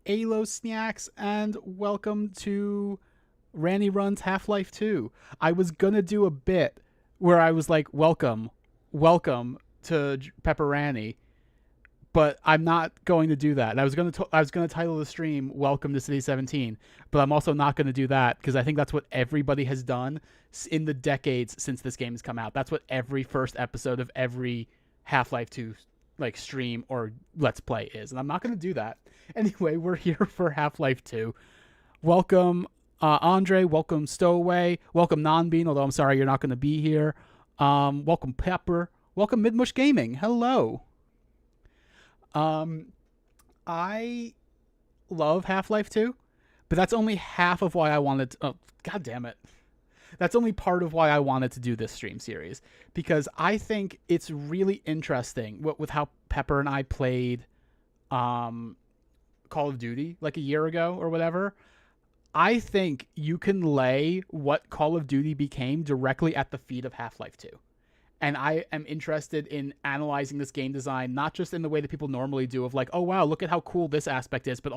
Alo Snacks, and welcome to Ranni Runs Half-Life 2. I was gonna do a bit where I was like, welcome to Pepper Ranni, but I'm not going to do that. And I was gonna title the stream "Welcome to City 17," but I'm also not going to do that because I think that's what everybody has done in the decades since this game has come out. That's what every first episode of every Half-Life 2 like stream or let's play is, and I'm not going to do that. Anyway, we're here for Half-Life 2. Welcome, Andre. Welcome, Stowaway. Welcome, Nonbean, although I'm sorry you're not going to be here. Welcome, Pepper. Welcome, Midmush Gaming. Hello. I love Half-Life 2, but that's only half of why I wanted to... Oh, God damn it. That's only part of why I wanted to do this stream series, because I think it's really interesting with how Pepper and I played Call of Duty like a year ago or whatever. I think you can lay what Call of Duty became directly at the feet of Half-Life 2. And I am interested in analyzing this game design, not just in the way that people normally do of like, oh, wow, look at how cool this aspect is, but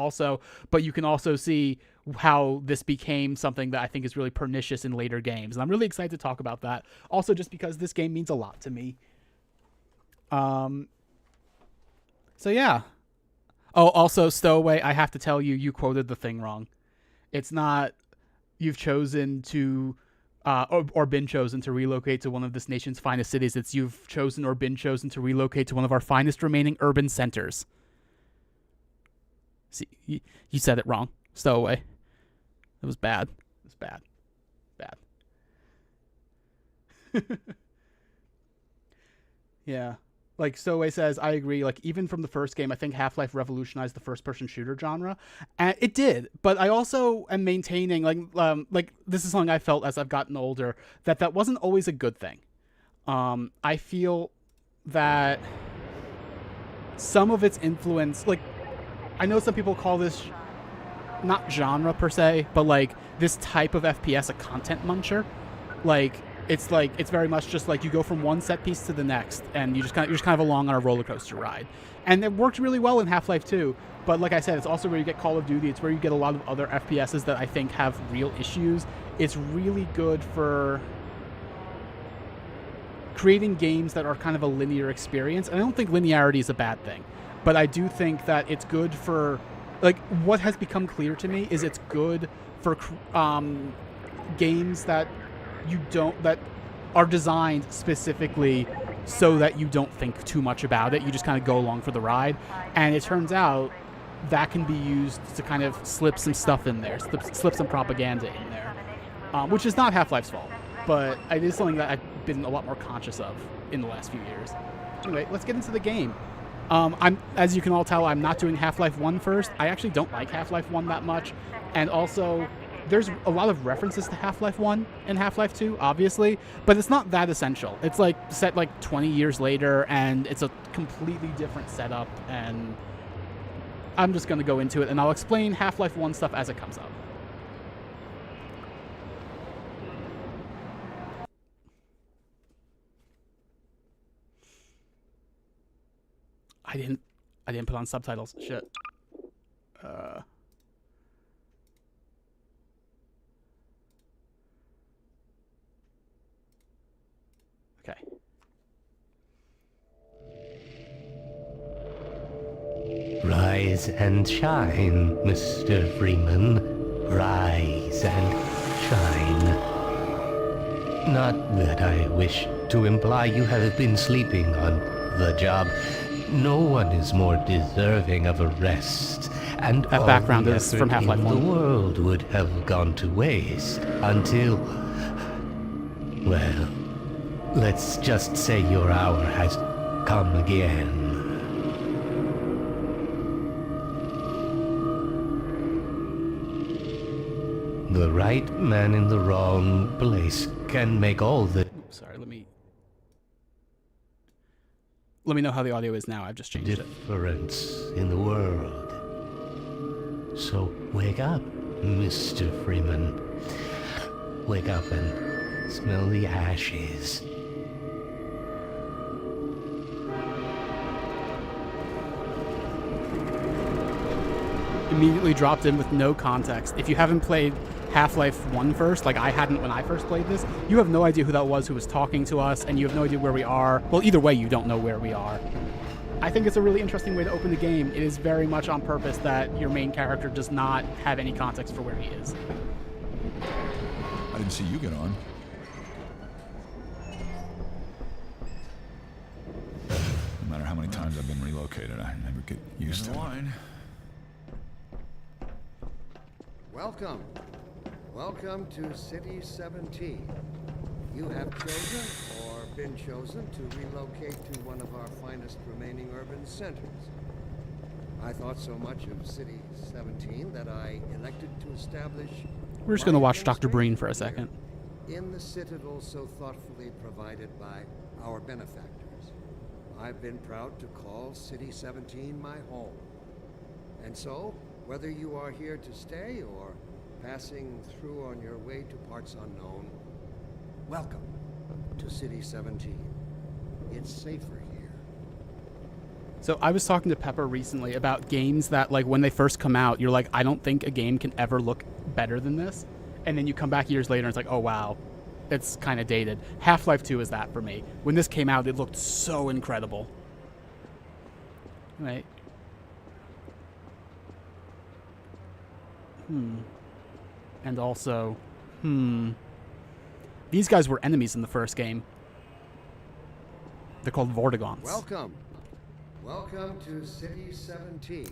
you can also see how this became something that I think is really pernicious in later games. And I'm really excited to talk about that. Also, just because this game means a lot to me. So, yeah. Oh, also, Stowaway, I have to tell you, you quoted the thing wrong. It's not you've chosen to... or been chosen to relocate to one of this nation's finest cities. It's you've chosen or been chosen to relocate to one of our finest remaining urban centers. See, you said it wrong. Stowaway. It was bad. It was bad. Bad. Yeah. Like Stowaway says, I agree. Like, even from the first game, I think Half-Life revolutionized the first-person shooter genre. And it did. But I also am maintaining, like this is something I felt as I've gotten older, that wasn't always a good thing. I feel that some of its influence, like, I know some people call this not genre per se, but like this type of FPS a content muncher. It's very much just like you go from one set piece to the next, and you're just kind of along on a roller coaster ride. And it worked really well in Half-Life 2. But like I said, it's also where you get Call of Duty. It's where you get a lot of other FPSs that I think have real issues. It's really good for creating games that are kind of a linear experience. And I don't think linearity is a bad thing, but I do think that it's good for, like, what has become clear to me is it's good for games that are designed specifically so that you don't think too much about it. You just kind of go along for the ride. And it turns out that can be used to kind of slip some stuff in there, slip some propaganda in there, which is not Half-Life's fault, but it is something that I've been a lot more conscious of in the last few years. Anyway, let's get into the game. As you can all tell, I'm not doing Half-Life 1 first. I actually don't like Half-Life 1 that much. And also, there's a lot of references to Half-Life 1 and Half-Life 2, obviously, but it's not that essential. It's like set like 20 years later, and it's a completely different setup, and I'm just going to go into it, and I'll explain Half-Life 1 stuff as it comes up. I didn't put on subtitles. Shit. Okay. Rise and shine, Mr. Freeman. Rise and shine. Not that I wish to imply you have been sleeping on the job. No one is more deserving of a rest, and That all background the is from effort Half-Life in 1. the world would have gone to waste until... Well, let's just say your hour has come again. The right man in the wrong place can make all the... Oops, sorry, let me know how the audio is now. I've just changed it. difference in the world. So wake up, Mr. Freeman. Wake up and smell the ashes. immediately dropped in with no context. If you haven't played Half-Life 1 first, like I hadn't when I first played this, you have no idea who that was who was talking to us, and you have no idea where we are. Well, either way, you don't know where we are. I think it's a really interesting way to open the game. It is very much on purpose that your main character does not have any context for where he is. I didn't see you get on. No matter how many times I've been relocated, I never get used to it. Welcome. Welcome to City 17. You have chosen or been chosen to relocate to one of our finest remaining urban centers. I thought so much of City 17 that I elected to establish... We're just going to watch Dr. Breen for a second. ...in the citadel so thoughtfully provided by our benefactors. I've been proud to call City 17 my home. And so, whether you are here to stay or passing through on your way to parts unknown, welcome to City 17. It's safer here. So I was talking to Pepper recently about games that, like, when they first come out, you're like, I don't think a game can ever look better than this. And then you come back years later and it's like, oh, wow, it's kind of dated. Half-Life 2 is that for me. When this came out, it looked so incredible. Right. And also, these guys were enemies in the first game. They're called Vortigons. Welcome. Welcome to City 17.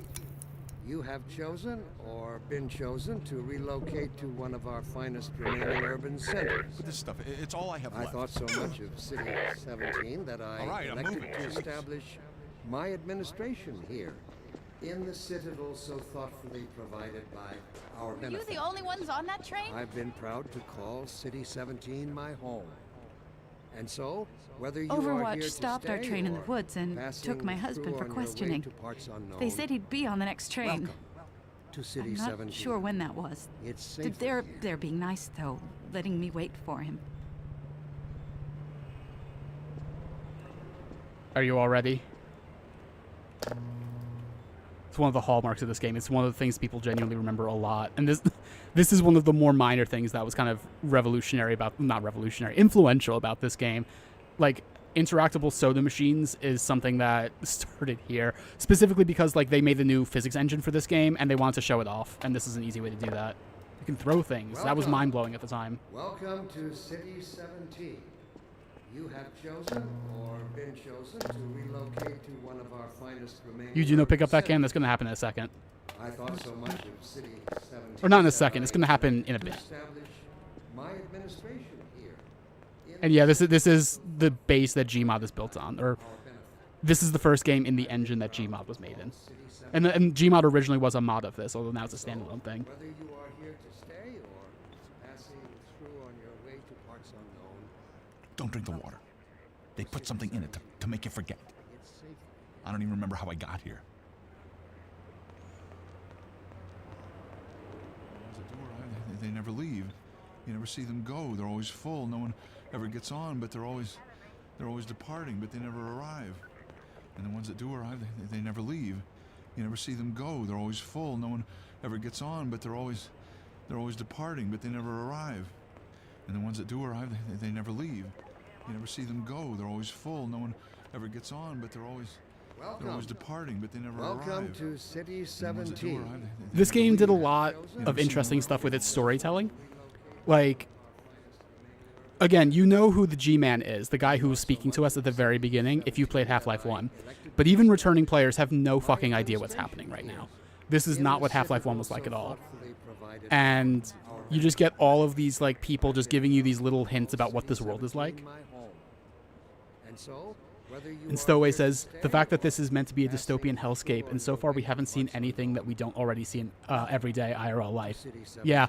You have chosen or been chosen to relocate to one of our finest remaining urban centers. But this stuff, it's all I have I left. thought so much of City 17 that I right, I'm elected moving. to establish my administration here in the citadel so thoughtfully provided by our Are you benefactors. the only ones on that train? I've been proud to call City 17 my home. And so, whether you are Overwatch here to stopped our stay train in the or woods and passing took my husband through for on your way questioning. to parts unknown, They said he'd be on the next train. welcome to City I'm not 17. sure when that was. It's safer They're here. being nice, though, letting me wait for him. Are you all ready? It's one of the hallmarks of this game. It's one of the things people genuinely remember a lot. And this is one of the more minor things that was kind of revolutionary about, not revolutionary, influential about this game. Like, interactable soda machines is something that started here, specifically because, like, they made the new physics engine for this game and they wanted to show it off. And this is an easy way to do that. You can throw things. That was Welcome. mind-blowing at the time. Welcome to City 17. You have chosen or been chosen to relocate to one of our finest remaining... You do know pick up that urban can? That's going to happen in a second. centers. I thought so much of City 17... Or not in a that second. I It's going to happen in a to bit. establish my administration here in And yeah, this is the base that Gmod is built on. Or this is the first game in the engine that Gmod was made in. And Gmod originally was a mod of this, although now it's a standalone thing. Whether you are here to stay or passing through on your way to parts unknown, Don't drink the water. They put something in it to make you forget. it's safer. I don't even remember how I got here. They never leave. You never see them go. They're always full. No one ever gets on, but they're always departing, but they never arrive. And the ones that do arrive, they never leave. You never see them go. They're always full. No one ever gets on, but they're always departing, but they never arrive. And the ones that do arrive, they never leave. You never see them go. They're always full. No one ever gets on, but they're always departing, but they never arrive. Welcome to City And the ones that do 17. arrive, they This never game did a leave. lot of interesting stuff with its storytelling. Like, again, you know who the G-Man is, the guy who was speaking to us at the very beginning if you played Half-Life 1. But even returning players have no fucking idea what's happening right now. This is not what Half-Life 1 was like at all. And you just get all of these, like, people just giving you these little hints about what this world is like. And Stowaway says, the fact that this is meant to be a dystopian hellscape, and so far we haven't seen anything that we don't already see in everyday IRL life. Yeah,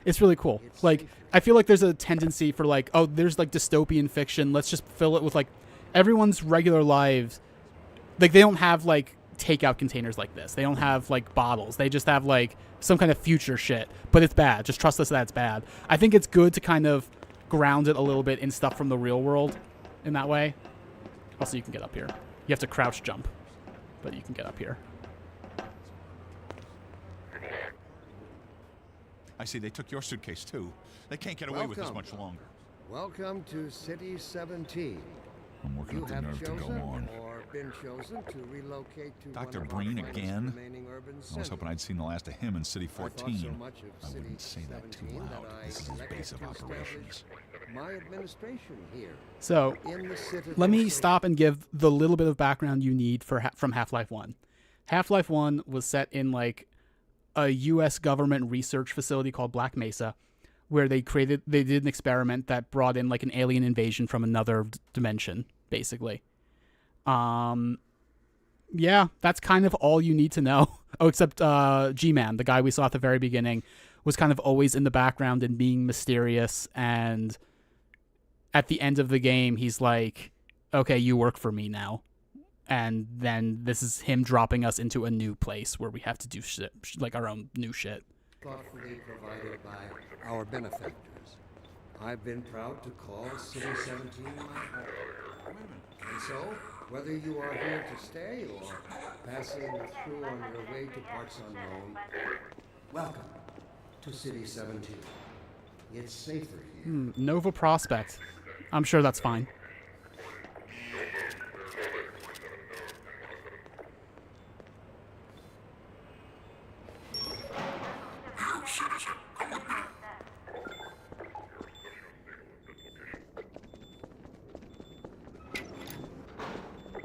it's really cool. Like, I feel like there's a tendency for, like, oh, there's, like, dystopian fiction. Let's just fill it with, like, everyone's regular lives. Like, they don't have, like, takeout containers like this. They don't have, like, bottles. They just have, like, some kind of future shit. But it's bad. Just trust us that it's bad. I think it's good to kind of ground it a little bit in stuff from the real world in that way. Also, you can get up here. You have to crouch jump, but you can get up here. I see they took your suitcase, too. They can't get away with this much longer. Welcome to City 17. I'm working You up the have nerve to chosen go on. or been chosen to relocate to Dr. one of our Breen finest again? remaining urban I was centers. hoping I'd seen the last of him in City I thought 14. so much of I City wouldn't say that too 17 loud. that I This is his elected base of to establish operations. my administration here So in the Citadel. let me so- stop and give the little bit of background you need from Half-Life 1. Half-Life 1 was set in like a US government research facility called Black Mesa, where they did an experiment that brought in like an alien invasion from another dimension, basically. Yeah, that's kind of all you need to know. Oh, except G-Man, the guy we saw at the very beginning, was kind of always in the background and being mysterious, and at the end of the game, he's like, okay, you work for me now. And then this is him dropping us into a new place where we have to do shit, like our own new shit. Thoughtfully provided by our benefactors. I've been proud to call City 17 my home. And so, whether you are here to stay or passing through on your way to parts unknown, welcome to City 17. It's safer here. Nova Prospect. I'm sure that's fine.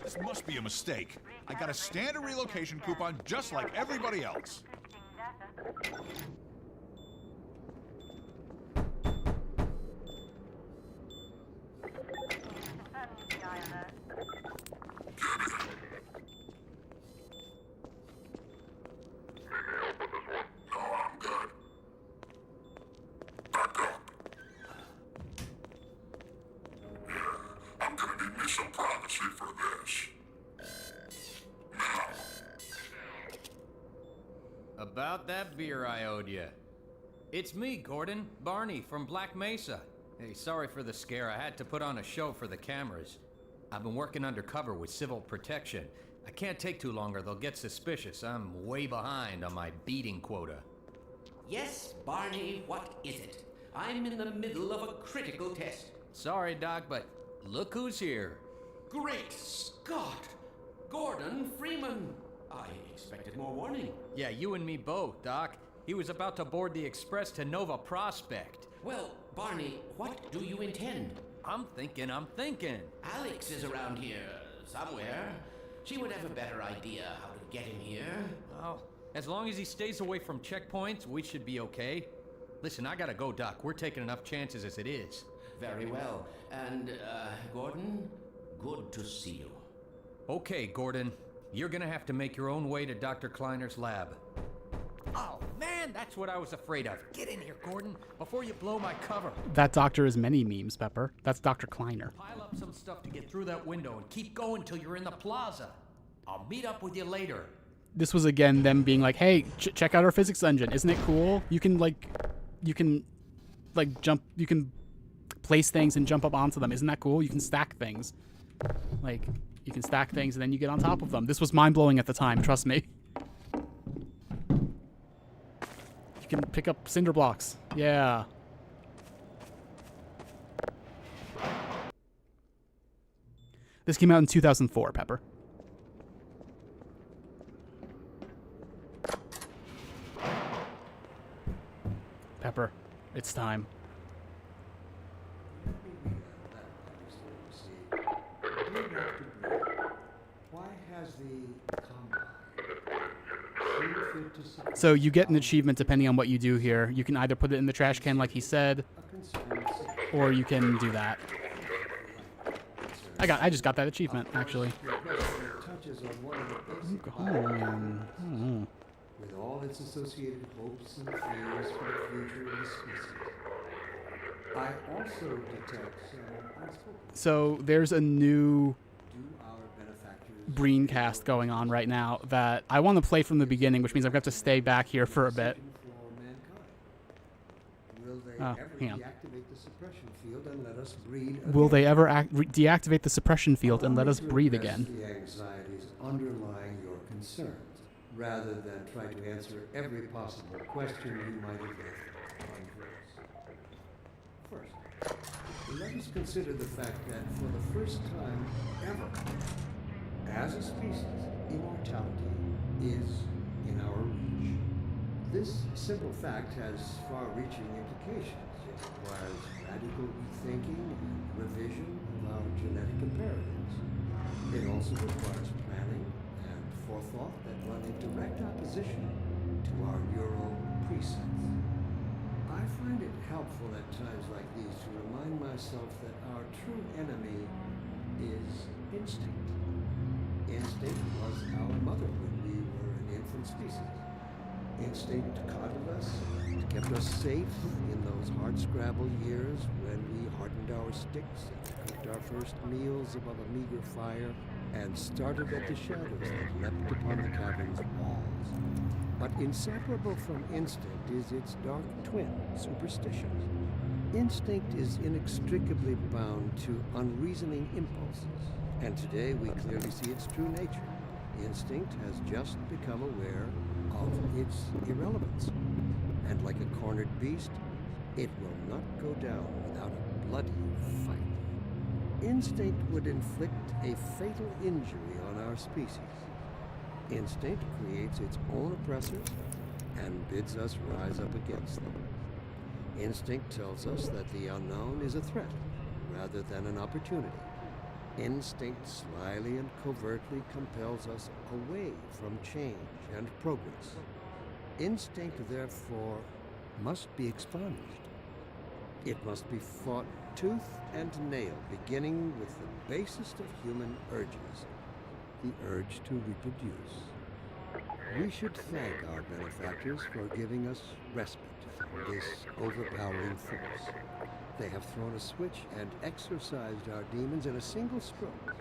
This must be a mistake. I got a standard relocation coupon just like everybody else. About that beer I owed you. It's me, Gordon, Barney from Black Mesa. Hey, sorry for the scare. I had to put on a show for the cameras. I've been working undercover with civil protection. I can't take too long or they'll get suspicious. I'm way behind on my beating quota. Yes, Barney, what is it? I'm in the middle of a critical test. Sorry, Doc, but look who's here. Great Scott! Gordon Freeman! I expected more warning. Yeah, you and me both, Doc. He was about to board the express to Nova Prospect. Well, Barney, what do you intend? I'm thinking. Alex is around here somewhere. She would have a better idea how to get him here. Well, as long as he stays away from checkpoints, we should be okay. Listen, I gotta go, Doc. We're taking enough chances as it is. Very well. And, Gordon, good to see you. Okay, Gordon. You're gonna have to make your own way to Dr. Kleiner's lab. Oh, man, that's what I was afraid of. Get in here, Gordon, before you blow my cover. That doctor is many memes, Pepper. That's Dr. Kleiner. Pile up some stuff to get through that window and keep going till you're in the plaza. I'll meet up with you later. This was again them being like, "Hey, check out our physics engine. Isn't it cool? You can jump. You can place things and jump up onto them. Isn't that cool? You can stack things. Like, you can stack things and then you get on top of them." This was mind blowing at the time. Trust me. You can pick up cinder blocks. Yeah. This came out in 2004, Pepper. Pepper, it's time. Why has the combine seen fit to support So you get an achievement depending on what you do here. You can either put it in the trash can like he said, a concerned citizen? or you can do that. I just got that achievement, actually. Your president touches on one of the basic Oh. with all its associated hopes and fears for the future of the species. I also detect some unspoken. So there's a new Do our benefactors Breen cast going on right now that I want to play from the beginning, which means I'm going to have to stay back here for a bit. for mankind? Will they Oh, ever hang on. deactivate the suppression field and let us breed Will again? they ever deactivate the suppression field and let us Allow me to breathe address again? The anxieties underlying your concerns, rather than try to answer every possible question you might have left on verse. First, let us consider the fact that for the first time ever, as a species, immortality is in our reach. This simple fact has far-reaching implications. It requires radical rethinking and revision of our genetic imperatives. It also requires planning and forethought that run in direct opposition to our neural precepts. I find it helpful at times like these to remind myself that our true enemy is instinct. Instinct was our mother when we were an infant species. Instinct coddled us, kept us safe in those hard-scrabble years when we hardened our sticks and cooked our first meals above a meager fire and started at the shadows that leapt upon the cavern's walls. But inseparable from instinct is its dark twin, superstition. Instinct is inextricably bound to unreasoning impulses, and today we clearly see its true nature. Instinct has just become aware of its irrelevance, and like a cornered beast, it will not go down without a bloody fight. Instinct would inflict a fatal injury on our species. Instinct creates its own oppressors and bids us rise up against them. Instinct tells us that the unknown is a threat rather than an opportunity. Instinct slyly and covertly compels us away from change and progress. Instinct, therefore, must be expunged. It must be fought tooth and nail, beginning with the basest of human urges, the urge to reproduce. We should thank our benefactors for giving us respite from this overpowering force. They have thrown a switch and exorcised our demons in a single stroke.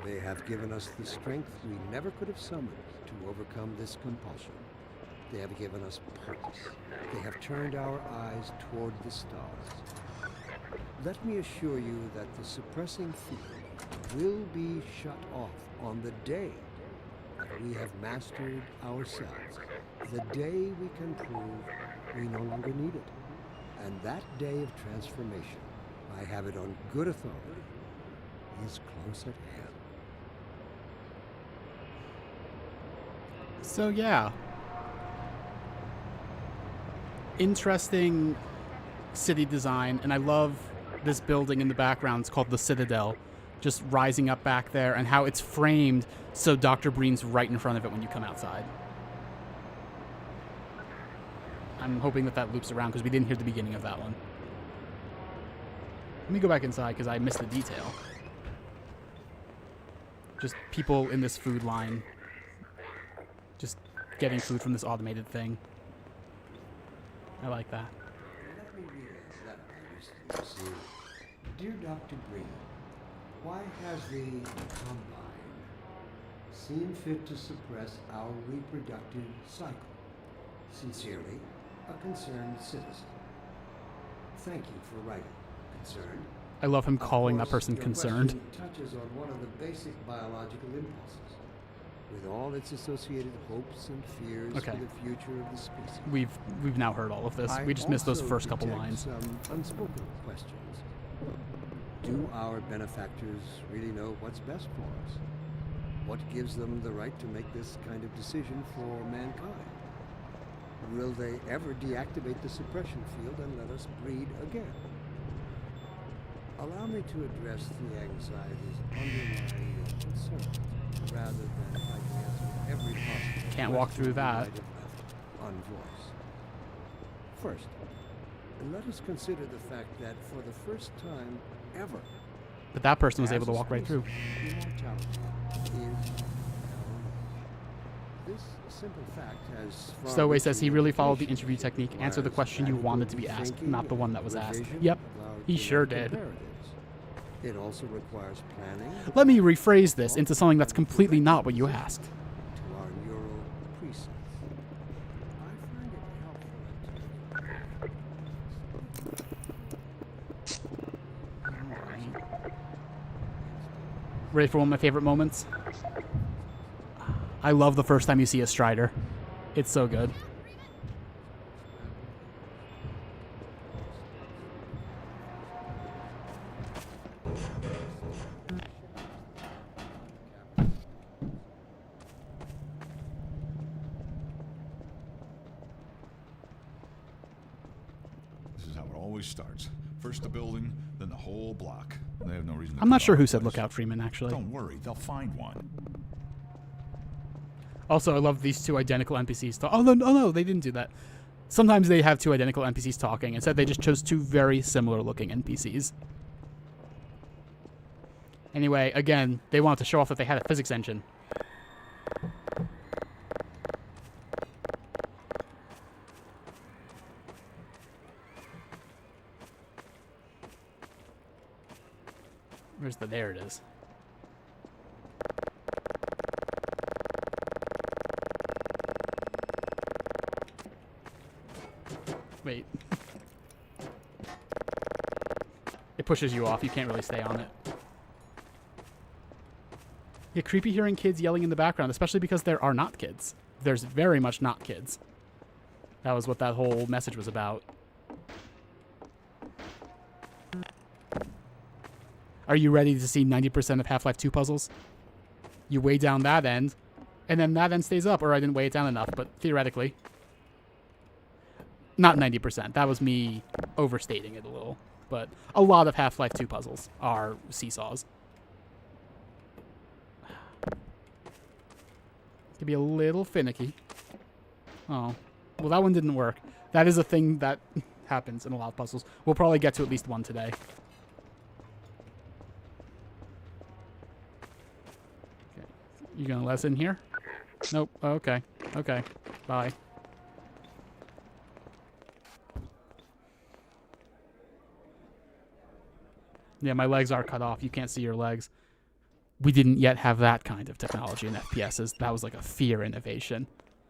They have given us the strength we never could have summoned to overcome this compulsion. They have given us purpose. They have turned our eyes toward the stars. Let me assure you that the suppressing field will be shut off on the day that we have mastered ourselves, the day we can prove we no longer need it. And that day of transformation, I have it on good authority, is close at hand. So yeah. Interesting city design, and I love this building in the background. It's called the Citadel, just rising up back there, and how it's framed so Dr. Breen's right in front of it when you come outside. I'm hoping that loops around because we didn't hear the beginning of that one. Let me go back inside because I missed the detail. Just people in this food line. Just getting food from this automated thing. I like that. Let me read a letter I recently received. Dear Dr. Breen, why has the Combine seen fit to suppress our reproductive cycle? Sincerely, a concerned citizen. Thank you for writing. Concerned. I love him calling that Of course, person your concerned. question touches on one of the basic biological impulses, with all its associated hopes and fears Okay. for the future of the species. We've now heard all of this. We just missed those also first couple detect lines. Some unspoken questions. Do our benefactors really know what's best for us? What gives them the right to make this kind of decision for mankind? Will they ever deactivate the suppression field and let us breed again? Allow me to address the anxieties underlying your concerns, rather than try to answer every possible Can't walk question through you that. might have left unvoiced. First, let us consider the fact that for the first time ever, But that person was as able to a walk right through. species, immortality is our own. This simple fact has Stowaway says he really followed the implications. interview technique. Answer the Requires question you radical wanted to be asked, rethinking not the one that and was asked. revision Yep, of our he sure genetic did. imperatives. It also requires planning Let me rephrase this into something that's completely not what you asked. to our neural precepts. I find it helpful Ready for one of my favorite moments? I love the first time you see a Strider. It's so good. how it always starts. First the building, then the whole block. They have no reason to I'm not cut sure off who the said place. Lookout Freeman, actually. Don't worry, they'll find one. Also, I love these two identical NPCs. Oh, no, they didn't do that. Sometimes they have two identical NPCs talking. Instead, they just chose two very similar-looking NPCs. Anyway, again, they wanted to show off that they had a physics engine. There it is. Wait. It pushes you off. You can't really stay on it. Yeah, creepy hearing kids yelling in the background, especially because there are not kids. There's very much not kids. That was what that whole message was about. Are you ready to see 90% of Half-Life 2 puzzles? You weigh down that end, and then that end stays up, or I didn't weigh it down enough, but theoretically. Not 90%. That was me overstating it a little. But a lot of Half-Life 2 puzzles are seesaws. Could be a little finicky. Oh. Well, that one didn't work. That is a thing that happens in a lot of puzzles. We'll probably get to at least one today. You gonna let us in here? Nope. Okay. Okay. Bye. Yeah, my legs are cut off. You can't see your legs. We didn't yet have that kind of technology in FPSs. That was like a fear innovation.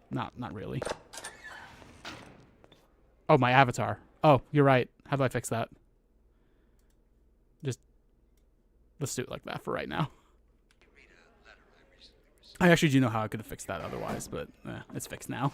Not really. Oh, my avatar. Oh, you're right. How do I fix that? Just let's do it like that for right now. I actually do know how I could have fixed that otherwise, but it's fixed now.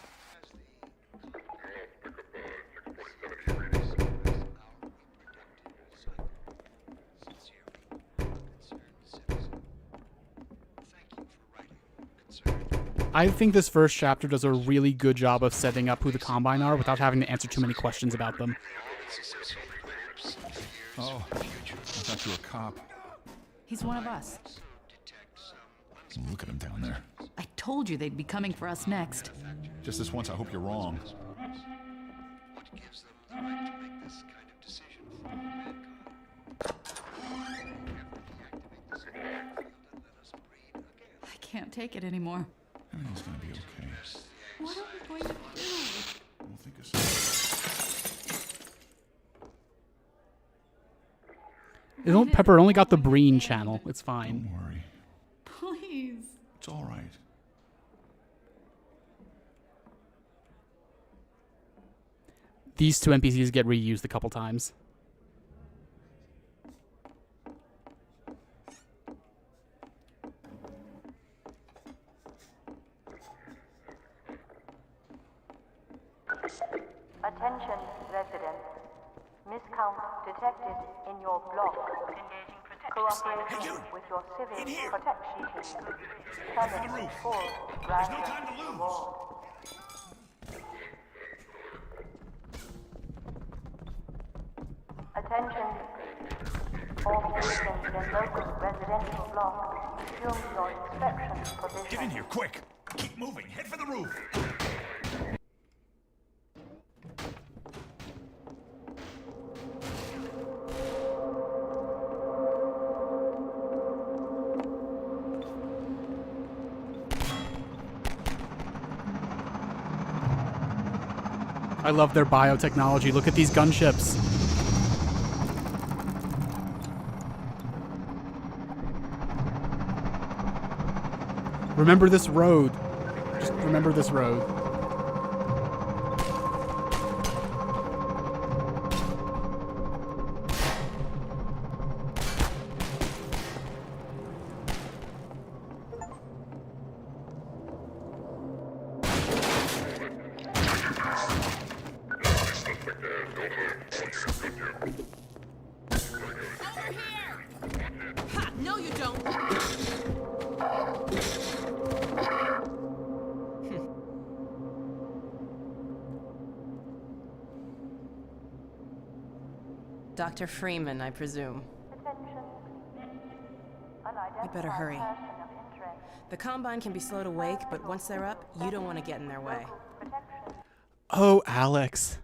I think this first chapter does a really good job of setting up who the Combine are without having to answer too many questions about them. Oh, I thought you were a cop. He's one of us. Look at him down there. I told you they'd be coming for us next. Just this once, I hope you're wrong. What gives them the right to make this kind of decision for mankind? I can't take it anymore. Everything's gonna be okay. What are we going to do? We'll think of something. Pepper only got the Breen channel. It's fine. Don't worry. Please. It's all right. These two NPCs get reused a couple times. Attention, residents. Miscount detected in your block. Cooperation with your civil protection team. Summons full ransom reward. Attention. All citizens in local residential block. Resume your inspection provision. Get in here, quick! Keep moving. Head for the roof. I love their biotechnology. Look at these gunships. Remember this road. Just remember this road. No, you don't. Dr. Freeman, I presume. Attention. We'd better hurry. Person of interest. The Combine can be slow to wake, but once they're up, you don't want to get in their way. Protection. Oh, Alex.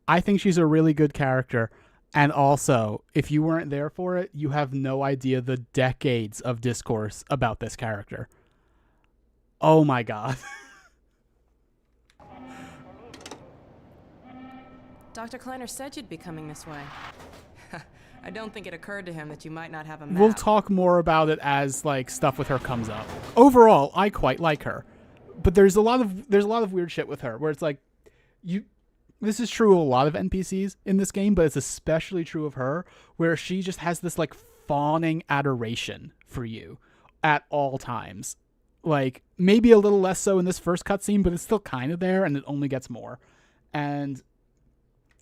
I think she's a really good character. And also, if you weren't there for it, you have no idea the decades of discourse about this character. Oh my god. Dr. Kleiner said you'd be coming this way. I don't think it occurred to him that you might not have a map. We'll talk more about it as like stuff with her comes up. Overall, I quite like her. But there's a lot of weird shit with her where it's like this is true of a lot of NPCs in this game, but it's especially true of her, where she just has this like fawning adoration for you at all times. Like maybe a little less so in this first cutscene, but it's still kind of there, and it only gets more. And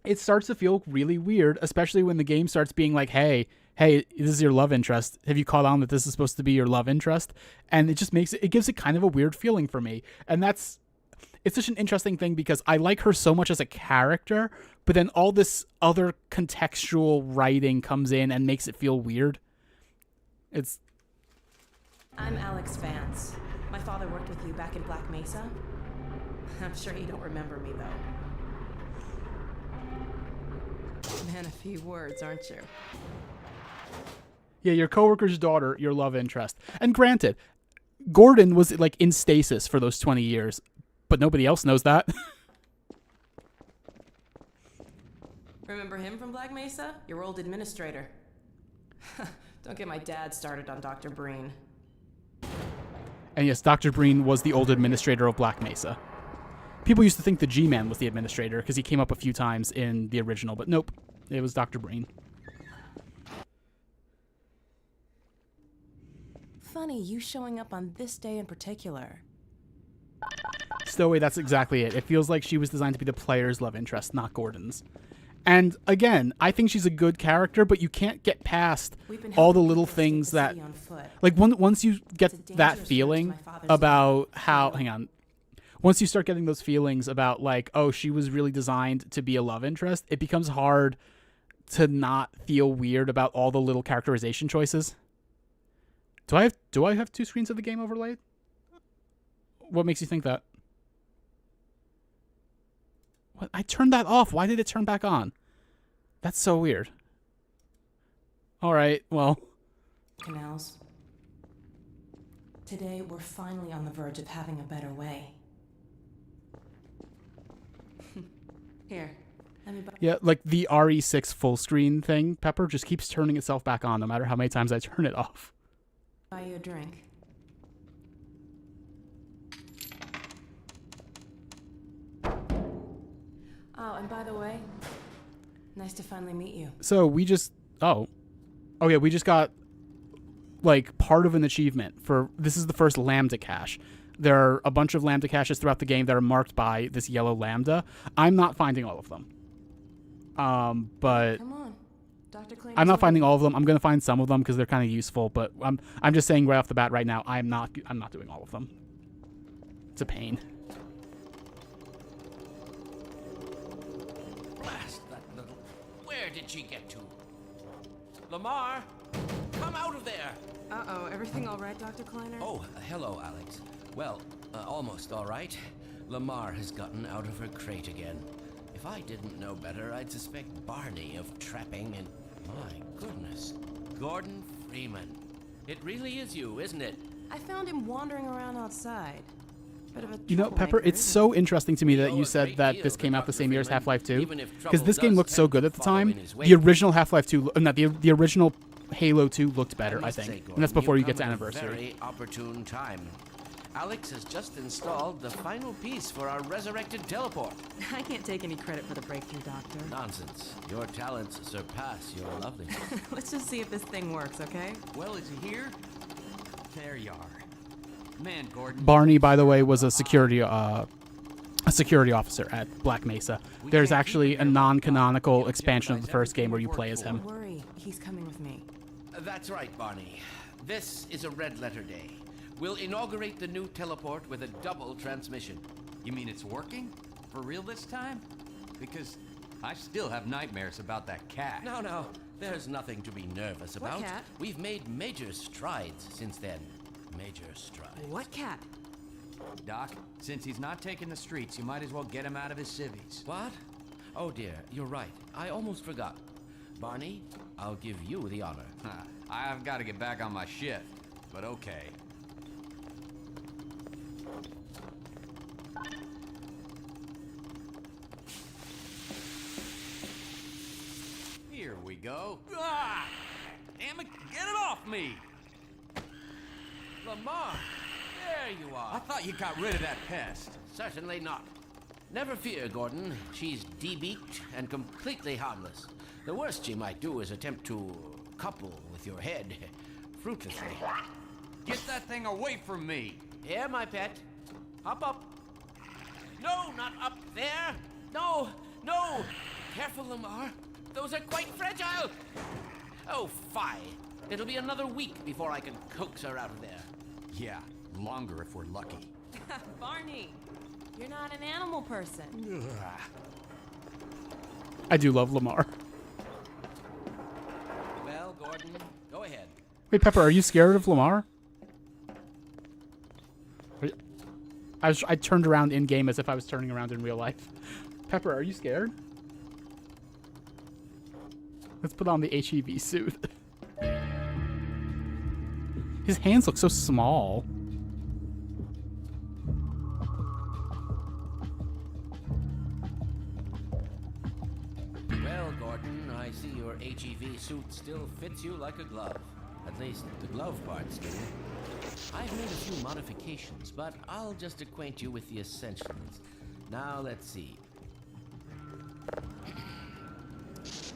it starts to feel really weird, especially when the game starts being like, hey, this is your love interest. Have you caught on that this is supposed to be your love interest? And it just it gives it kind of a weird feeling for me. And it's such an interesting thing because I like her so much as a character, but then all this other contextual writing comes in and makes it feel weird. I'm Alex Vance. My father worked with you back in Black Mesa. I'm sure you don't remember me, though. Man, a few words, aren't you? Yeah, your coworker's daughter, your love interest. And granted, Gordon was like in stasis for those 20 years, but nobody else knows that. Remember him from Black Mesa? Your old administrator. Don't get my dad started on Dr. Breen. And yes, Dr. Breen was the old administrator of Black Mesa. People used to think the G-Man was the administrator because he came up a few times in the original, but nope, it was Dr. Breen. Funny, you showing up on this day in particular. Stowaway, that's exactly it. It feels like she was designed to be the player's love interest, not Gordon's. And again, I think she's a good character, but you can't get past all the little things that, like, once you get that feeling about how, hang on, once you start getting those feelings about like, oh, she was really designed to be a love interest, it becomes hard to not feel weird about all the little characterization choices. Do I have two screens of the game overlaid? What makes you think that? What? I turned that off. Why did it turn back on? That's so weird. All right, well. Canals. Today, we're finally on the verge of having a better way. Here, let me buy. Yeah, like the RE6 full screen thing, Pepper, just keeps turning itself back on no matter how many times I turn it off. Buy you a drink. Oh, and by the way, nice to finally meet you. So we just, oh yeah, we just got like part of an achievement for, this is the first lambda cache. There are a bunch of lambda caches throughout the game that are marked by this yellow lambda. I'm not finding all of them. But come on. Dr. Clayton's I'm not finding all of them. I'm going to find some of them because they're kind of useful, but I'm just saying right off the bat right now, I'm not doing all of them. It's a pain. Blast that little... Where did she get to? Lamar, come out of there! Uh-oh, everything all right, Dr. Kleiner? Oh, hello, Alex. Well, almost all right. Lamar has gotten out of her crate again. If I didn't know better, I'd suspect Barney of trapping and... My goodness. Gordon Freeman. It really is you, isn't it? I found him wandering around outside. Bit of a You know, Pepper, it's so interesting to me that you said that this came out the same year as Half-Life 2. Because this game looked so good at the time. The original Half-Life 2, not the original Halo 2 looked better, I think. And that's before you get to Anniversary. Very opportune time. Alex has just installed the final piece for our resurrected teleport. I can't take any credit for the breakthrough, Doctor. Nonsense. Your talents surpass your loveliness. Let's just see if this thing works, okay? Well, is he here? There you are. Man, Gordon. Barney, by the way, was a security officer at Black Mesa. There's actually a non-canonical expansion of the first game where you play as him. Don't worry, he's coming with me. That's right, Barney. This is a red letter day. We'll inaugurate the new teleport with a double transmission. You mean it's working? For real this time? Because I still have nightmares about that cat. No, There's nothing to be nervous about. cat? We've made major strides since then. Major strides. What cat? Doc, since he's not taking the streets, you might as well get him out of his civvies. What? Oh dear, you're right. I almost forgot. Barney, I'll give you the honor. I've got to get back on my shift, but okay. Here we go. Ah! Damn it, get it off me! Lamar, there you I are. thought you got rid of that pest. Certainly not. Never fear, Gordon. She's debeaked and completely harmless. The worst she might do is attempt to couple with your head, fruitlessly. Get that thing away from me! Here, my pet. Hop up. No, not up there. No, no. Careful, Lamar. Those are quite fragile. Oh, fie. It'll be another week before I can coax her out of there. Yeah, longer if we're lucky. Barney, you're not an animal person. I do love Lamar. Well, Gordon, go ahead. Wait, Pepper, are you scared of Lamar? I turned around in game as if I was turning around in real life. Pepper, are you scared? Let's put on the HEV suit. His hands look so small. Well, Gordon, I see your HEV suit still fits you like a glove. At least the glove parts do. I've made a few modifications, but I'll just acquaint you with the essentials. Now, let's see.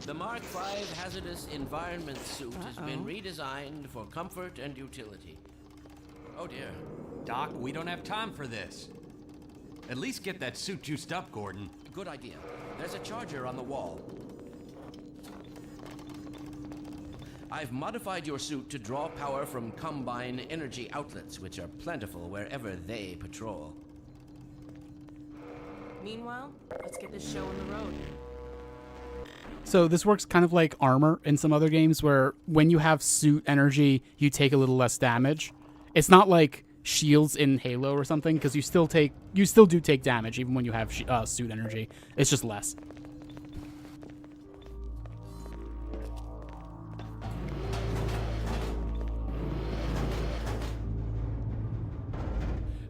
The Mark V hazardous environment suit has been redesigned for comfort and utility. Oh dear. Doc, we don't have time for this. At least get that suit juiced up, Gordon. Good idea. There's a charger on the wall. I've modified your suit to draw power from Combine energy outlets, which are plentiful wherever they patrol. Meanwhile, let's get this show on the road. So this works kind of like armor in some other games where when you have suit energy, you take a little less damage. It's not like shields in Halo or something because you still do take damage even when you have suit energy. It's just less.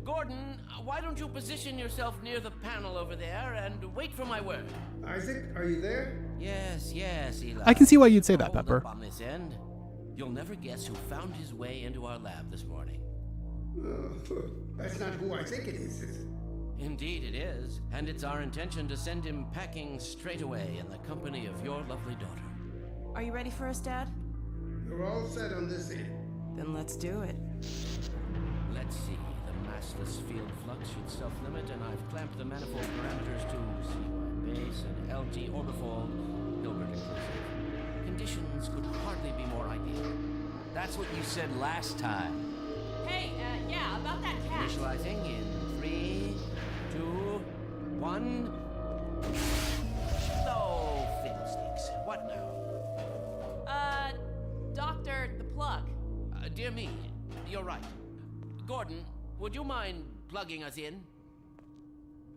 Gordon, why don't you position yourself near the panel over there and wait for my word? Isaac, are you there? Yes, Eli. I can see why you'd say that, Hold Pepper. up on this end. You'll never guess who found his way into our lab this morning. That's not who I think it is it? Indeed it is, and it's our intention to send him packing straight away in the company of your lovely daughter. Are you ready for us, Dad? You're all set on this end. Then let's do it. Let's see. The massless field flux should self-limit, and I've clamped the manifold parameters to CY base and LT orbifold, Hilbert inclusive. Conditions could hardly be more ideal. That's what you said last time. Hey, yeah, about that cat. Initializing in 3, 2, 1. Oh, fiddlesticks. What now? Doctor, the plug. Dear me, you're right. Gordon, would you mind plugging us in?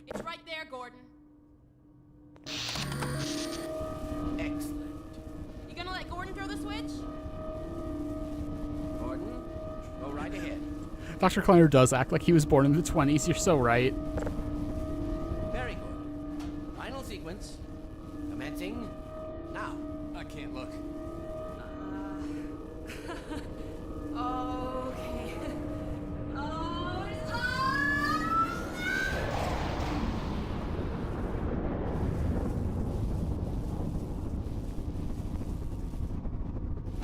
It's right there, Gordon. Excellent. You gonna let Gordon throw the switch? Gordon, go right ahead. Dr. Kleiner does act like he was born in the 20s. You're so right. Very good. Final sequence. Commencing now. I can't look. Okay.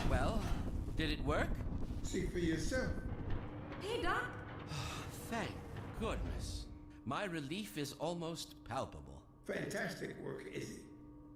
Well, did it work? See for yourself. Hey, Doc. Thank goodness. My relief is almost palpable. Fantastic work, Izzy.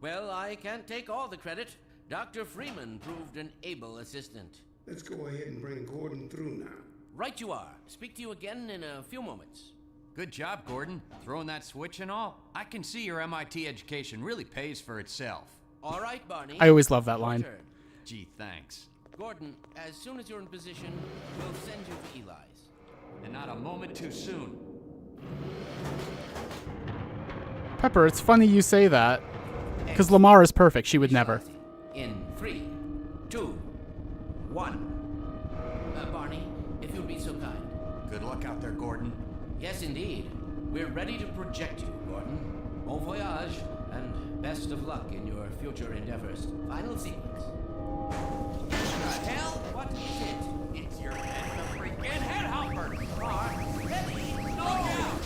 Well, I can't take all the credit. Dr. Freeman proved an able assistant. Let's go ahead and bring Gordon through now. Right you are. Speak to you again in a few moments. Good job, Gordon. Throwing that switch and all. I can see your MIT education really pays for itself. All right, Barney. I always love that line. Your turn. Gee, thanks. Gordon, as soon as you're in position, we'll send you to Eli's. And not a moment too soon. Pepper, it's funny you say that. Because Lamar is perfect. She would never. In 3, 2, 1. Barney, if you'll be so kind. Good luck out there, Gordon. Yes, indeed. We're ready to project you, Gordon. Bon voyage, and best of luck in your future endeavors. Final sequence. The hell? What is it? It's your head, the freaking headhopper! Ready? Slow down!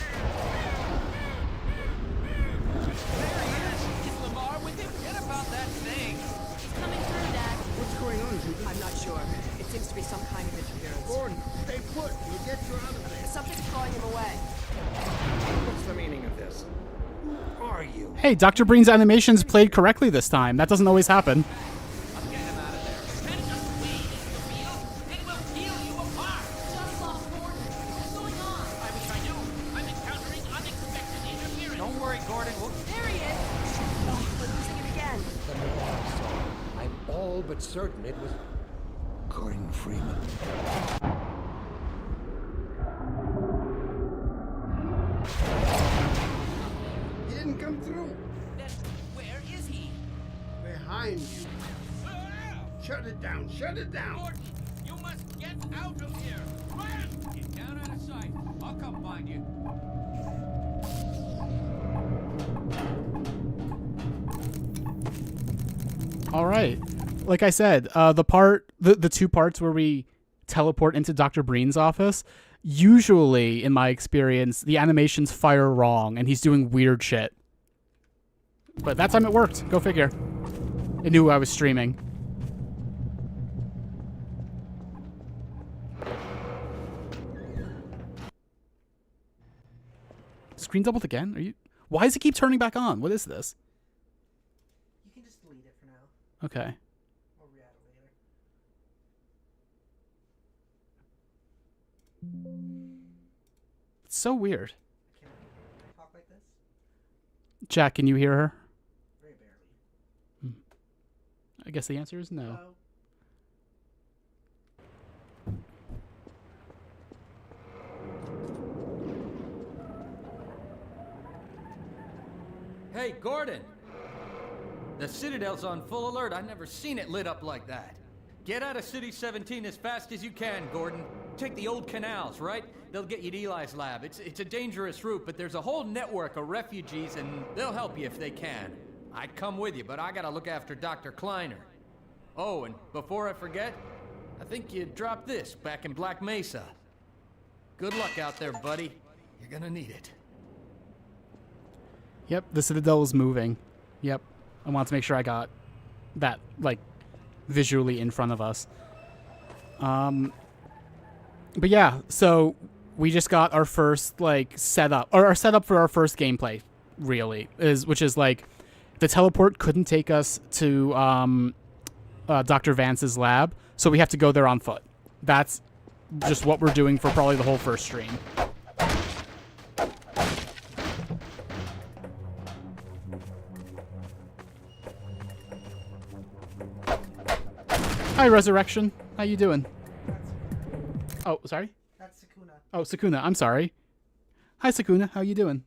There he is! Is Lamar with him? Get about that thing! He's coming through, Dad. What's going on, Judy? I'm not sure. It seems to be some kind of interference. Gordon, stay put. We'll get you out of there. Something's drawing him away. What's the meaning of this? Who are you? Hey, Dr. Breen's animations played correctly this time. That doesn't always happen. I'm getting him out of there. And just wait, you feel? It will peel you apart! Just lost Gordon. What's going on? I wish I knew. I'm encountering unexpected interference. Don't worry, Gordon. We'll... There he is. Oh, we're losing it again. The man I saw. I'm all but certain it was Gordon Freeman. He didn't come through. Then where is he? Behind you. Shut it down. Shut it down. Gordon, you must get out of here. Run! Get down out of sight. I'll come find you. All right. Like I said, the two parts where we teleport into Dr. Breen's office, usually, in my experience, the animations fire wrong and he's doing weird shit. But that time it worked. Go figure. It knew I was streaming. Screen doubled again? Are you? Why does it keep turning back on? What is this? You can just delete it for now. Okay. We'll re-add it later. It's so weird. Can I talk like this? Jack, can you hear her? Very barely. I guess the answer is no. Hello? Hey, Gordon! The Citadel's on full alert. I've never seen it lit up like that. Get out of City 17 as fast as you can, Gordon. Take the old canals, right? They'll get you to Eli's lab. It's a dangerous route, but there's a whole network of refugees, and they'll help you if they can. I'd come with you, but I gotta look after Dr. Kleiner. Oh, and before I forget, I think you dropped this back in Black Mesa. Good luck out there, buddy. You're gonna need it. Yep, the Citadel is moving. Yep. I want to make sure I got that, like, visually in front of us. But yeah, so we just got our first, like, setup, or our setup for our first gameplay, really, which is, like, the teleport couldn't take us to Dr. Vance's lab, so we have to go there on foot. That's just what we're doing for probably the whole first stream. Hi, Resurrection. How you doing? Oh, sorry? That's Sakuna. Oh, Sakuna. I'm sorry. Hi, Sakuna. How you doing?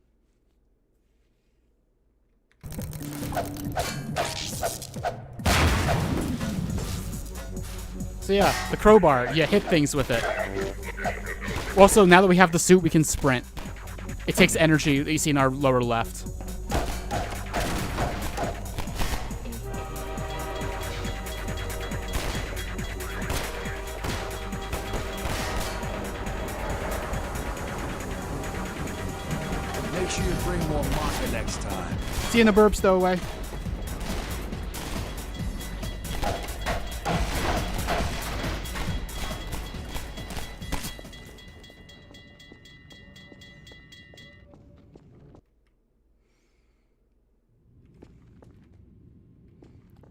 So yeah, the crowbar. You hit things with it. Also, now that we have the suit, we can sprint. It takes energy that you see in our lower left. Make sure you bring more marker next time. See you in the burb stowaway.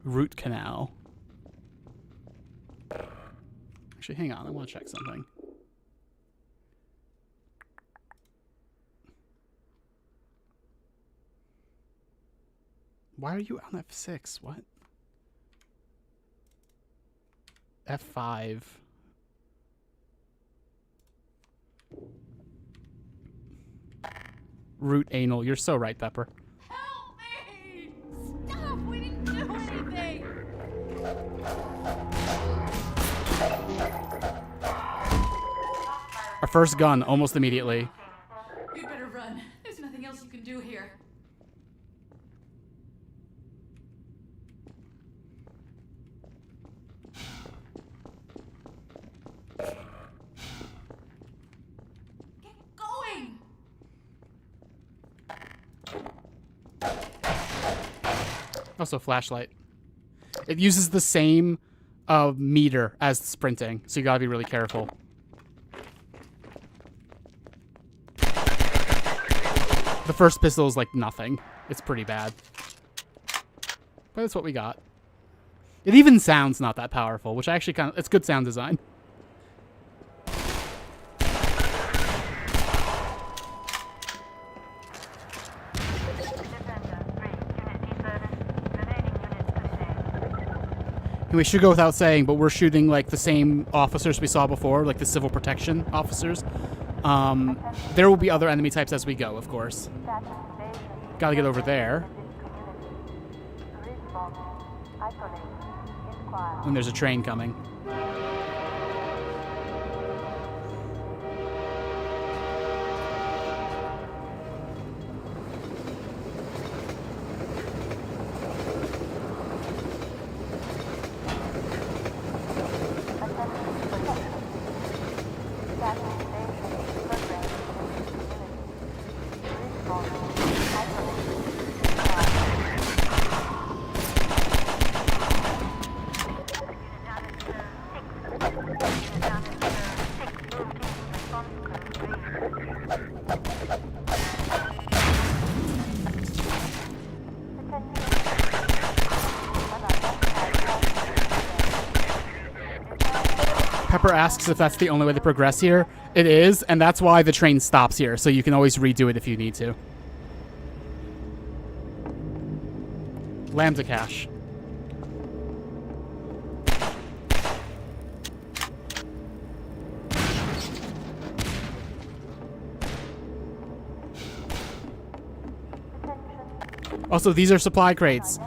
Root canal. Actually, hang on. I want to check something. Why are you on F6? What? F5. Root anal. You're so right, Pepper. Help me! Stop! We didn't do anything! Our first gun, almost immediately. You better run. There's nothing else you can do here. Get going! Also, flashlight. It uses the same meter as sprinting, so you gotta be really careful. The first pistol is like nothing. It's pretty bad. But that's what we got. It even sounds not that powerful, which I actually kind of... It's good sound design. And we should go without saying, but we're shooting like the same officers we saw before, like the civil protection officers. There will be other enemy types as we go, of course. Gotta get over there. And there's a train coming. Pepper asks if that's the only way to progress here. It is, and that's why the train stops here, so you can always redo it if you need to. Lambda cache. Also, these are supply crates.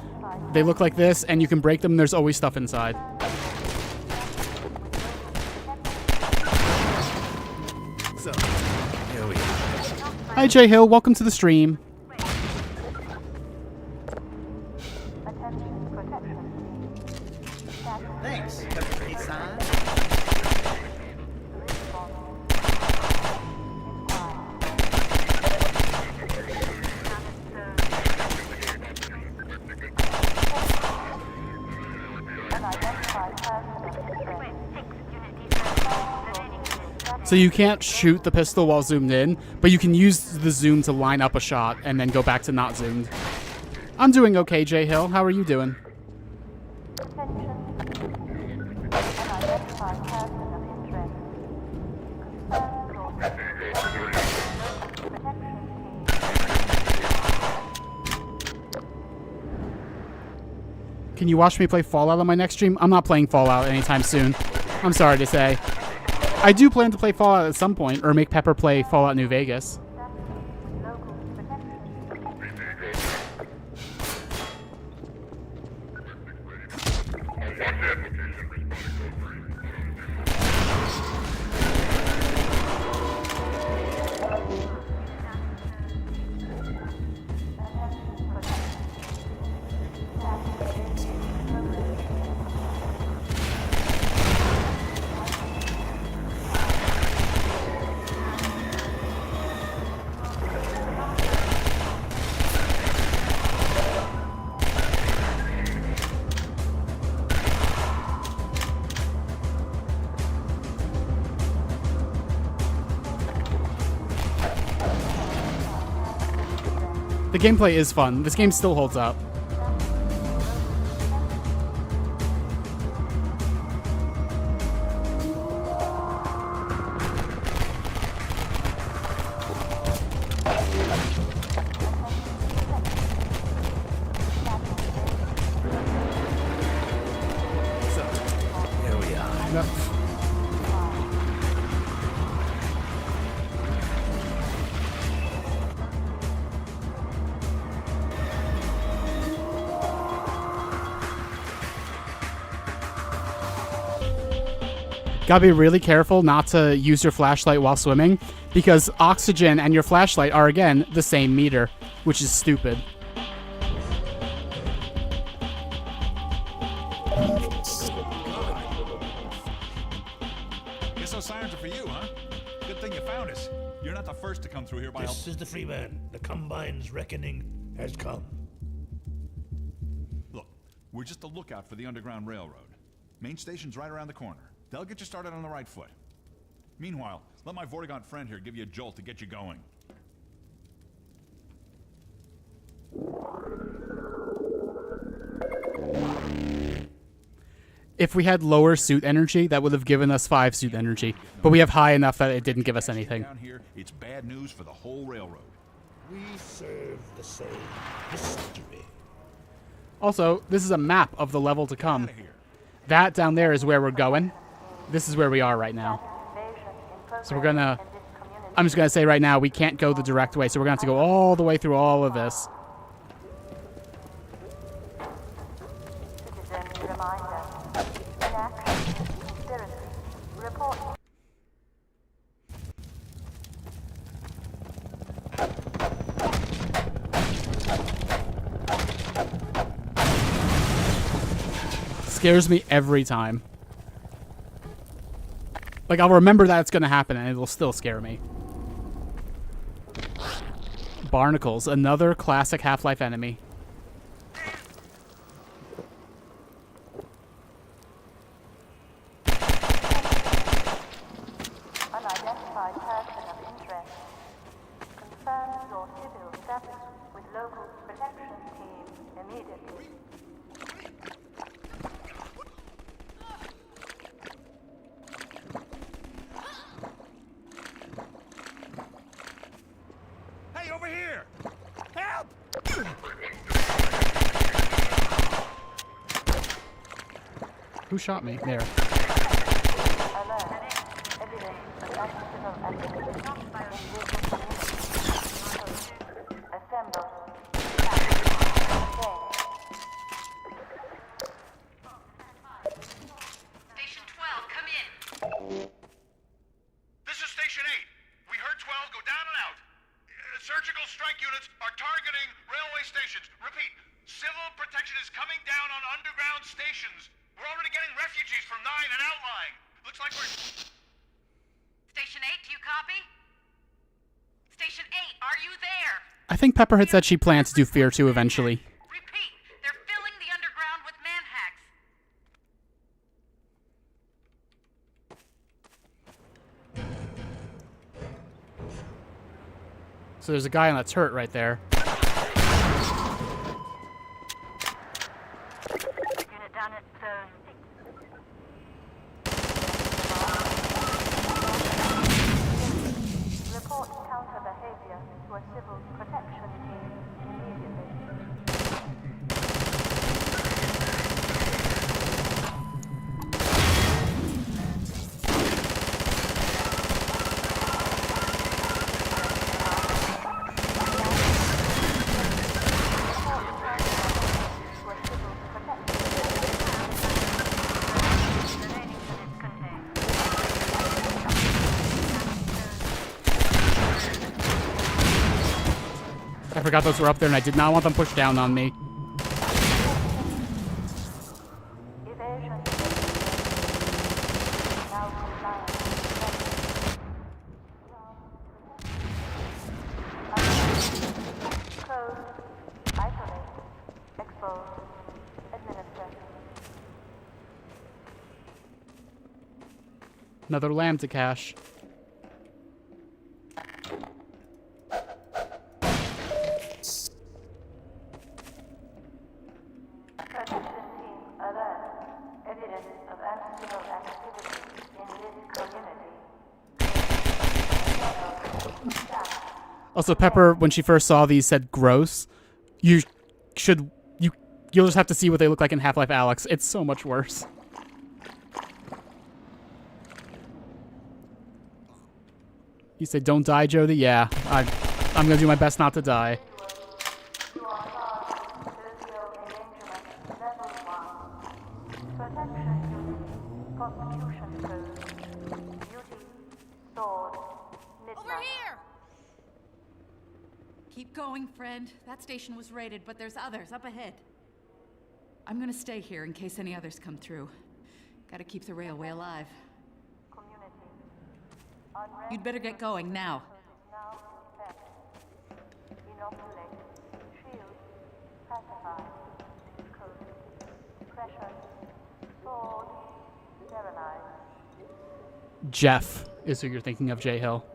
They look like this, and you can break them, and there's always stuff inside. So, here we are. Hi, Jay Hill. Welcome to the stream. Thanks. That's a great sign. So you can't shoot the pistol while zoomed in, but you can use the zoom to line up a shot and then go back to not zoomed. I'm doing okay, Jay Hill. How are you doing? Can you watch me play Fallout on my next stream? I'm not playing Fallout anytime soon. I'm sorry to say. I do plan to play Fallout at some point, or make Pepper play Fallout New Vegas. The gameplay is fun. This game still holds up. Gotta be really careful not to use your flashlight while swimming, because oxygen and your flashlight are, again, the same meter, which is stupid. Guess those sirens are for you, huh? Good thing you found us. You're not the first to come through here by This is the free man. The Combine's reckoning has come. Look, we're just a lookout for the Underground Railroad. Main station's right around the corner. They'll get you started on the right foot. Meanwhile, let my Vortigaunt friend here give you a jolt to get you going. If we had lower suit energy, that would have given us 5 suit energy. But we have high enough that it didn't give us anything. Down here, it's bad news for the whole railroad. We serve the same history. Also, this is a map of the level to come. That down there is where we're going. This is where we are right now. So we're gonna... I'm just gonna say right now, we can't go the direct way, so we're gonna have to go all the way through all of this. Scares me every time. Like, I'll remember that it's gonna happen and it'll still scare me. Barnacles, another classic Half-Life enemy. Unidentified person of interest. Confirm your civil status with local protection team immediately. Hey, over here! Help! Who shot me? There. Station 12, come in. This is Station 8. We heard 12 go down and out. Surgical strike units are targeting railway stations. Repeat, civil protection is coming down on underground stations. We're already getting refugees from 9 and outlying. Looks like we're... Station 8, do you copy? Station 8, are you there? I think Pepperhead said she planned to do Fear 2 eventually. Repeat, they're filling the underground with manhacks. So there's a guy on that turret right there. Unit down at zone 6. Report counter behavior to a civil protection team immediately. I forgot those were up there and I did not want them pushed down on me. Another lamb to cache. Also, Pepper, when she first saw these, said gross. You'll just have to see what they look like in Half-Life Alyx. It's so much worse. You say, don't die, Jodi? Yeah, I'm gonna do my best not to die. Keep going, friend. That station was raided, but there's others up ahead. I'm gonna stay here in case any others come through. Gotta keep the railway alive. You'd better get going now. Jeff is who you're thinking of, J. Hill.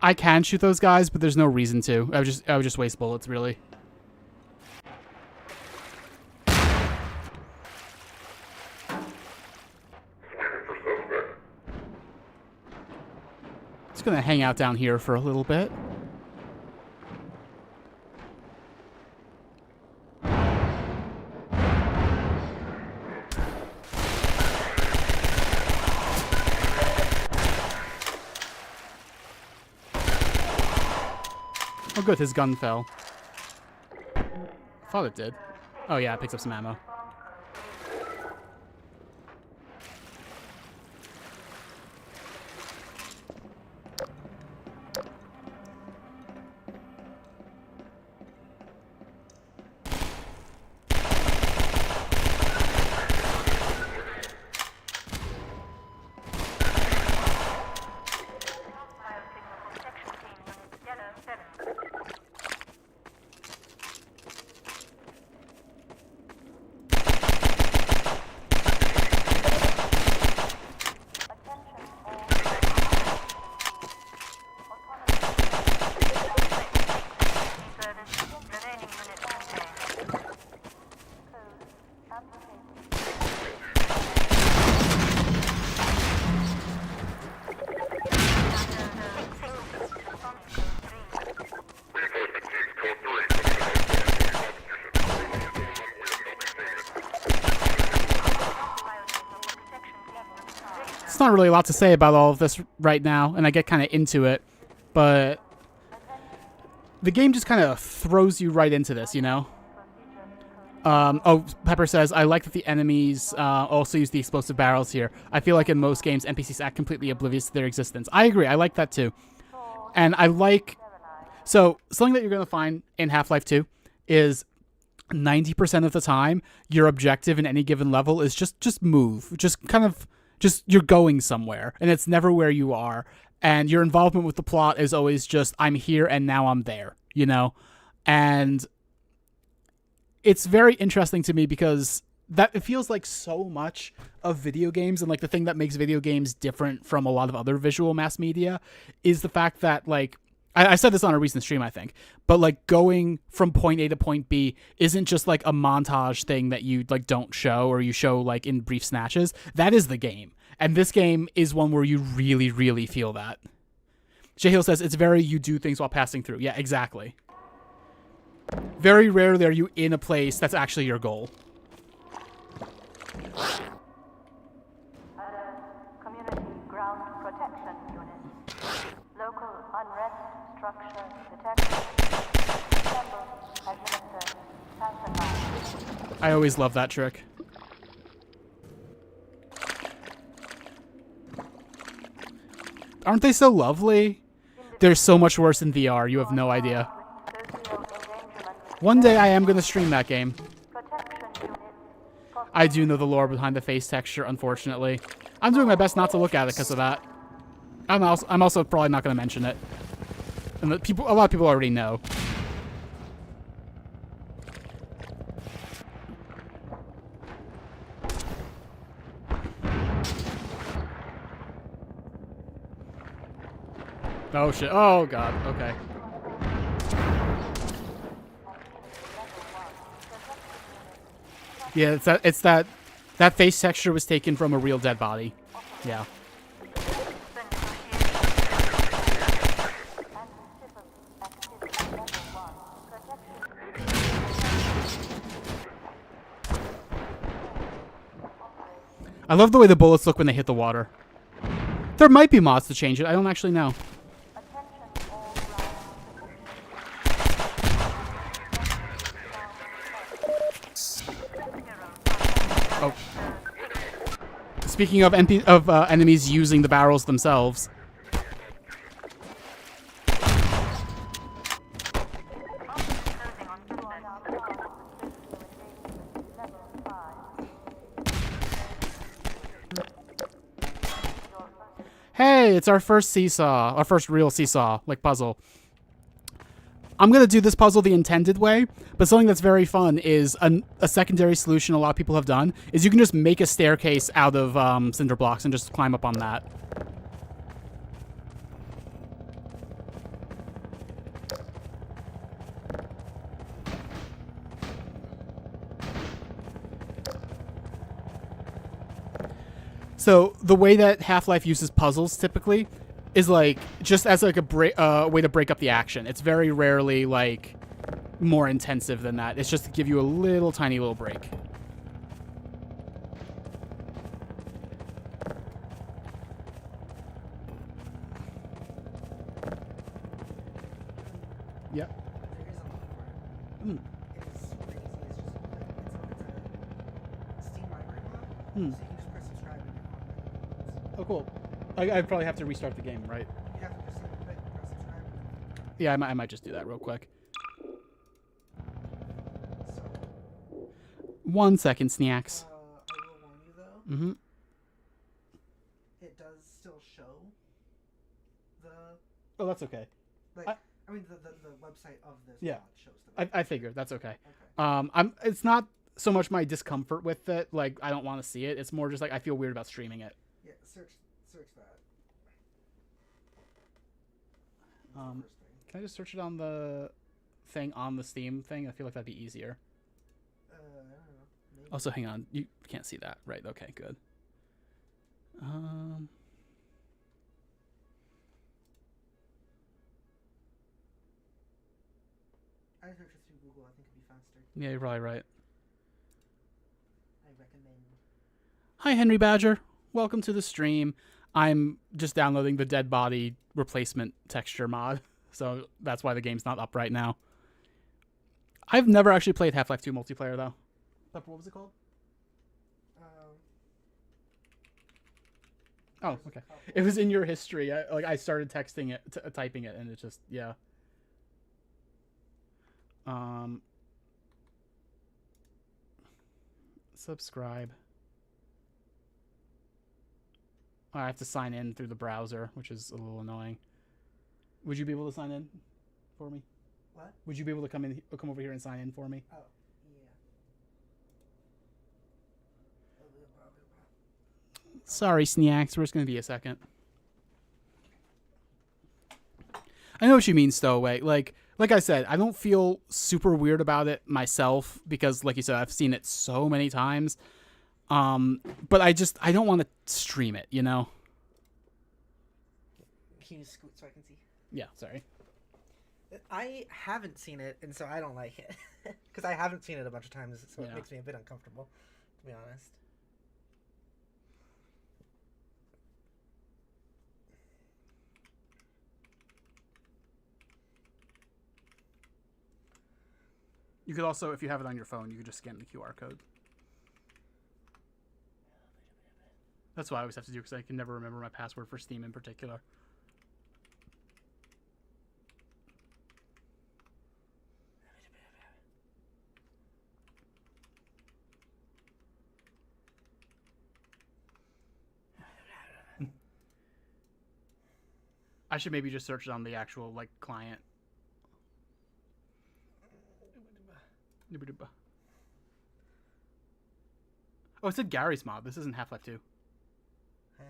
I can shoot those guys, but there's no reason to. I would just waste bullets, really. Just gonna hang out down here for a little bit. Oh good, his gun fell. Thought it did. Oh yeah, it picks up some ammo. Not really a lot to say about all of this right now, and I get kind of into it, but the game just kind of throws you right into this, you know? Oh, Pepper says, I like that the enemies also use the explosive barrels here. I feel like in most games, NPCs act completely oblivious to their existence. I agree, I like that too. And I like... So, something that you're going to find in Half-Life 2 is 90% of the time, your objective in any given level is just move. Just kind of... Just, you're going somewhere, and it's never where you are. And your involvement with the plot is always just, I'm here and now I'm there, you know? And it's very interesting to me because that it feels like so much of video games, and like the thing that makes video games different from a lot of other visual mass media is the fact that, like, I said this on a recent stream, I think, but like going from point A to point B isn't just like a montage thing that you like don't show or you show like in brief snatches. That is the game. And this game is one where you really, really feel that. Jahil says it's very you do things while passing through. Yeah, exactly. Very rarely are you in a place that's actually your goal. Community ground protection unit. Local unrest structure detected. Symbol administered. Pacified. I always love that trick. Aren't they so lovely? They're so much worse in VR, you have no idea. One day I am going to stream that game. I do know the lore behind the face texture, unfortunately. I'm doing my best not to look at it because of that. I'm also probably not going to mention it. And a lot of people already know. Oh shit. Oh god. Okay. Yeah, it's that face texture was taken from a real dead body. Yeah. I love the way the bullets look when they hit the water. There might be mods to change it. I don't actually know. Oh. Speaking of enemies using the barrels themselves. Hey, it's our first seesaw. Our first real seesaw, like, puzzle. I'm going to do this puzzle the intended way, but something that's very fun is a secondary solution a lot of people have done is you can just make a staircase out of cinder blocks and just climb up on that. So the way that Half-Life uses puzzles typically is like just as like a way to break up the action. It's very rarely like more intensive than that. It's just to give you a little tiny little break. Yep. Hmm. Hmm. Oh, cool. I'd probably have to restart the game, right? Yeah, I might just do that real quick. 1 second, Snacks. I will warn you, though. Mm-hmm. It does still show the... Oh, that's okay. Like, I mean, the website of this yeah. mod shows the... I figured. That's okay. It's not so much my discomfort with it. Like, I don't want to see it. It's more just like I feel weird about streaming it. Yeah, search that. Can I just search it on the thing on the Steam thing? I feel like that'd be easier. I don't know. Maybe. Also, hang on. You can't see that, right? Okay, good. I searched it through Google. I think it'd be faster. Yeah, you're probably right. I recommend. Hi, Henry Badger. Welcome to the stream. I'm just downloading the dead body replacement texture mod, so that's why the game's not up right now. I've never actually played Half-Life 2 multiplayer, though. What was it called? Oh, okay. It was in your history. I started texting it, typing it, and it just, yeah. Subscribe. I have to sign in through the browser, which is a little annoying. Would you be able to sign in for me? What? Would you be able to come over here and sign in for me? Oh, yeah. Sorry, Snacks. We're just gonna be a second. I know what you mean, Stowaway. Like I said, I don't feel super weird about it myself because, like you said, I've seen it so many times. But I don't want to stream it, you know? Can you scoot so I can see? Yeah, sorry. I haven't seen it, and so I don't like it. Because I haven't seen it a bunch of times, so it makes me a bit uncomfortable, to be honest. You could also, if you have it on your phone, you could just scan the QR code. That's what I always have to do because I can never remember my password for Steam in particular. I should maybe just search it on the actual, like, client. Oh, it said Gary's mod. This isn't Half-Life 2. Huh?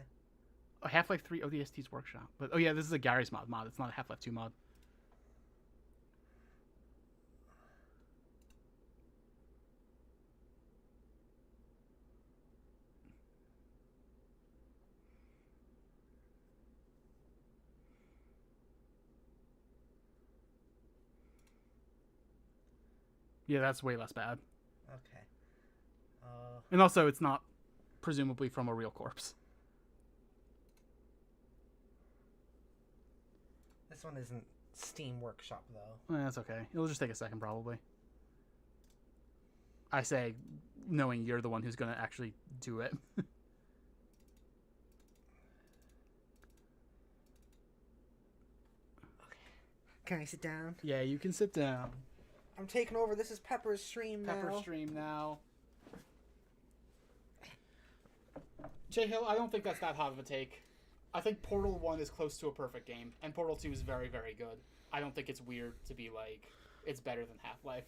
Oh, Half-Life 3 ODST's Workshop. But, oh yeah, this is a Gary's mod. It's not a Half-Life 2 mod. Yeah, that's way less bad. Okay. And also, it's not presumably from a real corpse. This one isn't Steam Workshop, though. That's okay. It'll just take a second, probably. I say, knowing you're the one who's going to actually do it. Can I sit down? Yeah, you can sit down. I'm taking over. This is Pepper's stream now. Pepper's stream now. Jay Hill, I don't think that's that hot of a take. I think Portal 1 is close to a perfect game, and Portal 2 is very, very good. I don't think it's weird to be like, it's better than Half-Life.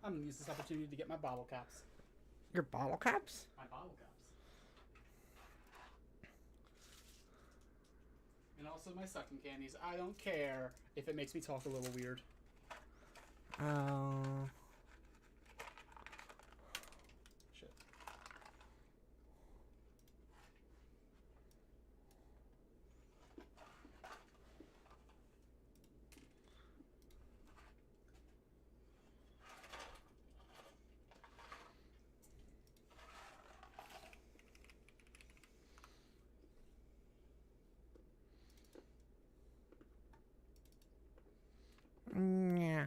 I'm going to use this opportunity to get my bottle caps. Your bottle caps? My bottle caps. And also my sucking candies. I don't care if it makes me talk a little weird. Shit. Yeah.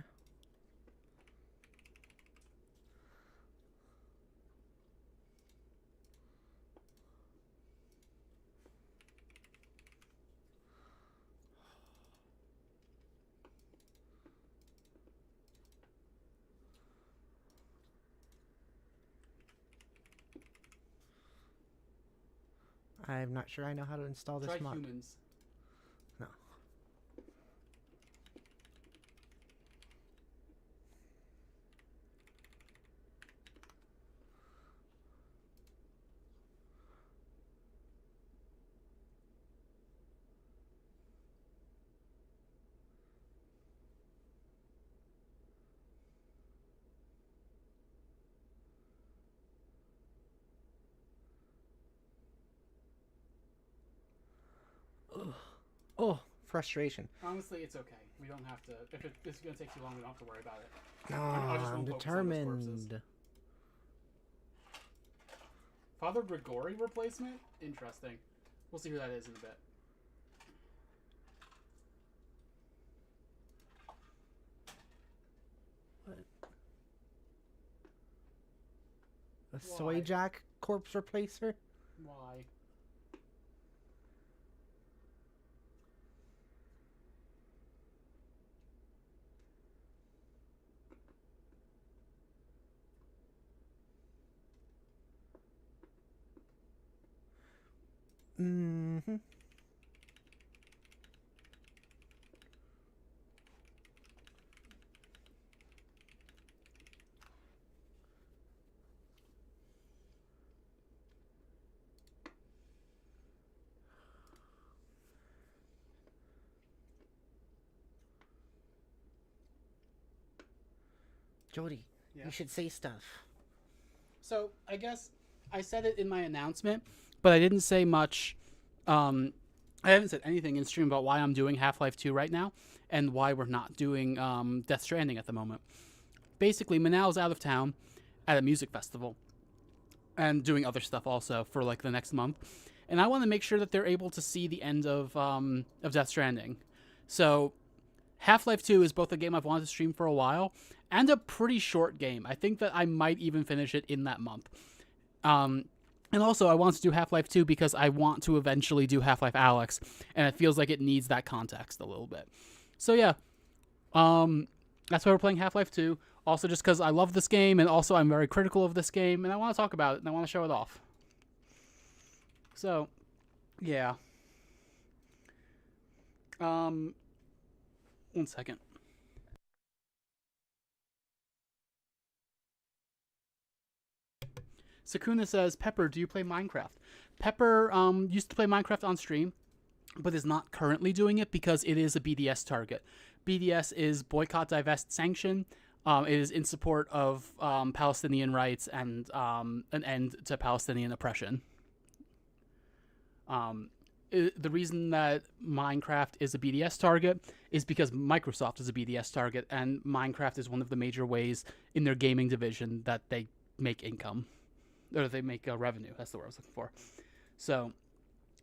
I'm not sure I know how to install this Try mod. humans. No. Oh, frustration. Honestly, it's okay. We don't have to. If it's going to take too long, we don't have to worry about it. No, I just I'm won't focus on those corpses. determined. Father Grigori replacement? Interesting. We'll see who that is in a bit. What? A soy jack corpse replacer? Why? Mm-hmm. Jodi, Yeah. you should say stuff. So, I guess I said it in my announcement, but I didn't say much. I haven't said anything in stream about why I'm doing Half-Life 2 right now and why we're not doing Death Stranding at the moment. Basically, Manal's out of town at a music festival and doing other stuff also for like the next month. And I want to make sure that they're able to see the end of Death Stranding. So Half-Life 2 is both a game I've wanted to stream for a while and a pretty short game. I think that I might even finish it in that month. And also, I want to do Half-Life 2 because I want to eventually do Half-Life Alyx, and it feels like it needs that context a little bit. So yeah, that's why we're playing Half-Life 2. Also just because I love this game, and also I'm very critical of this game, and I want to talk about it, and I want to show it off. So, yeah. One second. Sakuna says, Pepper, do you play Minecraft? Pepper used to play Minecraft on stream. but is not currently doing it because it is a BDS target. BDS is Boycott, Divest, Sanction. It is in support of Palestinian rights and an end to Palestinian oppression. The reason that Minecraft is a BDS target is because Microsoft is a BDS target, and Minecraft is one of the major ways in their gaming division that they make income, or they make revenue. That's the word I was looking for. So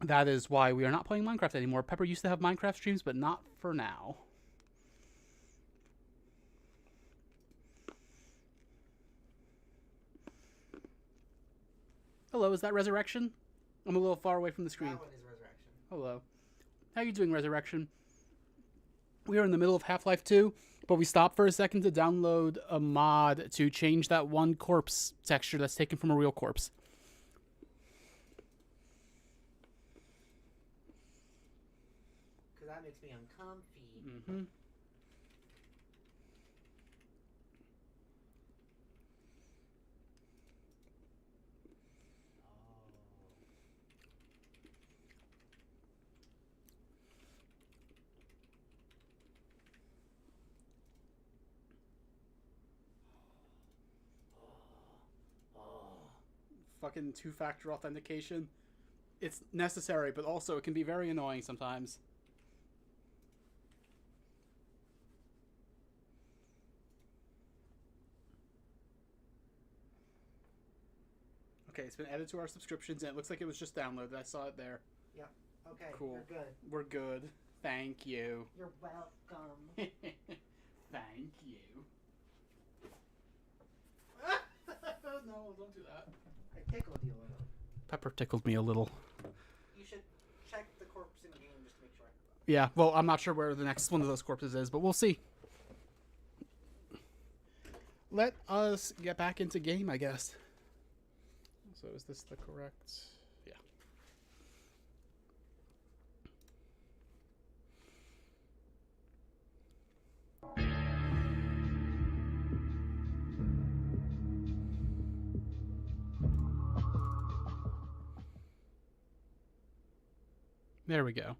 that is why we are not playing Minecraft anymore. Pepper used to have Minecraft streams, but not for now. Hello, is that Resurrection? I'm a little far away from the screen. That one is Resurrection. Hello. How you doing, Resurrection? We are in the middle of Half-Life 2, but we stopped for a second to download a mod to change that one corpse texture that's taken from a real corpse. Because that makes me uncomfy. Mm-hmm. Fucking two-factor authentication. It's necessary, but also it can be very annoying sometimes. Okay, it's been added to our subscriptions, and it looks like it was just downloaded. I saw it there. Yep. Okay. Cool. We're good. We're good. Thank you. You're welcome. Thank you. No, don't do that. I tickled you a little. Pepper tickled me a little. You should check the corpse in the game just to make sure. Yeah, well, I'm not sure where the next one of those corpses is, but we'll see. Let us get back into game, I guess. So is this the correct... Yeah. There we go.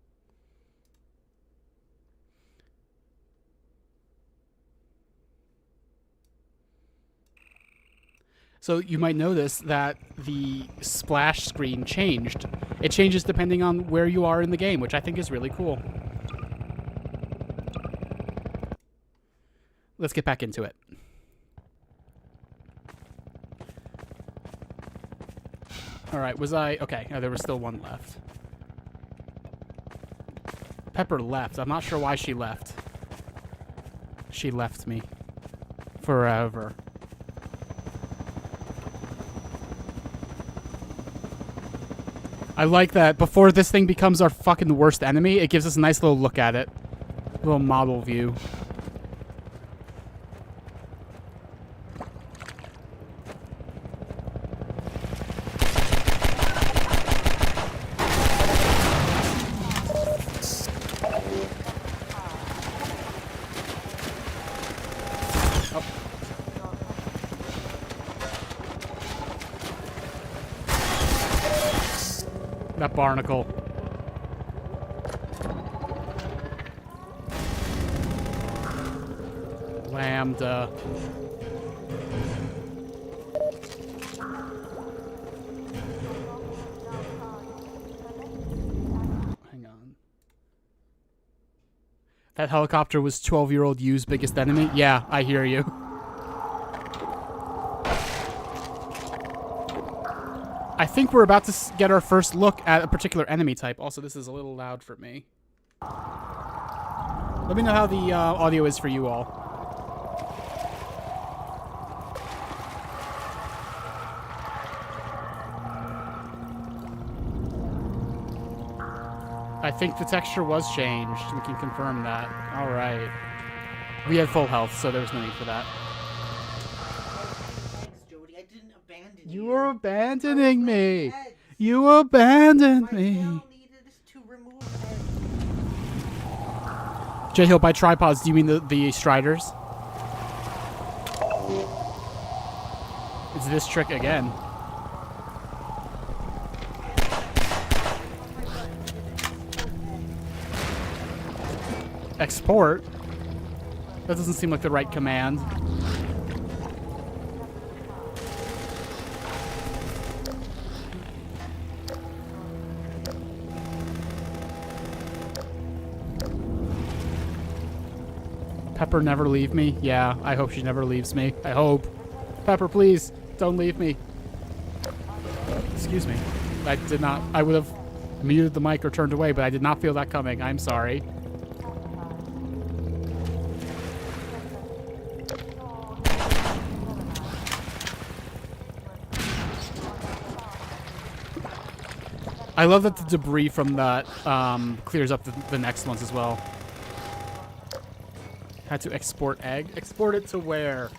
So you might notice that the splash screen changed. It changes depending on where you are in the game, which I think is really cool. Let's get back into it. All right, was I... Okay, there was still one left. Pepper left. I'm not sure why she left. She left me. Forever. I like that before this thing becomes our fucking worst enemy, it gives us a nice little look at it. Little model view. That barnacle. Lambda. Hang on. That helicopter was 12-year-old you's biggest enemy? Yeah, I hear you. I think we're about to get our first look at a particular enemy type. Also, this is a little loud for me. Let me know how the audio is for you all. I think the texture was changed. We can confirm that. All right. We had full health, so there was no need for that. You were abandoning me. You abandoned me. J-Hill, by tripods, do you mean the Striders? It's this trick again. Export? That doesn't seem like the right command. Pepper never leave me? Yeah, I hope she never leaves me. I hope. Pepper, please, don't leave me. Excuse me. I did not... I would have muted the mic or turned away, but I did not feel that coming. I'm sorry. I love that the debris from that clears up the next ones as well. Had to export egg. Export it to where?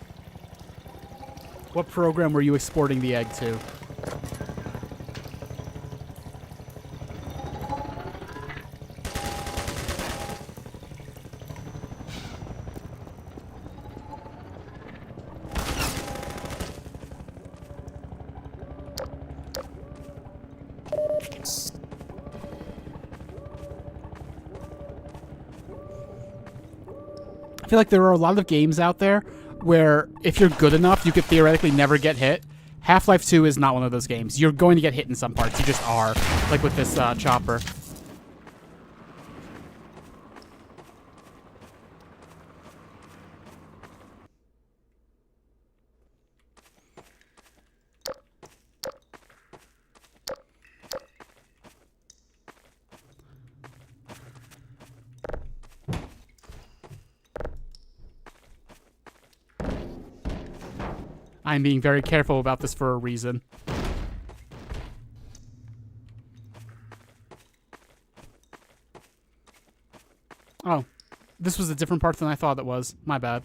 What program were you exporting the egg to? I feel like there are a lot of games out there where if you're good enough, you could theoretically never get hit. Half-Life 2 is not one of those games. You're going to get hit in some parts. You just are. Like with this chopper. I'm being very careful about this for a reason. Oh, this was a different part than I thought it was. My bad.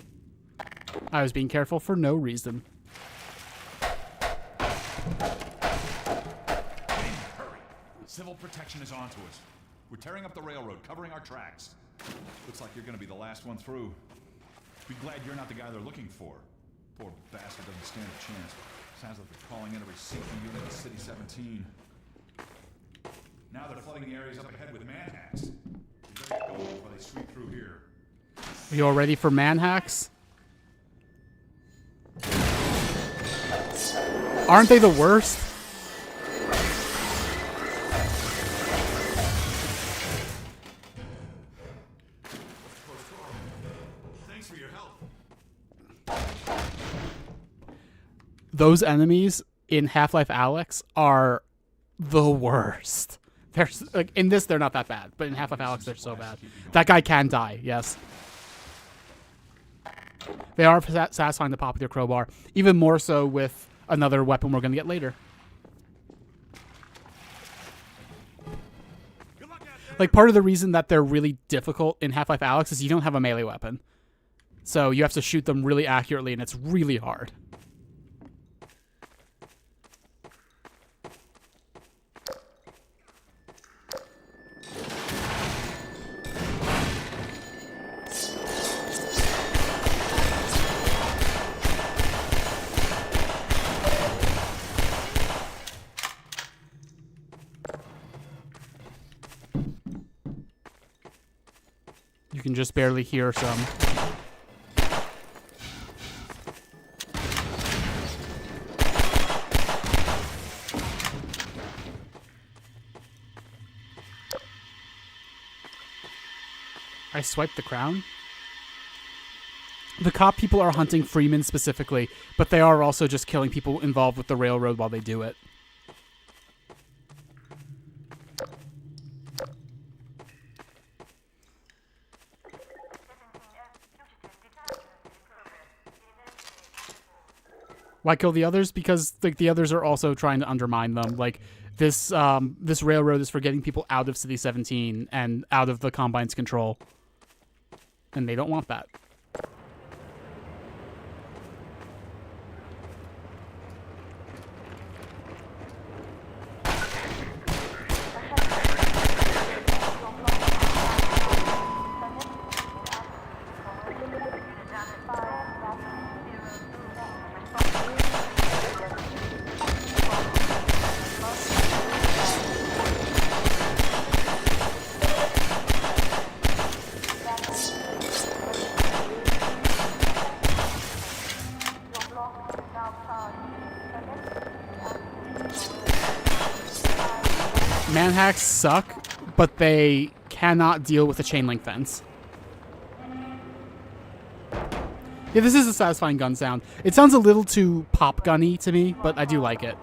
I was being careful for no reason. Hurry! Civil protection is onto us. We're tearing up the railroad, covering our tracks. Looks like you're gonna be the last one through. Be glad you're not the guy they're looking for. Poor bastard doesn't stand a chance. Sounds like they're calling in every safety unit in City 17. Now they're flooding the areas up ahead with manhacks. We better get going before they sweep through here. Are you all ready for manhacks? Aren't they the worst? Thanks for your help. Those enemies in Half-Life Alyx are the worst. They're like in this they're not that bad, but in Half-Life Alyx they're so bad. That guy can die, yes. They are satisfying the pop with your crowbar, even more so with another weapon we're going to get later. Like part of the reason that they're really difficult in Half-Life Alyx is you don't have a melee weapon. So you have to shoot them really accurately and it's really hard. You can just barely hear some. I swiped the crown? The cop people are hunting Freeman specifically, but they are also just killing people involved with the railroad while they do it. Why kill the others? Because like the others are also trying to undermine them. Like this this railroad is for getting people out of City 17 and out of the Combine's control. And they don't want that. manhacks suck, but they cannot deal with a chain link fence. Yeah, this is a satisfying gun sound. It sounds a little too pop gunny to me, but I do like it.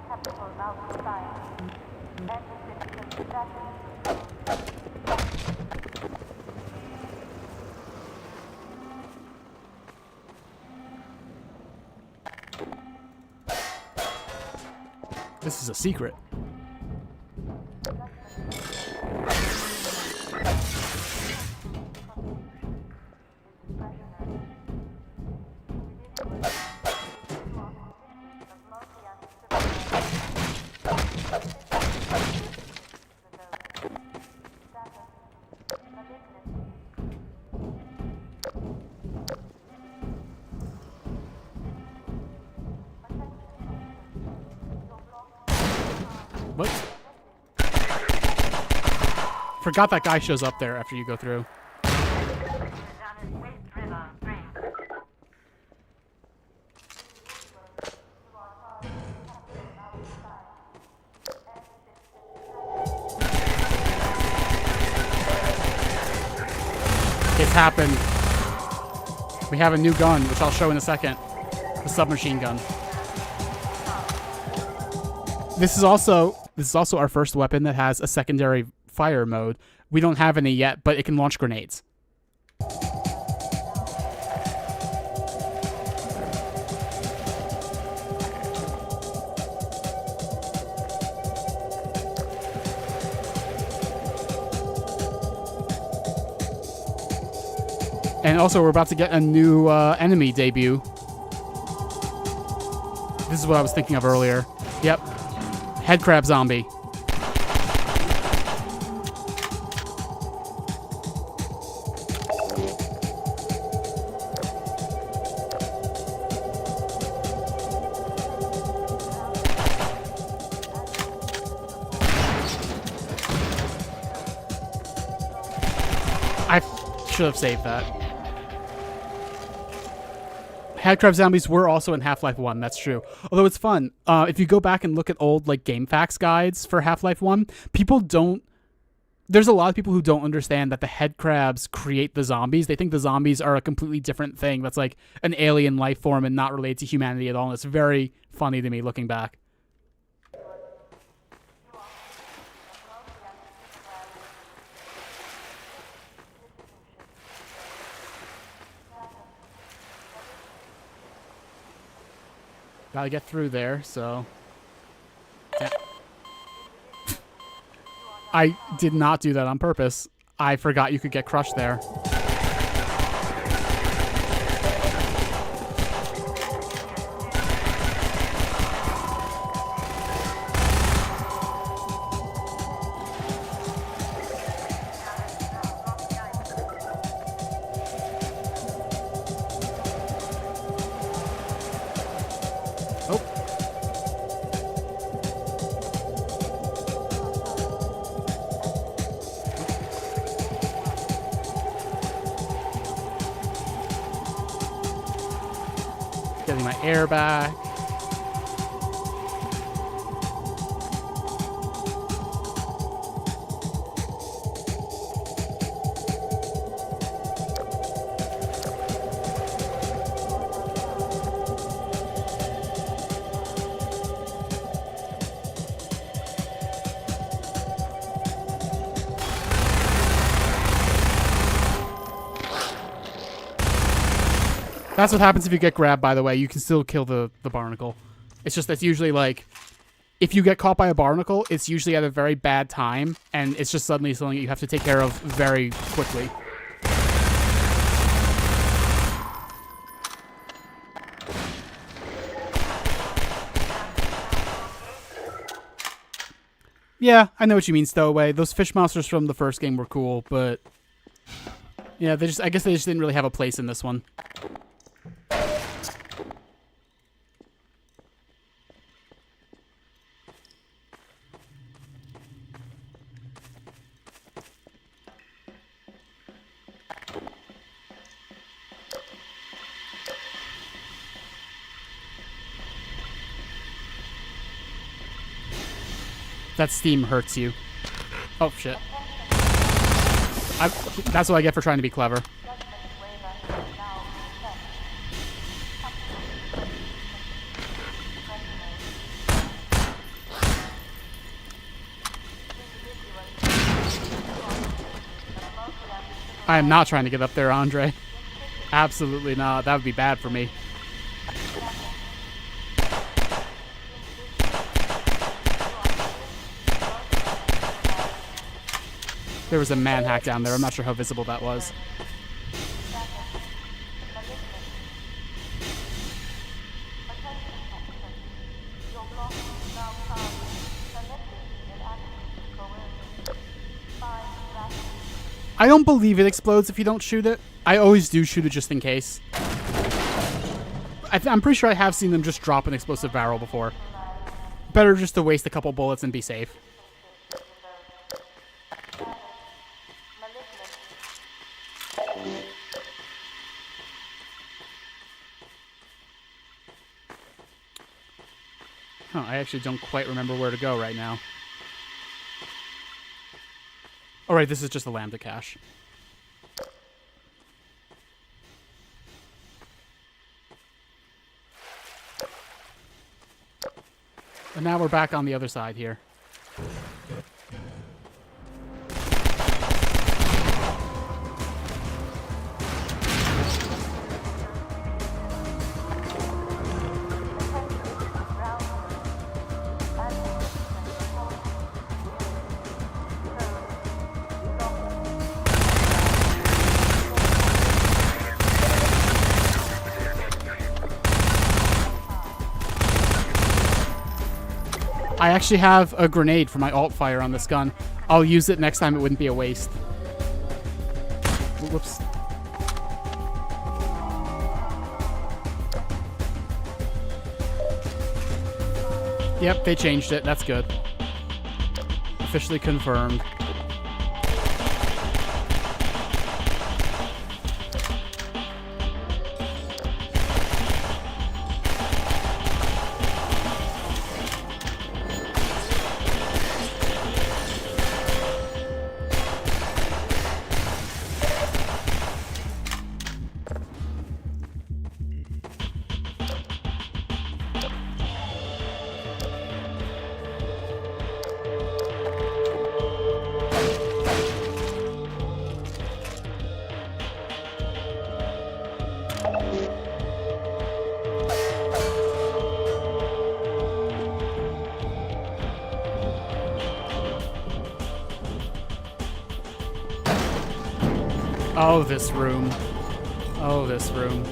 This is a secret. What? Forgot that guy shows up there after you go through. It's happened. We have a new gun, which I'll show in a second. The submachine gun. This is also our first weapon that has a secondary fire mode. We don't have any yet, but it can launch grenades. And also, we're about to get a new enemy debut. This is what I was thinking of earlier. Yep. Headcrab zombie. I should have saved that. Headcrab zombies were also in Half-Life 1, that's true. Although it's fun. If you go back and look at old like game facts guides for Half-Life 1, there's a lot of people who don't understand that the headcrabs create the zombies. They think the zombies are a completely different thing that's like an alien life form and not related to humanity at all. And it's very funny to me looking back. Gotta get through there, so... Yeah. I did not do that on purpose. I forgot you could get crushed there. Getting my air back. That's what happens if you get grabbed, by the way. You can still kill the barnacle. It's just that's usually like, if you get caught by a barnacle, it's usually at a very bad time, and it's just suddenly something you have to take care of very quickly. Yeah, I know what you mean, Stowaway. Those fish monsters from the first game were cool, but yeah, I guess they just didn't really have a place in this one. That steam hurts you. Oh, shit. That's what I get for trying to be clever. I am not trying to get up there, Andre. Absolutely not. That would be bad for me. There was a man-hack down there. I'm not sure how visible that was. I don't believe it explodes if you don't shoot it. I always do shoot it just in case. I'm pretty sure I have seen them just drop an explosive barrel before. Better just to waste a couple bullets and be safe. Huh, I actually don't quite remember where to go right now. Alright, this is just a lambda cache. And now we're back on the other side here. I actually have a grenade for my alt fire on this gun. I'll use it next time. It wouldn't be a waste. Whoops. Yep, they changed it. That's good. Officially confirmed. Oh, this room. Oh, this room.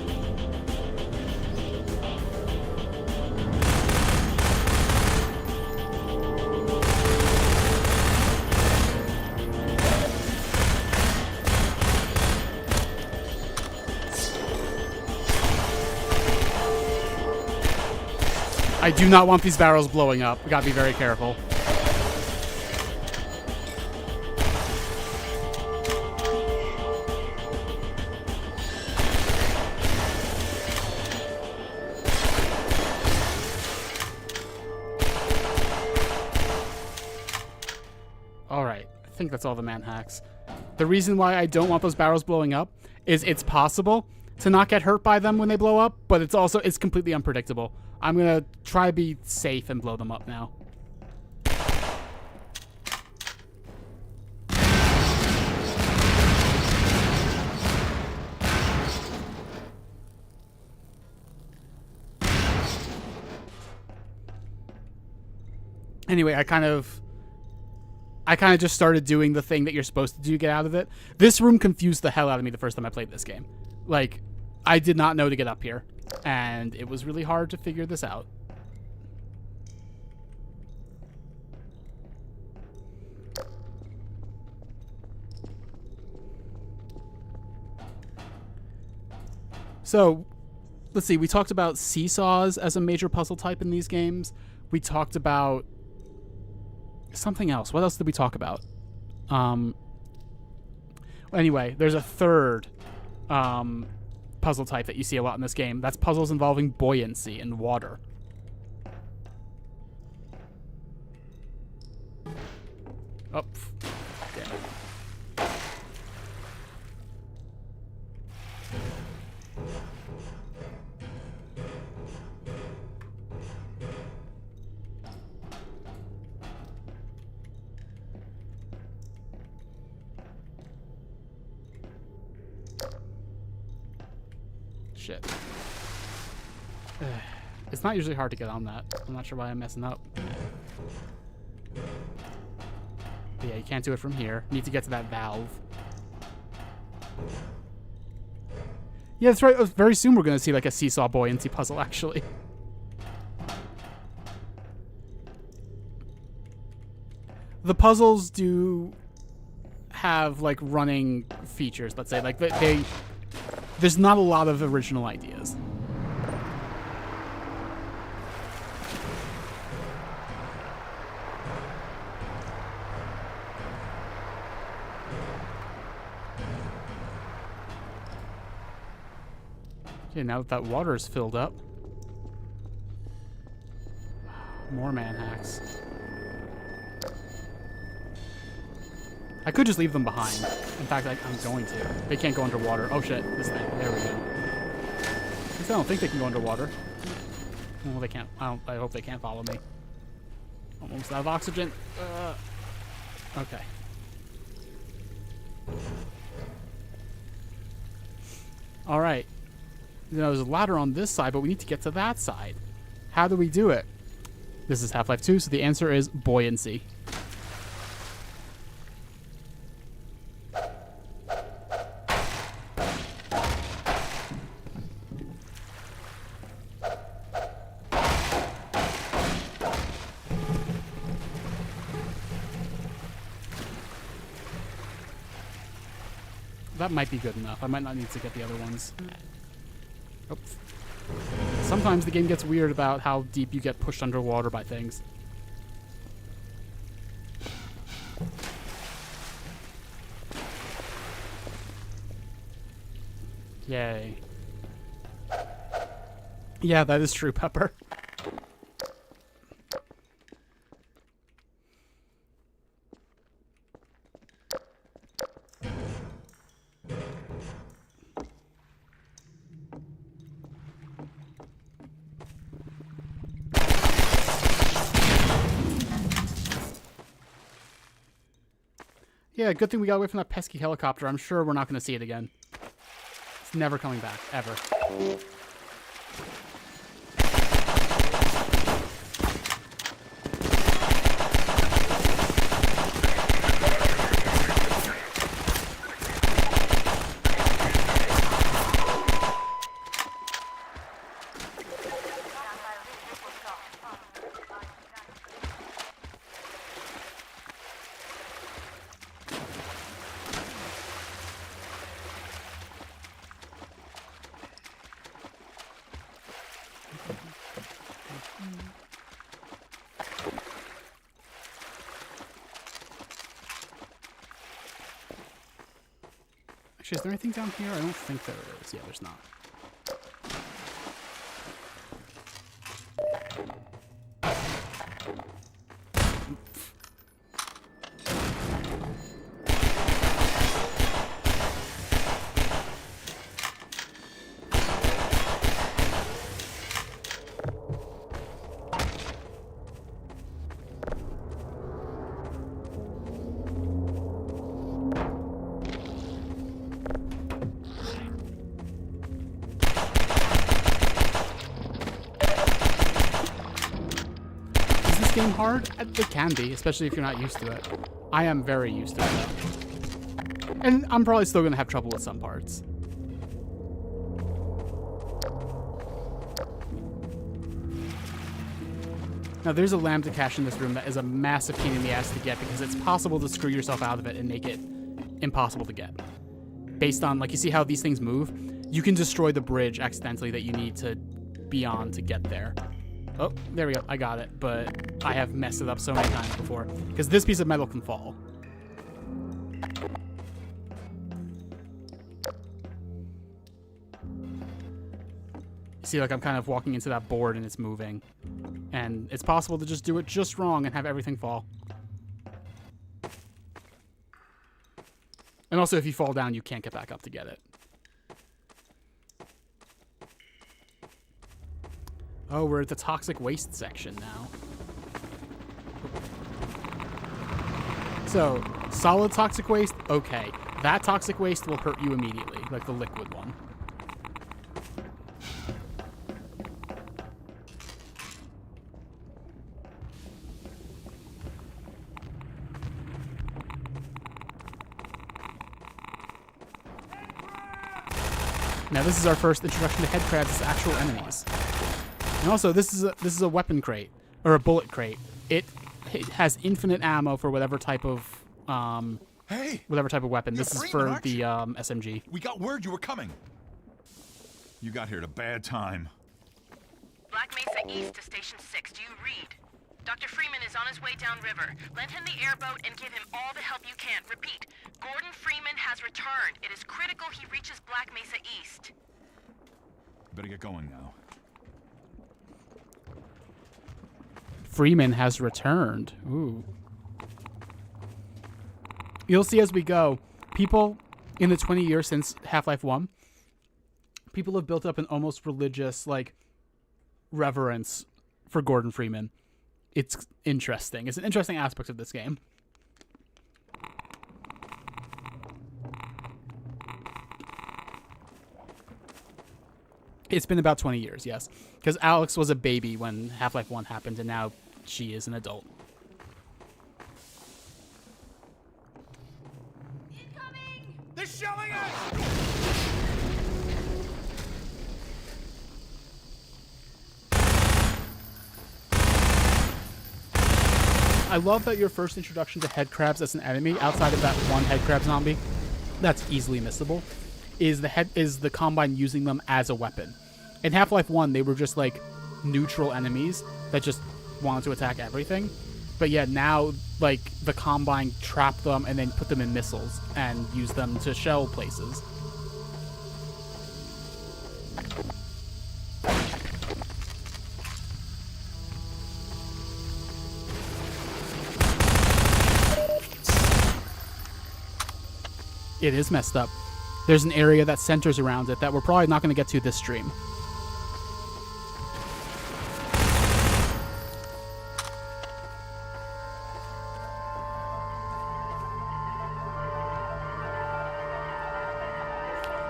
I do not want these barrels blowing up. We gotta be very careful. Alright, I think that's all the man hacks. The reason why I don't want those barrels blowing up is it's possible to not get hurt by them when they blow up, but it's completely unpredictable. I'm gonna try to be safe and blow them up now. Anyway, I kind of just started doing the thing that you're supposed to do to get out of it. This room confused the hell out of me the first time I played this game. Like, I did not know to get up here, and it was really hard to figure this out. So, let's see, we talked about seesaws as a major puzzle type in these games. We talked about something else. What else did we talk about? Anyway, there's a third puzzle type that you see a lot in this game. That's puzzles involving buoyancy and water. Oh, Shit. It's not usually hard to get on that. I'm not sure why I'm messing up. But yeah, you can't do it from here. You need to get to that valve. Yeah, that's right. Very soon we're going to see like a seesaw buoyancy puzzle, actually. The puzzles do have like running features, let's say. Like there's not a lot of original ideas. Okay, now that water is filled up. More man hacks. I could just leave them behind. In fact, I'm going to. They can't go underwater. Oh shit, this thing. There we go. At least I don't think they can go underwater. Well, they can't. I hope they can't follow me. Almost out of oxygen. Okay. Alright. There's a ladder on this side, but we need to get to that side. How do we do it? This is Half-Life 2, so the answer is buoyancy. That might be good enough. I might not need to get the other ones. Oops. Sometimes the game gets weird about how deep you get pushed underwater by things. Yay. Yeah, that is true, Pepper. Yeah, good thing we got away from that pesky helicopter. I'm sure we're not going to see it again. It's never coming back, ever. Actually, is there anything down here? I don't think there is. Yeah, there's not. Game hard? It can be, especially if you're not used to it. I am very used to it, though. And I'm probably still going to have trouble with some parts. Now, there's a lambda cache in this room that is a massive pain in the ass to get because it's possible to screw yourself out of it and make it impossible to get. Based on, like, you see how these things move? You can destroy the bridge accidentally that you need to be on to get there. Oh, there we go. I got it, but I have messed it up so many times before. Because this piece of metal can fall. See, like I'm kind of walking into that board and it's moving. And it's possible to just do it just wrong and have everything fall. And also, if you fall down, you can't get back up to get it. Oh, we're at the toxic waste section now. So, solid toxic waste, okay. That toxic waste will hurt you immediately, like the liquid one. Now this is our first introduction to head crabs as actual enemies. And also, this is a weapon crate or a bullet crate. It has infinite ammo for whatever type of whatever type of weapon. This is for the SMG. We got word you were coming. You got here at a bad time. Black Mesa East to Station 6. Do you read? Dr. Freeman is on his way downriver. Lend him the airboat and give him all the help you can. Repeat, Gordon Freeman has returned. It is critical he reaches Black Mesa East. Better get going now. Freeman has returned. Ooh. You'll see as we go, people in the 20 years since Half-Life 1, people have built up an almost religious, like, reverence for Gordon Freeman. It's interesting. It's an interesting aspect of this game. It's been about 20 years, yes. Because Alex was a baby when Half-Life 1 happened, and now she is an adult. Incoming! They're shelling us! I love that your first introduction to head crabs as an enemy, outside of that one head crab zombie, that's easily missable, is the Combine using them as a weapon. In Half-Life 1, they were just like neutral enemies that just wanted to attack everything. But yeah, now like the Combine trap them and then put them in missiles and use them to shell places. It is messed up. There's an area that centers around it that we're probably not going to get to this stream.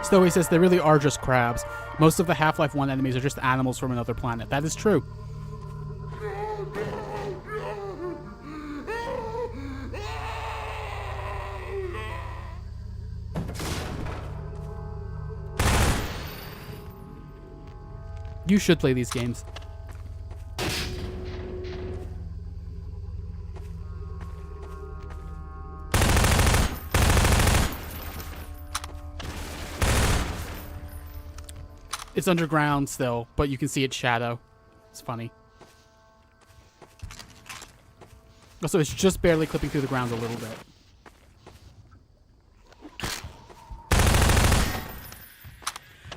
Stowe says they really are just crabs. Most of the Half-Life 1 enemies are just animals from another planet. That is true. You should play these games. It's underground still, but you can see its shadow. It's funny. Also, it's just barely clipping through the ground a little bit.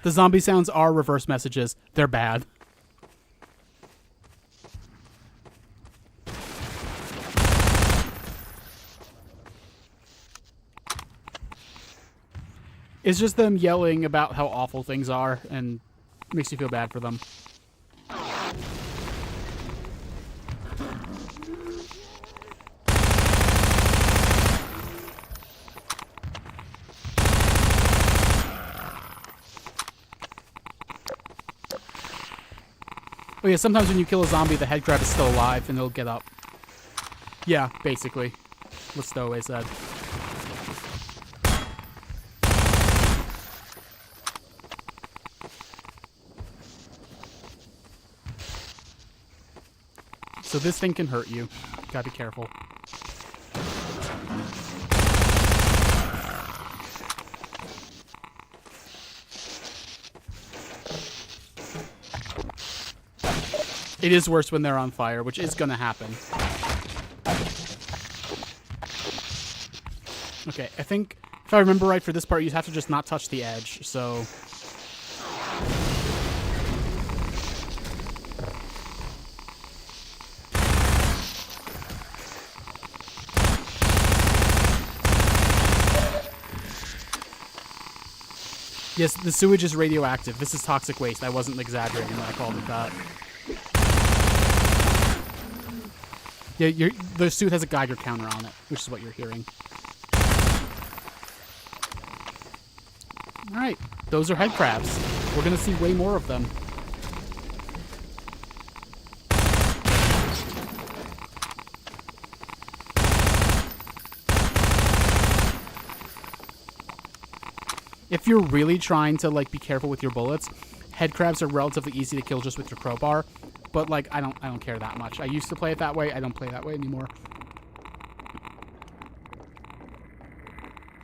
The zombie sounds are reverse messages. They're bad. It's just them yelling about how awful things are and makes you feel bad for them. Oh yeah, sometimes when you kill a zombie, the head crab is still alive and it'll get up. Yeah, basically. What Stowaway said. So this thing can hurt you. Gotta be careful. It is worse when they're on fire, which is gonna happen. Okay, I think, if I remember right, for this part, you have to just not touch the edge, so... Yes, the sewage is radioactive. This is toxic waste. I wasn't exaggerating when I called it that. Yeah, the suit has a Geiger counter on it, which is what you're hearing. Alright, those are head crabs. We're gonna see way more of them. if you're really trying to like be careful with your bullets, head crabs are relatively easy to kill just with your crowbar. But like I don't care that much. I used to play it that way. I don't play that way anymore.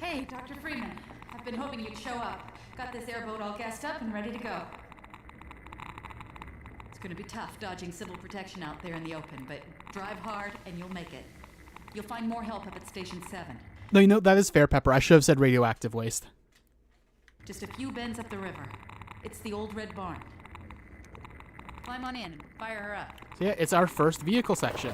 Hey, Dr. Freeman. I've been hoping you'd show up. Got this airboat all gassed up and ready to go. It's gonna be tough dodging civil protection out there in the open, but drive hard and you'll make it. You'll find more help up at Station 7. No, you know, that is fair, Pepper. I should have said radioactive waste. Just a few bends up the river. It's the old red barn. Climb on in. Fire her up. So yeah, it's our first vehicle section.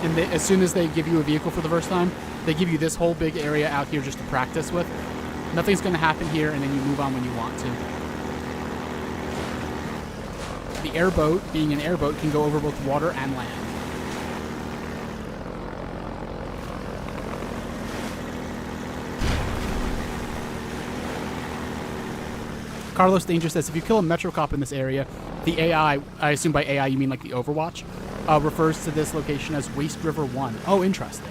And as soon as they give you a vehicle for the first time, they give you this whole big area out here just to practice with. Nothing's going to happen here, and then you move on when you want to. The airboat, being an airboat, can go over both water and land. Carlos Danger says, if you kill a Metro cop in this area, the AI, I assume by AI you mean like the Overwatch, refers to this location as Waste River 1. Oh, interesting.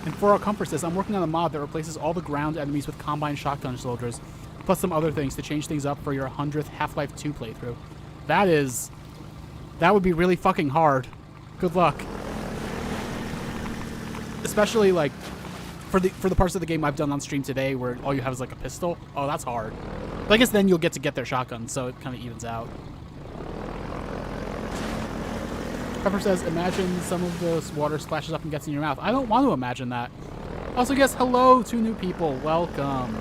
And For Our Comfort says, I'm working on a mod that replaces all the ground enemies with combine shotgun soldiers, plus some other things to change things up for your 100th Half-Life 2 playthrough. That would be really fucking hard. Good luck. Especially like for the parts of the game I've done on stream today where all you have is like a pistol. Oh, that's hard. But I guess then you'll get to get their shotguns, so it kind of evens out. Pepper says, imagine some of the water splashes up and gets in your mouth. I don't want to imagine that. Also, guess hello to new people. Welcome.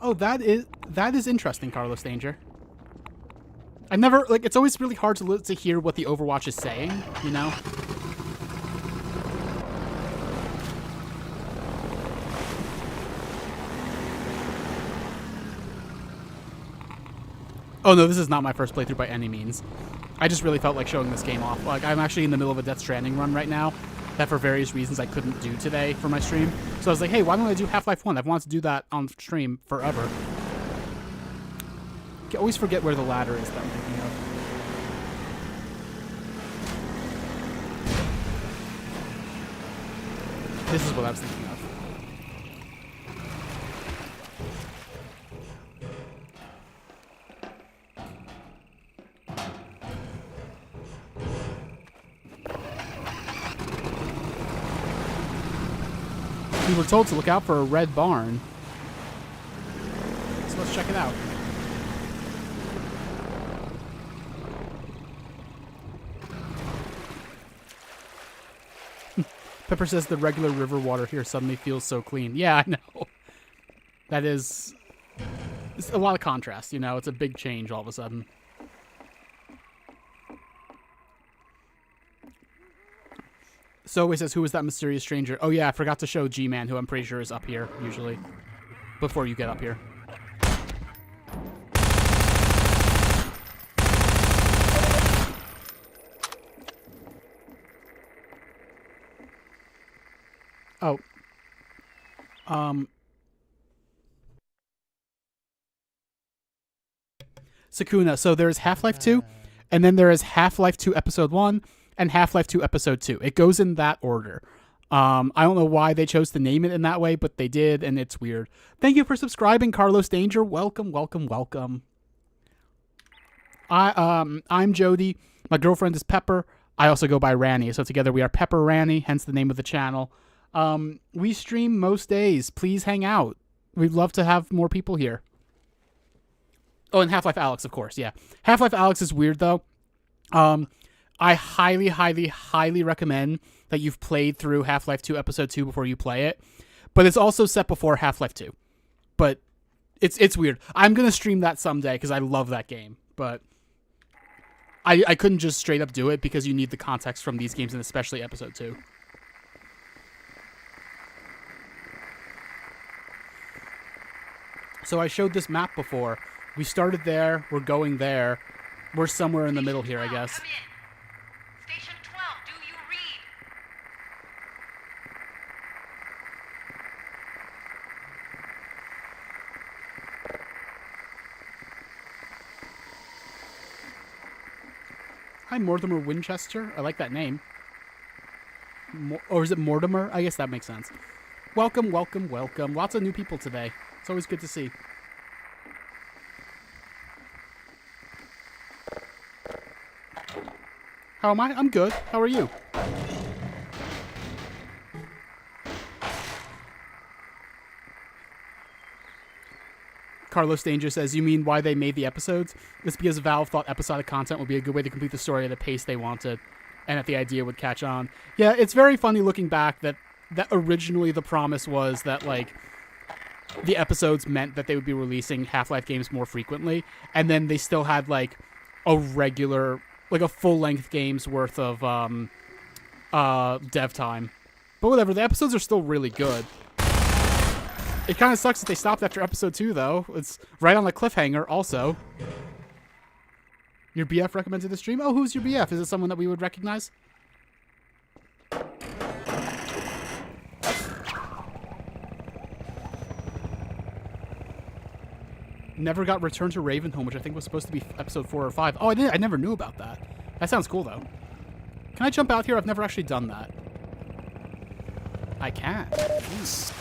Oh, that is interesting, Carlos Danger. I never, like, it's always really hard to hear what the Overwatch is saying, you know? Oh no, this is not my first playthrough by any means. I just really felt like showing this game off. Like, I'm actually in the middle of a Death Stranding run right now that for various reasons I couldn't do today for my stream. So I was like, hey, why don't I do Half-Life 1? I've wanted to do that on stream forever. I always forget where the ladder is that I'm thinking of. This is what I was thinking of. We were told to look out for a red barn. So let's check it out. Pepper says the regular river water here suddenly feels so clean. Yeah, I know. That is... It's a lot of contrast, you know? It's a big change all of a sudden. So he says, who was that mysterious stranger? Oh yeah, I forgot to show G-Man, who I'm pretty sure is up here, usually. Before you get up here. Oh. Sakuna, so there's Half-Life 2, and then there is Half-Life 2 Episode 1, and Half-Life 2 Episode 2. It goes in that order. I don't know why they chose to name it in that way, but they did, and it's weird. Thank you for subscribing, Carlos Danger. Welcome, welcome, welcome. I'm Jodi. My girlfriend is Pepper. I also go by Ranni, so together we are Pepper Ranni, hence the name of the channel. We stream most days. Please hang out. We'd love to have more people here. Oh, and Half-Life Alyx, of course, yeah. Half-Life Alyx is weird, though. I highly, highly, highly recommend that you've played through Half-Life 2 Episode 2 before you play it. But it's also set before Half-Life 2. But it's weird. I'm going to stream that someday because I love that game. But I couldn't just straight up do it because you need the context from these games, and especially Episode 2. So I showed this map before. We started there. We're going there. We're somewhere in the middle here, I guess. Come in. Station 12, do you read? Hi, Mortimer Winchester. I like that name. Or is it Mortimer? I guess that makes sense. Welcome, welcome, welcome. Lots of new people today. It's always good to see. How am I? I'm good. How are you? Carlos Danger says, you mean why they made the episodes? It's because Valve thought episodic content would be a good way to complete the story at a pace they wanted, and that the idea would catch on. Yeah, it's very funny looking back that originally the promise was that, like, the episodes meant that they would be releasing Half-Life games more frequently, and then they still had, like, a regular, like, a full-length game's worth of dev time. But whatever, the episodes are still really good. It kind of sucks that they stopped after episode 2, though. It's right on the cliffhanger, also. Your BF recommended the stream? Oh, who's your BF? Is it someone that we would recognize? Never got Return to Ravenholm, which I think was supposed to be episode 4 or 5. Oh, I never knew about that. That sounds cool, though. Can I jump out here? I've never actually done that. I can. Jeez.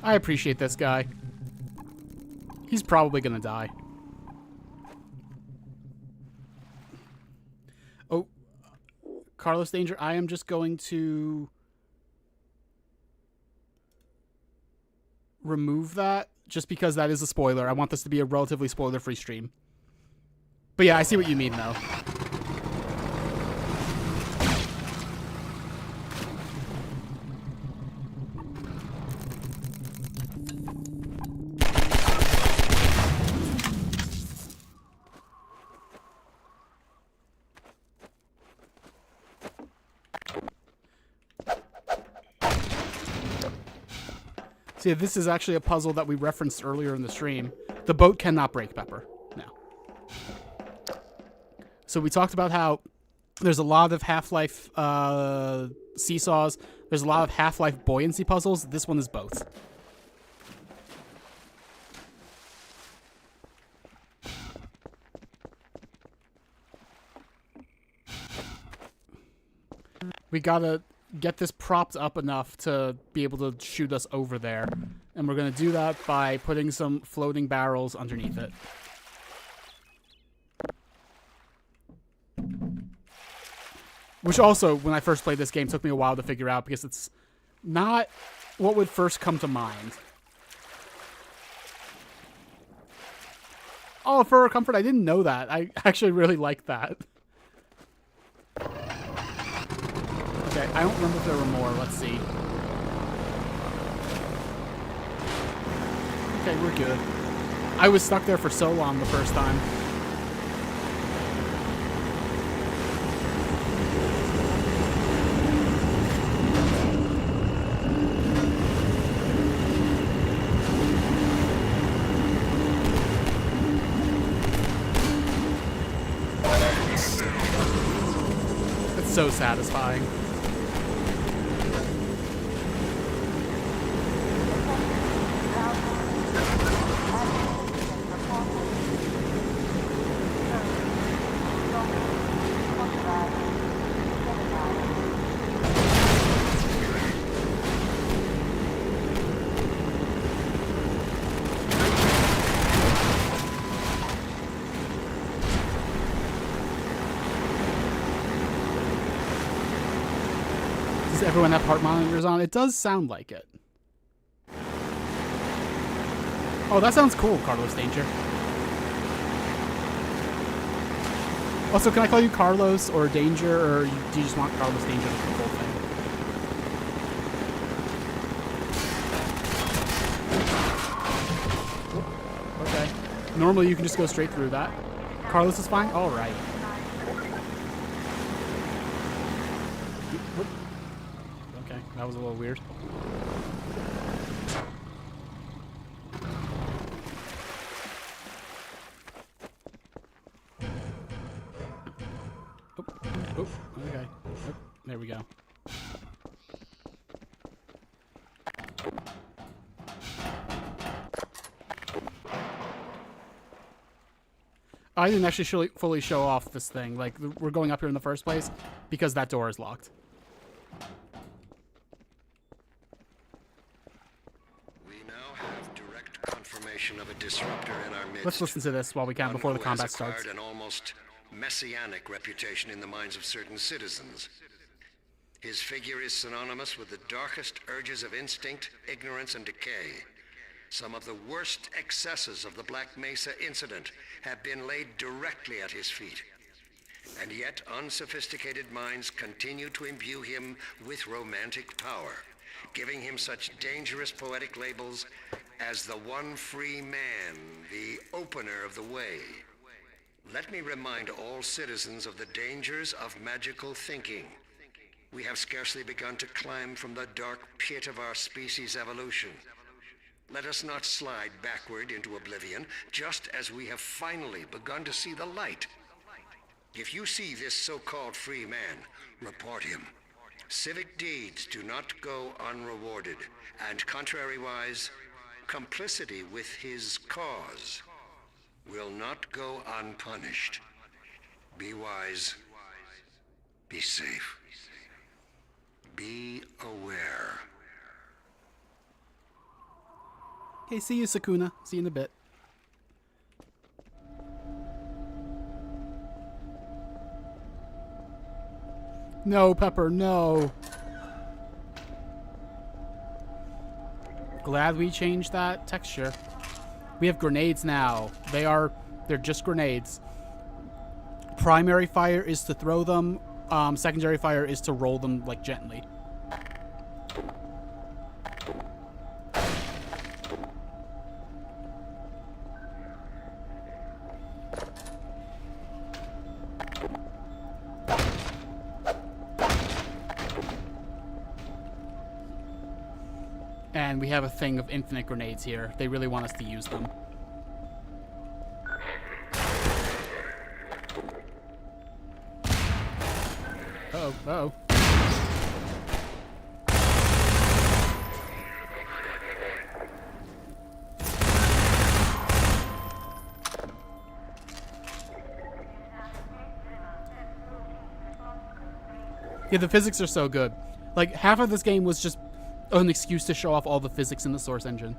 I appreciate this guy. He's probably gonna die. Oh, Carlos Danger, I am just going to remove that just because that is a spoiler. I want this to be a relatively spoiler-free stream. But yeah, I see what you mean, though. See, this is actually a puzzle that we referenced earlier in the stream. The boat cannot break, Pepper. No. So we talked about how there's a lot of Half-Life seesaws. There's a lot of Half-Life buoyancy puzzles. This one is both. We gotta get this propped up enough to be able to shoot us over there. And we're going to do that by putting some floating barrels underneath it. Which also, when I first played this game, took me a while to figure out because it's not what would first come to mind. Oh, for our comfort, I didn't know that. I actually really like that. Okay, I don't remember if there were more. Let's see. Okay, we're good. I was stuck there for so long the first time. It's so satisfying. Does everyone have heart monitors on? It does sound like it. Oh, that sounds cool, Carlos Danger. Also, can I call you Carlos or Danger, or do you just want Carlos Danger to be the whole thing? Okay. Normally you can just go straight through that. Carlos is fine? Alright. Okay, that was a little weird. Oh, okay. Oh, there we go. I didn't actually fully show off this thing. Like, we're going up here in the first place because that door is locked. We now have direct confirmation of a disruptor in our midst. Let's listen to this while we can before the combat has starts. acquired an almost messianic reputation in the minds of certain citizens. His figure is synonymous with the darkest urges of instinct, ignorance, and decay. Some of the worst excesses of the Black Mesa incident have been laid directly at his feet. And yet, unsophisticated minds continue to imbue him with romantic power, giving him such dangerous poetic labels as the one free man, the opener of the way. Let me remind all citizens of the dangers of magical thinking. We have scarcely begun to climb from the dark pit of our species' evolution. Let us not slide backward into oblivion, just as we have finally begun to see the light. If you see this so-called free man, report him. Civic deeds do not go unrewarded, and contrariwise, complicity with his cause will not go unpunished. Be wise. Be safe. Be aware. Okay, see you, Sakuna. See you in a bit. No, Pepper, no. Glad we changed that texture. We have grenades now. They're just grenades. Primary fire is to throw them. Secondary fire is to roll them, like, gently. And we have a thing of infinite grenades here. They really want us to use them. Uh-oh, uh-oh. Yeah, the physics are so good. Like, half of this game was just an excuse to show off all the physics in the source engine.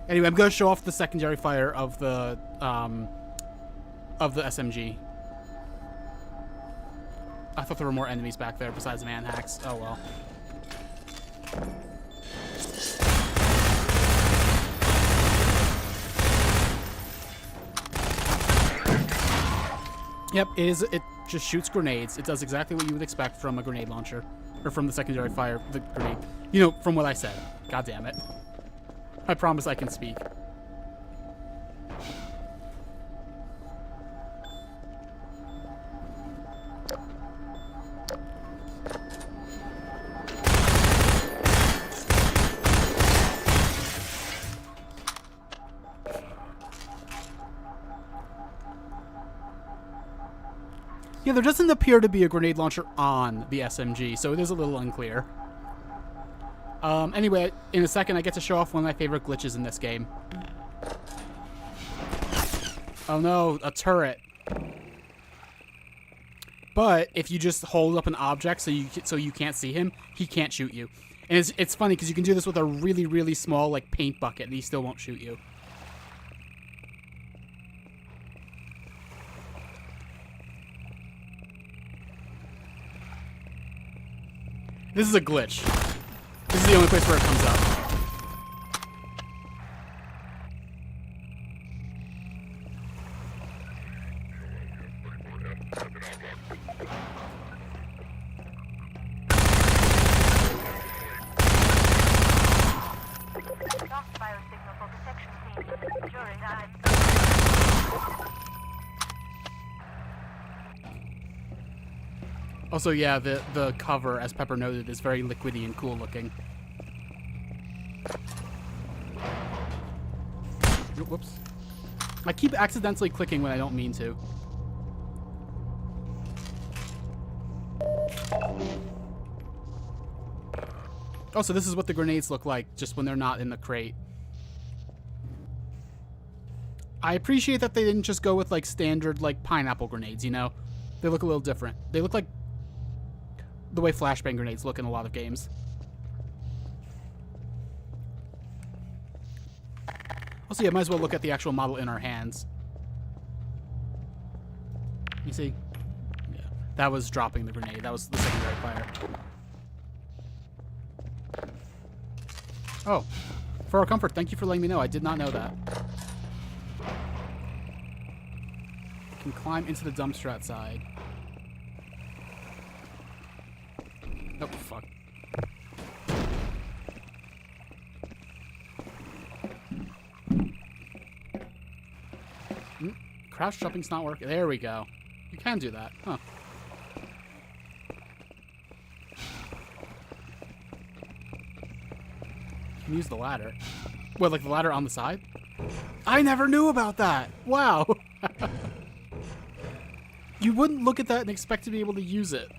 Anyway, I'm going to show off the secondary fire of the SMG. I thought there were more enemies back there besides man-hacks. Oh well. Yep, it just shoots grenades. It does exactly what you would expect from a grenade launcher. Or from the secondary fire, the grenade. You know, from what I said. God damn it. I promise I can speak. Yeah, there doesn't appear to be a grenade launcher on the SMG, so it is a little unclear. Anyway, in a second I get to show off one of my favorite glitches in this game. Oh no, a turret. But if you just hold up an object so you can't see him, he can't shoot you. And it's funny because you can do this with a really, really small like paint bucket and he still won't shoot you. This is a glitch. This is the only place where it comes up. Also, yeah, the cover, as Pepper noted, is very liquidy and cool looking. Whoops. I keep accidentally clicking when I don't mean to. Oh, so this is what the grenades look like, just when they're not in the crate. I appreciate that they didn't just go with, like, standard, like, pineapple grenades, you know? They look a little different. They look like the way flashbang grenades look in a lot of games. Also, yeah, might as well look at the actual model in our hands. You see? Yeah. That was dropping the grenade. That was the secondary fire. Oh. For our comfort, thank you for letting me know. I did not know that. Can climb into the dumpster outside. Oh, fuck. Crouch jumping's not working. There we go. You can do that. Huh. You can use the ladder. What, like the ladder on the side? I never knew about that! Wow! You wouldn't look at that and expect to be able to use it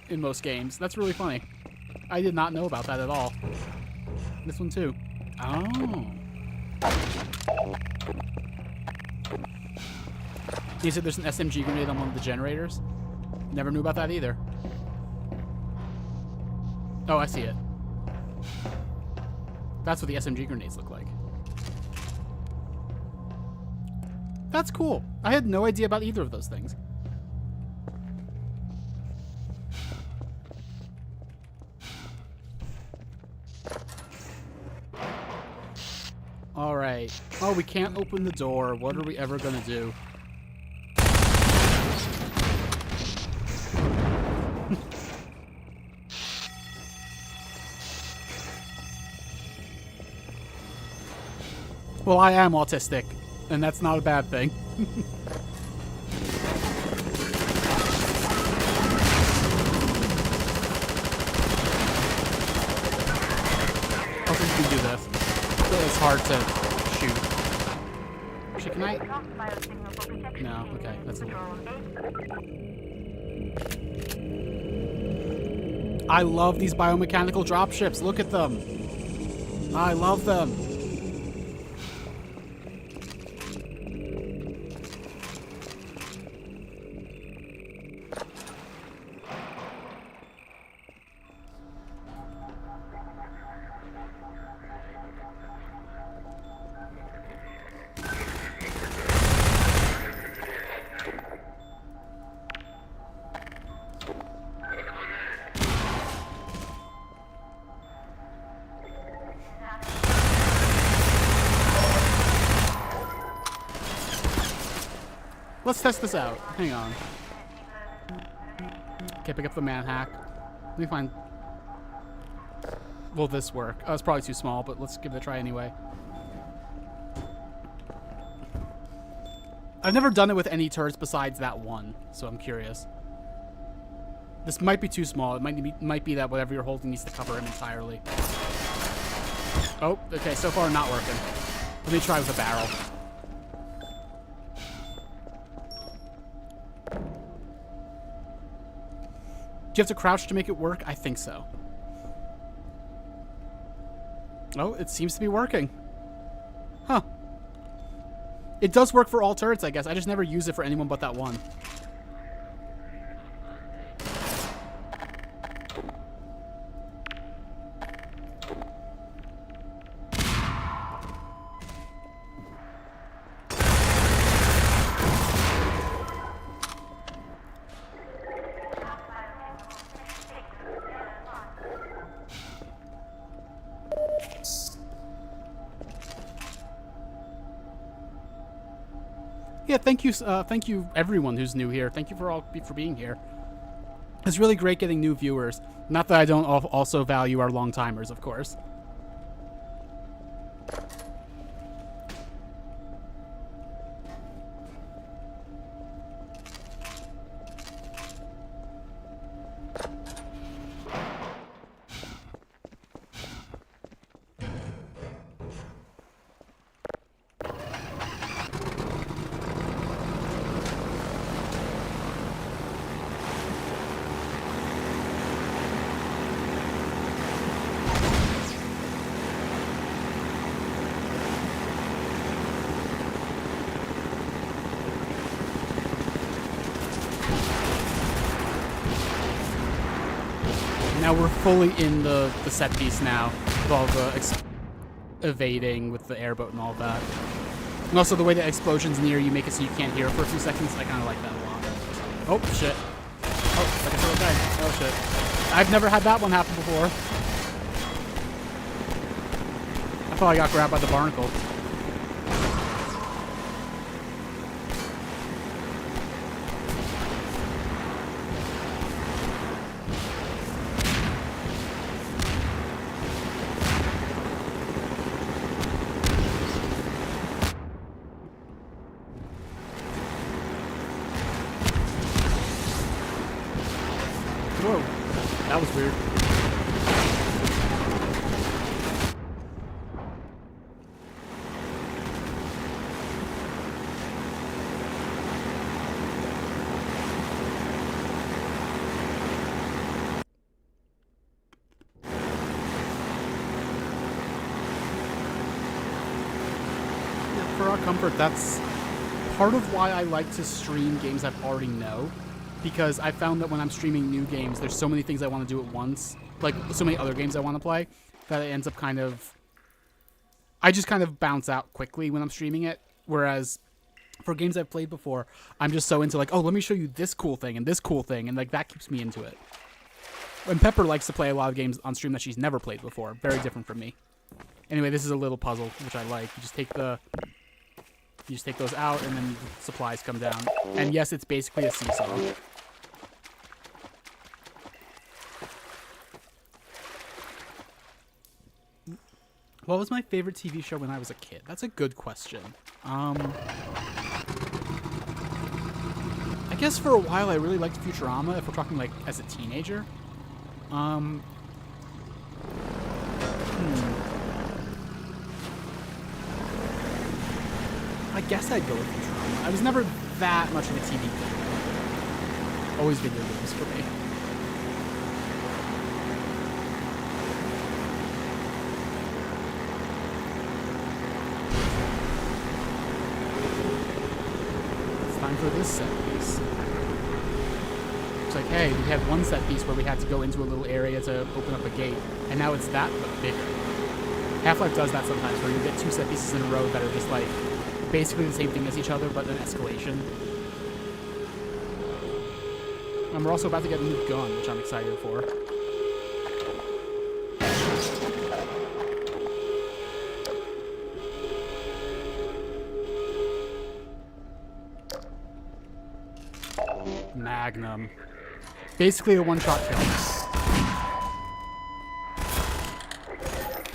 in most games. That's really funny. I did not know about that at all. This one too. Oh. You said there's an SMG grenade on one of the generators? Never knew about that either. Oh, I see it. That's what the SMG grenades look like. That's cool. I had no idea about either of those things. Alright. Oh, we can't open the door. What are we ever gonna do? Well, I am autistic, and that's not a bad thing. I think you can do this. It's hard to shoot. Actually, can I? No, okay, that's a little. I love these biomechanical dropships. Look at them. I love them. Let's test this out. Hang on. Okay, pick up the man hack. Let me find... Will this work? Oh, it's probably too small, but let's give it a try anyway. I've never done it with any turrets besides that one, so I'm curious. This might be too small. It might be that whatever you're holding needs to cover him entirely. Oh, okay, so far not working. Let me try with a barrel. Do you have to crouch to make it work? I think so. Oh, it seems to be working. Huh. It does work for all turrets, I guess. I just never use it for anyone but that one. Yeah, thank you everyone who's new here. Thank you for being here. It's really great getting new viewers. Not that I don't also value our long timers, of course. we're fully in the set piece now with all the evading with the airboat and all of that. And also the way the explosions near you make it so you can't hear it for a few seconds. I kind of like that a lot. Oh, shit. Oh, like I said, okay. Oh, shit. I've never had that one happen before. I thought I got grabbed by the barnacle. Whoa, that was weird. Yeah, for our comfort, that's part of why I like to stream games I already know. Because I found that when I'm streaming new games, there's so many things I want to do at once, like so many other games I want to play, that it ends up kind of... I just kind of bounce out quickly when I'm streaming it, whereas for games I've played before, I'm just so into like, oh, let me show you this cool thing, and like that keeps me into it. And Pepper likes to play a lot of games on stream that she's never played before, very different from me. Anyway, this is a little puzzle, which I like. You just take those out, and then the supplies come down. And yes, it's basically a seesaw. What was my favorite TV show when I was a kid? That's a good question. I guess for a while I really liked Futurama, if we're talking like as a teenager. I guess I'd go with Futurama. I was never that much of a TV guy. Always video games for me. For this set piece. It's like, hey, we had one set piece where we had to go into a little area to open up a gate, and now it's that, but bigger. Half-Life does that sometimes, where you get two set pieces in a row that are just like basically the same thing as each other, but an escalation. And we're also about to get a new gun, which I'm excited for. Magnum. Basically a one-shot kill.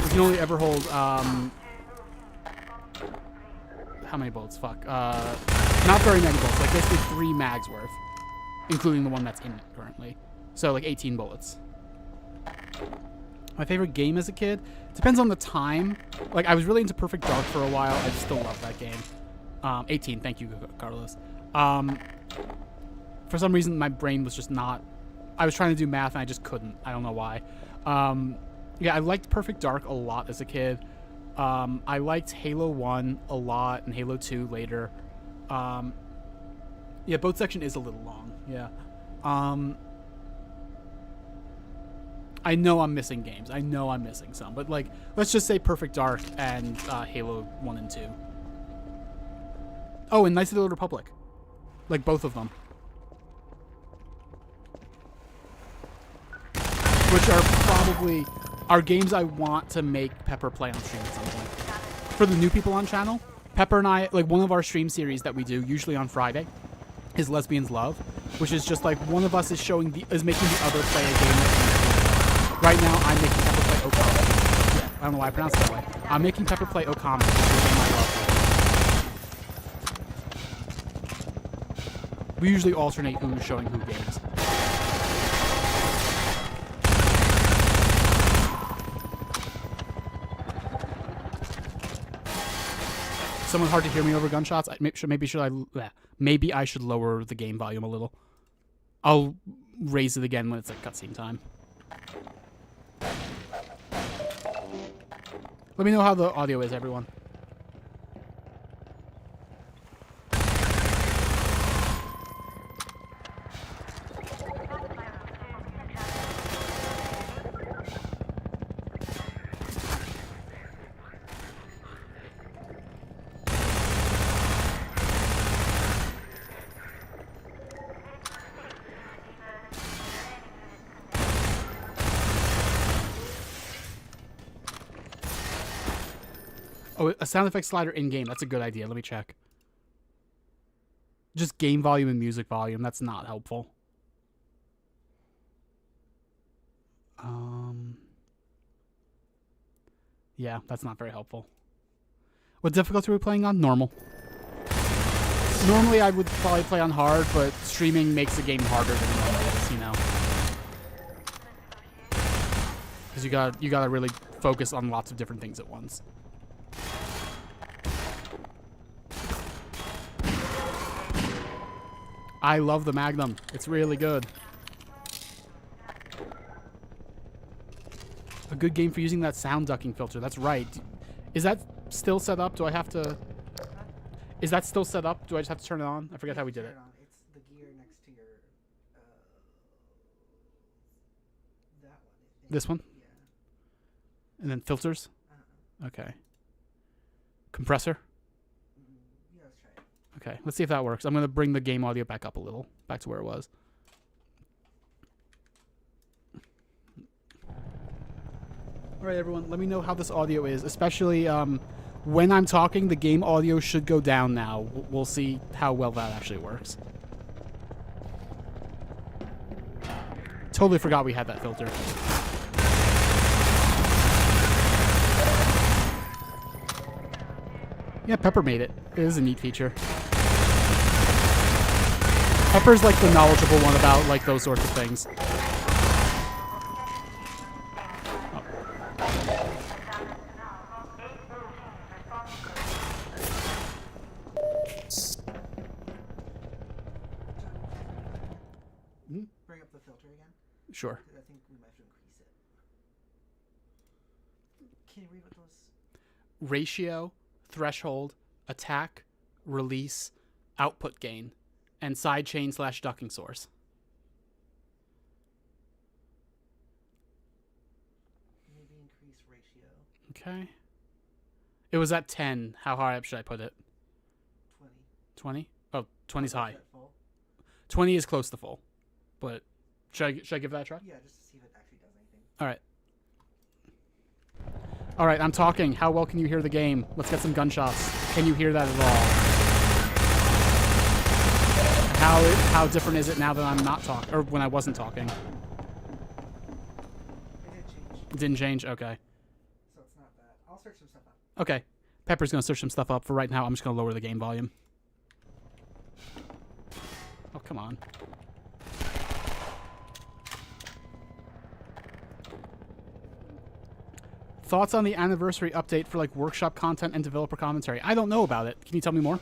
You can only ever hold, how many bullets? Fuck. Not very many bullets. Like, basically 3 mags worth. Including the one that's in it currently. So, like, 18 bullets. My favorite game as a kid? Depends on the time. Like, I was really into Perfect Dark for a while. I still love that game. 18. Thank you, Carlos. For some reason, my brain was just not... I was trying to do math, and I just couldn't. I don't know why. Yeah, I liked Perfect Dark a lot as a kid. I liked Halo 1 a lot, and Halo 2 later. Yeah, boat section is a little long. Yeah. I know I'm missing games. I know I'm missing some. But, like, let's just say Perfect Dark and Halo 1 and 2. Oh, and Knights of the Old Republic. Like, both of them. Which are probably are games I want to make Pepper play on stream at some point. For the new people on channel, Pepper and I, like, one of our stream series that we do, usually on Friday, is Lesbians Love, which is just like one of us is making the other play a game. Right now, I'm making Pepper play Okami. Yeah, I don't know why I pronounced it that way. I'm making Pepper play Okami, which is a game I love. We usually alternate who's showing who games. Someone hard to hear me over gunshots? Maybe I should lower the game volume a little. I'll raise it again when it's like cutscene time. Let me know how the audio is, everyone. Oh, a sound effect slider in-game. That's a good idea. Let me check. Just game volume and music volume. That's not helpful. Yeah, that's not very helpful. What difficulty are we playing on? Normal. Normally I would probably play on hard, but streaming makes the game harder than it normally is, you know. Because you gotta really focus on lots of different things at once. I love the Magnum. It's really good. A good game for using that sound ducking filter. That's right. Is that still set up? Do I have to... Is that still set up? Do I just have to turn it on? I forget how we did it. It's the gear next to your... that one. This one? Yeah. And then filters? Okay. Compressor? Yeah, let's try it. Okay, let's see if that works. I'm going to bring the game audio back up a little. Back to where it was. All right, everyone, let me know how this audio is, especially when I'm talking. The game audio should go down now. We'll see how well that actually works. Totally forgot we had that filter. Yeah, Pepper made it. It is a neat feature. Pepper's like the knowledgeable one about like those sorts of things. Bring up the filter again? Sure. I think we might have to increase it. Can you read what those... Ratio, threshold, attack, release, output gain, and sidechain / ducking source. Maybe increase ratio. Okay. It was at 10. How high up should I put it? 20. 20? Oh, 20's high. Full? 20 is close to full. But should I give that a try? Yeah, just to see if it actually does anything. All right, I'm talking. How well can you hear the game? Let's get some gunshots. Can you hear that at all? How different is it now that I'm not talking, or when I wasn't talking? It didn't change. Okay. So it's not that. I'll search some stuff up. Okay. Pepper's gonna search some stuff up. For right now, I'm just gonna lower the game volume. Oh, come on. Thoughts on the anniversary update for like workshop content and developer commentary? I don't know about it. Can you tell me more?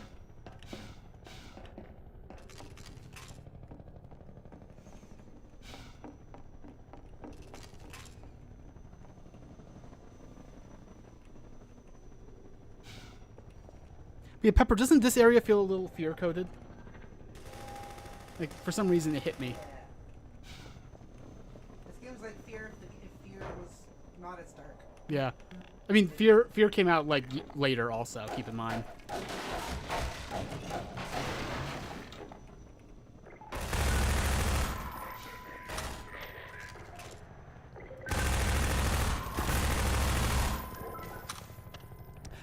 Yeah, Pepper, doesn't this area feel a little fear-coded? Like, for some reason, it hit me. This game's like Fear if Fear was not as dark. Yeah. I mean, Fear came out, like, later also, keep in mind.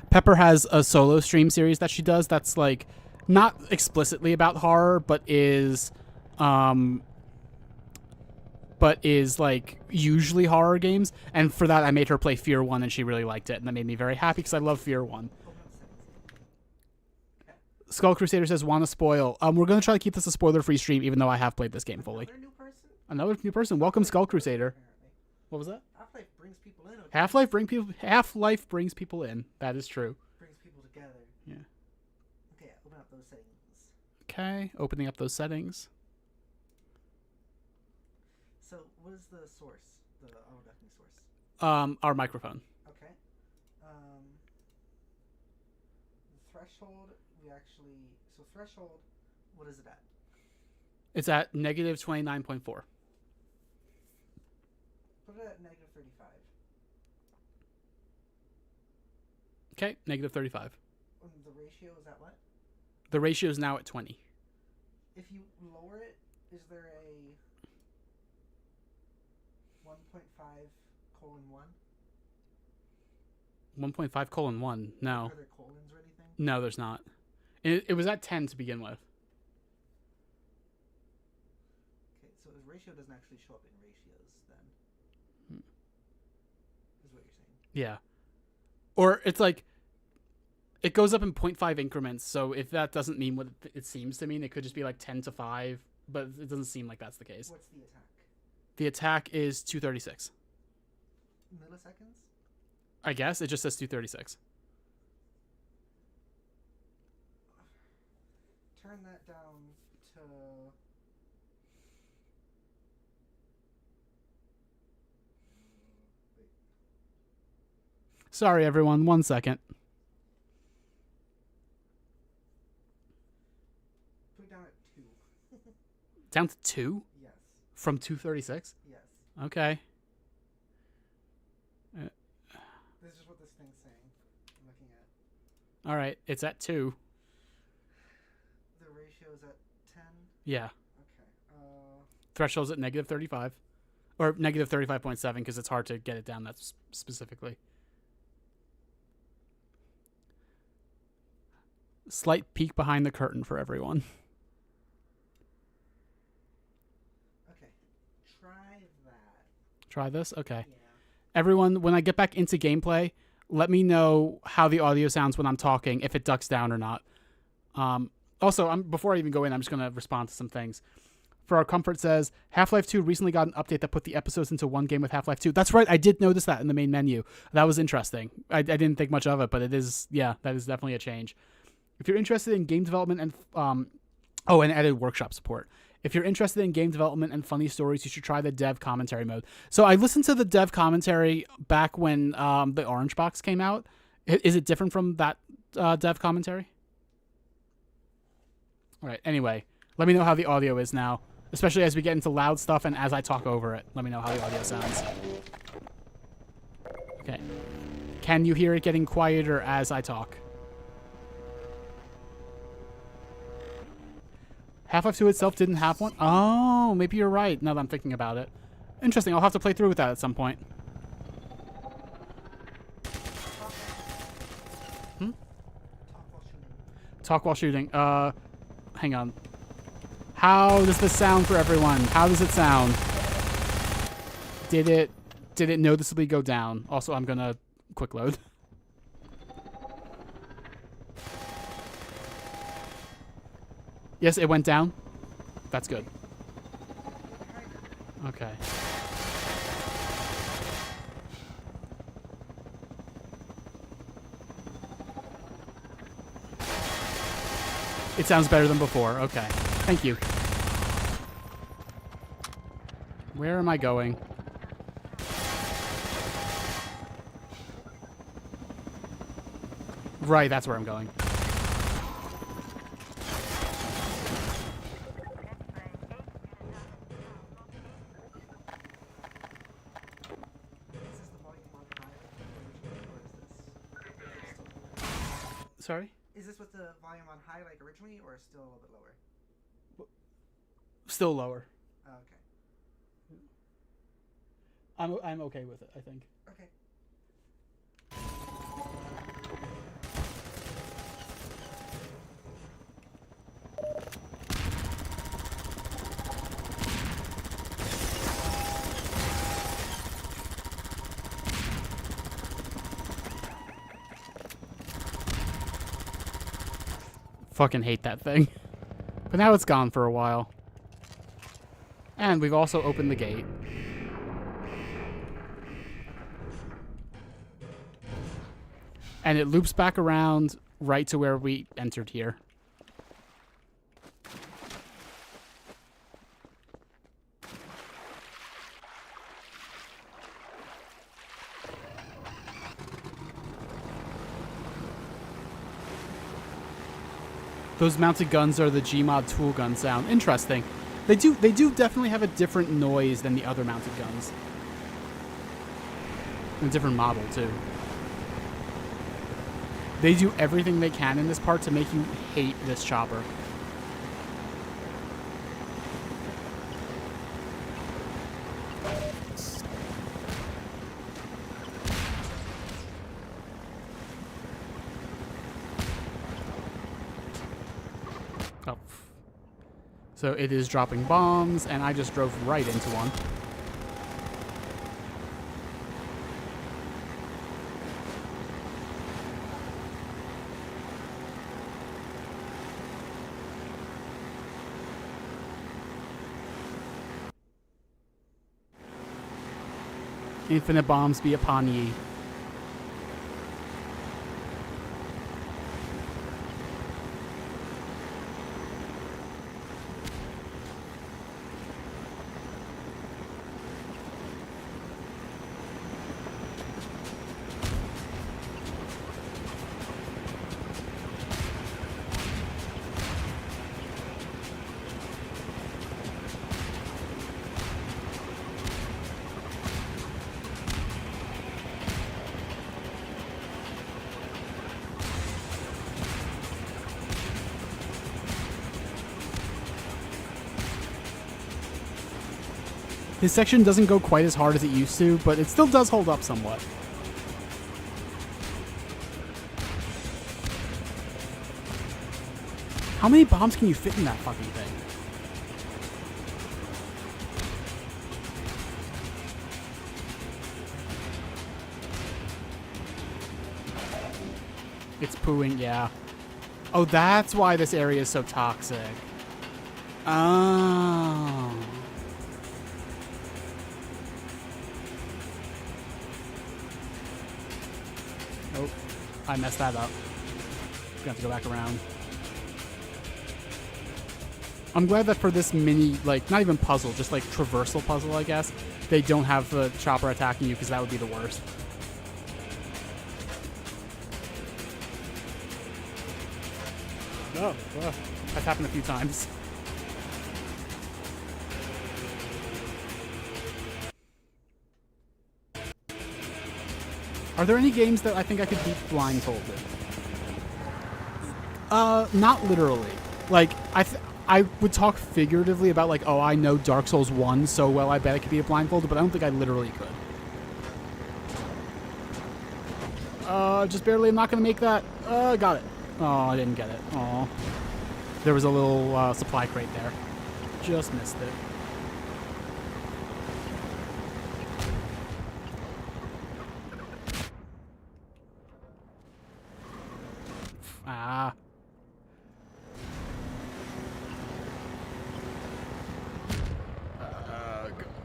Pepper has a solo stream series that she does that's, like, not explicitly about horror, but is like usually horror games, and for that I made her play Fear 1 and she really liked it, and that made me very happy because I love Fear 1. Skull Crusader says, wanna spoil. We're gonna try to keep this a spoiler-free stream, even though I have played this game fully. Another new person. Welcome, Skull Crusader. What was that? Half-Life brings people in. Half-Life brings people in. That is true. Brings people together. Yeah. Okay, open up those settings. Okay, opening up those settings. So, what is the source? The auto-ducking source? Our microphone. Okay. The threshold, we actually... So, threshold, what is it at? It's at negative 29.4. Put it at negative 35. Okay, negative 35. The ratio is at what? The ratio is now at 20. If you lower it, is there a 1.5:1? 1.5:1. No. Are there colons or anything? No, there's not. It was at 10 to begin with. Okay, so his ratio doesn't actually show up in ratios then. Is what you're saying. Yeah. Or it's like it goes up in 0.5 increments, so if that doesn't mean what it seems to mean, it could just be like 10 to 5, but it doesn't seem like that's the case. What's the attack? The attack is 236. Milliseconds? I guess it just says 236. Turn that down to... Sorry, everyone. 1 second. Put it down at 2. Down to 2? Yes. From 236? Yes. Okay. This is what this thing's saying. I'm looking at. All right. It's at 2. The ratio's at 10? Yeah. Okay. Threshold's at negative 35. Or negative 35.7 because it's hard to get it down that specifically. Slight peek behind the curtain for everyone. Okay. Try that. Try this? Okay. Yeah. Everyone, when I get back into gameplay, let me know how the audio sounds when I'm talking, if it ducks down or not. Also, before I even go in, I'm just going to respond to some things. For Our Comfort says, Half-Life 2 recently got an update that put the episodes into one game with Half-Life 2. That's right, I did notice that in the main menu. That was interesting. I didn't think much of it, but it is, yeah, that is definitely a change. If you're interested in game development and, and added workshop support. If you're interested in game development and funny stories, you should try the dev commentary mode. So I listened to the dev commentary back when the Orange Box came out. Is it different from that dev commentary? All right, anyway, let me know how the audio is now, especially as we get into loud stuff and as I talk over it. Let me know how the audio sounds. Okay. Can you hear it getting quieter as I talk? Half-Life 2 itself didn't have one? Oh, maybe you're right, now that I'm thinking about it. Interesting, I'll have to play through with that at some point. Talk while shooting. Hang on. How does this sound for everyone? How does it sound? Did it noticeably go down? Also, I'm gonna quick load. Yes, it went down. That's good. Okay. It sounds better than before. Okay. Thank you. Where am I going? Right, that's where I'm going. Sorry? Is this with the volume on high like originally, or still a little bit lower? Still lower. Oh, okay. I'm okay with it, I think. Okay. Fucking hate that thing. But now it's gone for a while. And we've also opened the gate. And it loops back around right to where we entered here. Those mounted guns are the Gmod tool gun sound. Interesting. They do definitely have a different noise than the other mounted guns. A different model too. They do everything they can in this part to make you hate this chopper. Oh. So it is dropping bombs, and I just drove right into one. Infinite bombs be upon ye. His section doesn't go quite as hard as it used to, but it still does hold up somewhat. How many bombs can you fit in that fucking thing? It's pooing, yeah. Oh, that's why this area is so toxic. Oh. Oh, I messed that up. Gonna have to go back around. I'm glad that for this mini, like, not even puzzle, just like traversal puzzle, I guess, they don't have the chopper attacking you, because that would be the worst. Oh, that's happened a few times. Are there any games that I think I could beat blindfolded? Not literally. Like, I would talk figuratively about, like, oh, I know Dark Souls 1 so well, I bet I could beat it blindfolded, but I don't think I literally could. Just barely. I'm not gonna make that. Got it. Oh, I didn't get it. Oh, there was a little supply crate there. Just missed it. Ah.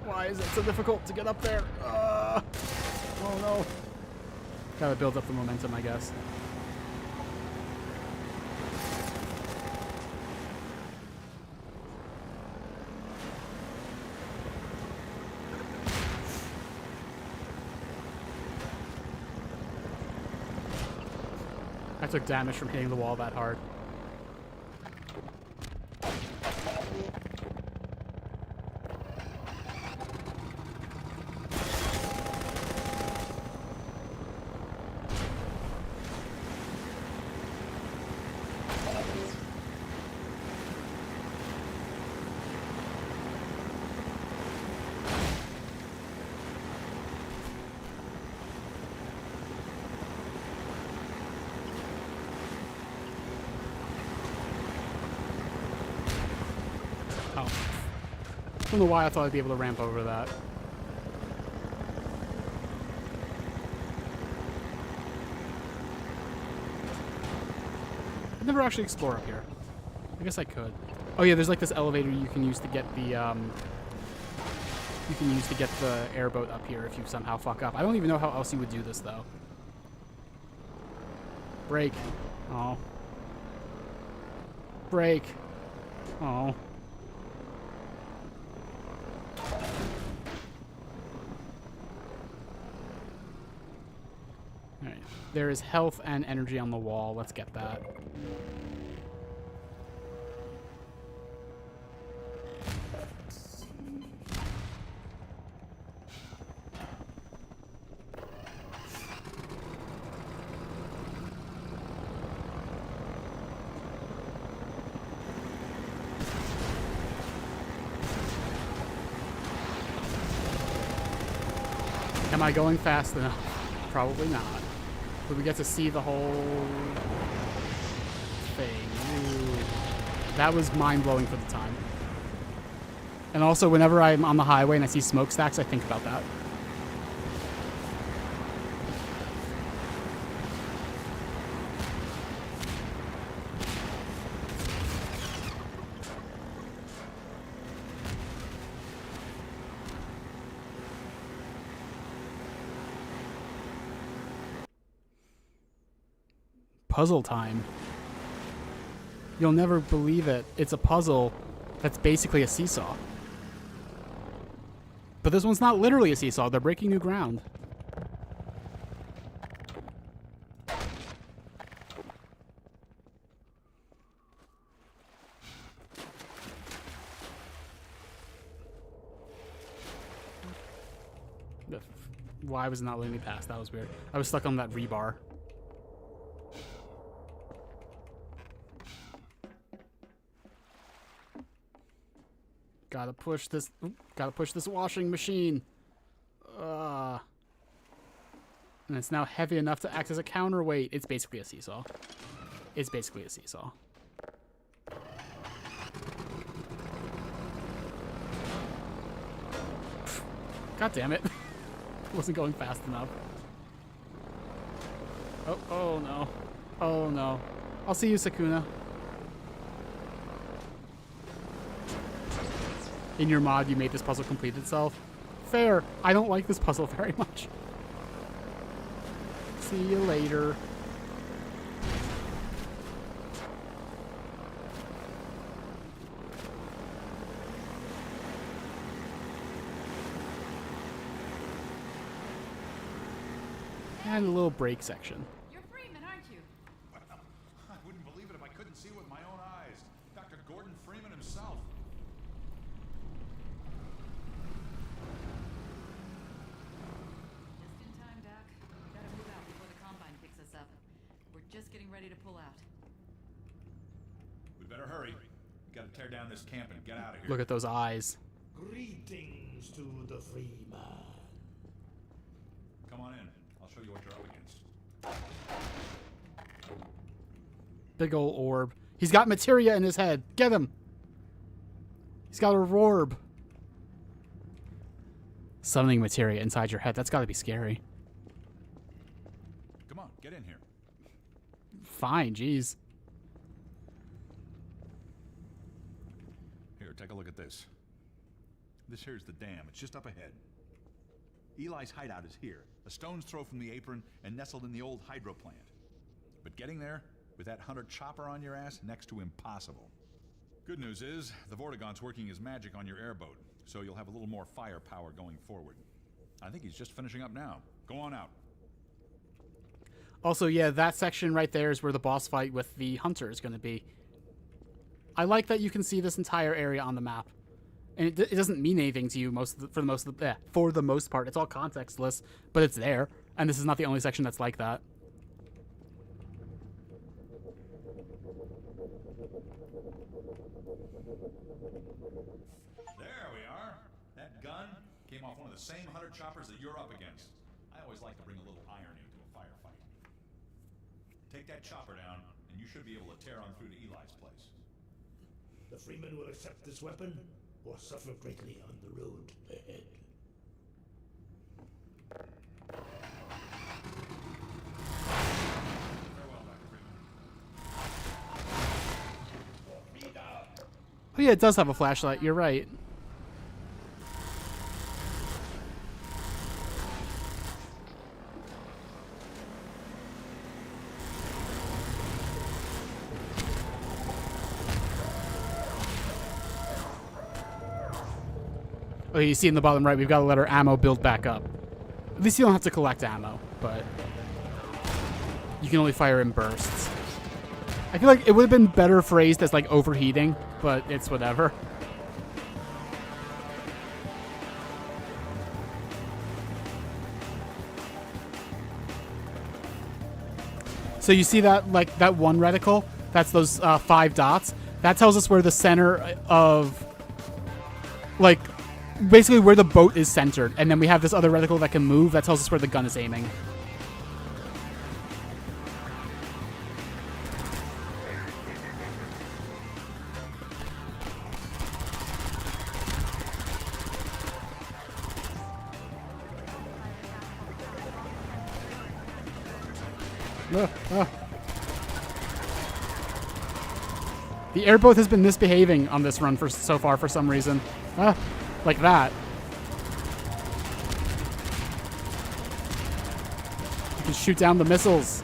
Why is it so difficult to get up there? Oh no. Gotta build up the momentum, I guess. I took damage from hitting the wall that hard. I don't know why I thought I'd be able to ramp over that. I've never actually explored up here. I guess I could. Oh yeah, there's like this elevator you can use to get the airboat up here if you somehow fuck up. I don't even know how else you would do this though. Break. Oh. Break. Oh. Alright. There is health and energy on the wall. Let's get that. Am I going fast enough? Probably not. But we get to see the whole thing. Ooh. That was mind-blowing for the time. And also, whenever I'm on the highway and I see smokestacks, I think about that. Puzzle time. You'll never believe it. It's a puzzle that's basically a seesaw. But this one's not literally a seesaw. They're breaking new ground. Why was it not letting me pass? That was weird. I was stuck on that rebar. Gotta push this. Gotta push this washing machine. And it's now heavy enough to act as a counterweight. It's basically a seesaw. It's basically a seesaw. God damn it! Wasn't going fast enough. Oh no! Oh no! I'll see you, Sakuna. In your mod, you made this puzzle complete itself. Fair. I don't like this puzzle very much. See you later. And a little break section. You're Freeman, aren't you? I wouldn't believe it if I couldn't see it with my own eyes. Dr. Gordon Freeman himself. Just in time, Doc. We gotta move out before the Combine picks us up. We're just getting ready to pull out. We better hurry. We gotta tear down this camp and get out of here. Look at those eyes. Greetings to the free man. Come on in. I'll show you what you're up against. Big ol' orb. He's got materia in his head. Get him. He's got a orb. Summoning materia inside your head. That's got to be scary. Come on, get in here. Fine, jeez. Here, take a look at this. This here's the dam. It's just up ahead. Eli's hideout is here, a stone's throw from the apron and nestled in the old hydro plant. But getting there, with that hunter chopper on your ass, next to impossible. Good news is, the Vortigaunt's working his magic on your airboat, so you'll have a little more firepower going forward. I think he's just finishing up now. Go on out. Also, yeah, that section right there is where the boss fight with the hunter is going to be. I like that you can see this entire area on the map. And it doesn't mean anything to you for the most part. It's all contextless, but it's there. And this is not the only section that's like that. There we are. That gun came off one of the same hunter choppers that you're up against. I always like to bring a little irony to a firefight. Take that chopper down, and you should be able to tear on through to Eli's place. The Freeman will accept this weapon or suffer greatly on the road ahead. Farewell, Dr. Freeman. Oh yeah, it does have a flashlight. You're right. Oh, you see in the bottom right, we've got to let our ammo build back up. At least you don't have to collect ammo, but you can only fire in bursts. I feel like it would have been better phrased as like overheating, but it's whatever. So you see that, like, that one reticle? That's those 5 dots. That tells us where the center of, like, basically where the boat is centered. And then we have this other reticle that can move. That tells us where the gun is aiming. The airboat has been misbehaving on this run so far for some reason. Like that. You can shoot down the missiles.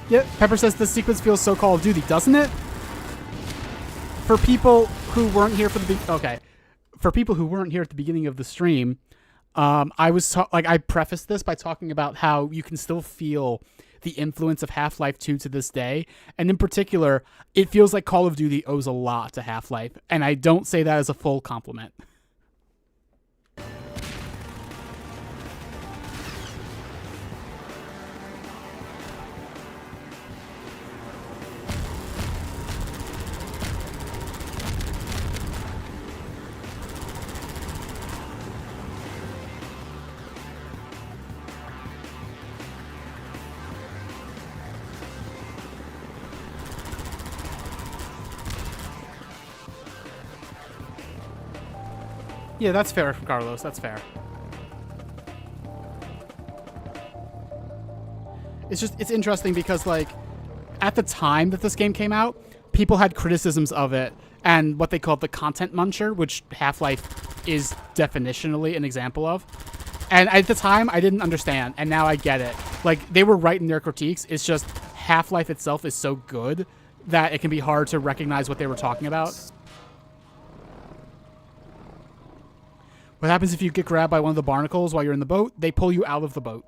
Yep, Pepper says this sequence feels so Call of Duty, doesn't it? For people who weren't here for for people who weren't here at the beginning of the stream, I prefaced this by talking about how you can still feel the influence of Half-Life 2 to this day, and in particular, it feels like Call of Duty owes a lot to Half-Life, and I don't say that as a full compliment. Yeah, that's fair, Carlos. That's fair. It's interesting because, like, at the time that this game came out, people had criticisms of it and what they called the content muncher, which Half-Life is definitionally an example of. And at the time, I didn't understand, and now I get it. Like, they were right in their critiques. It's just Half-Life itself is so good that it can be hard to recognize what they were talking about. What happens if you get grabbed by one of the barnacles while you're in the boat? They pull you out of the boat.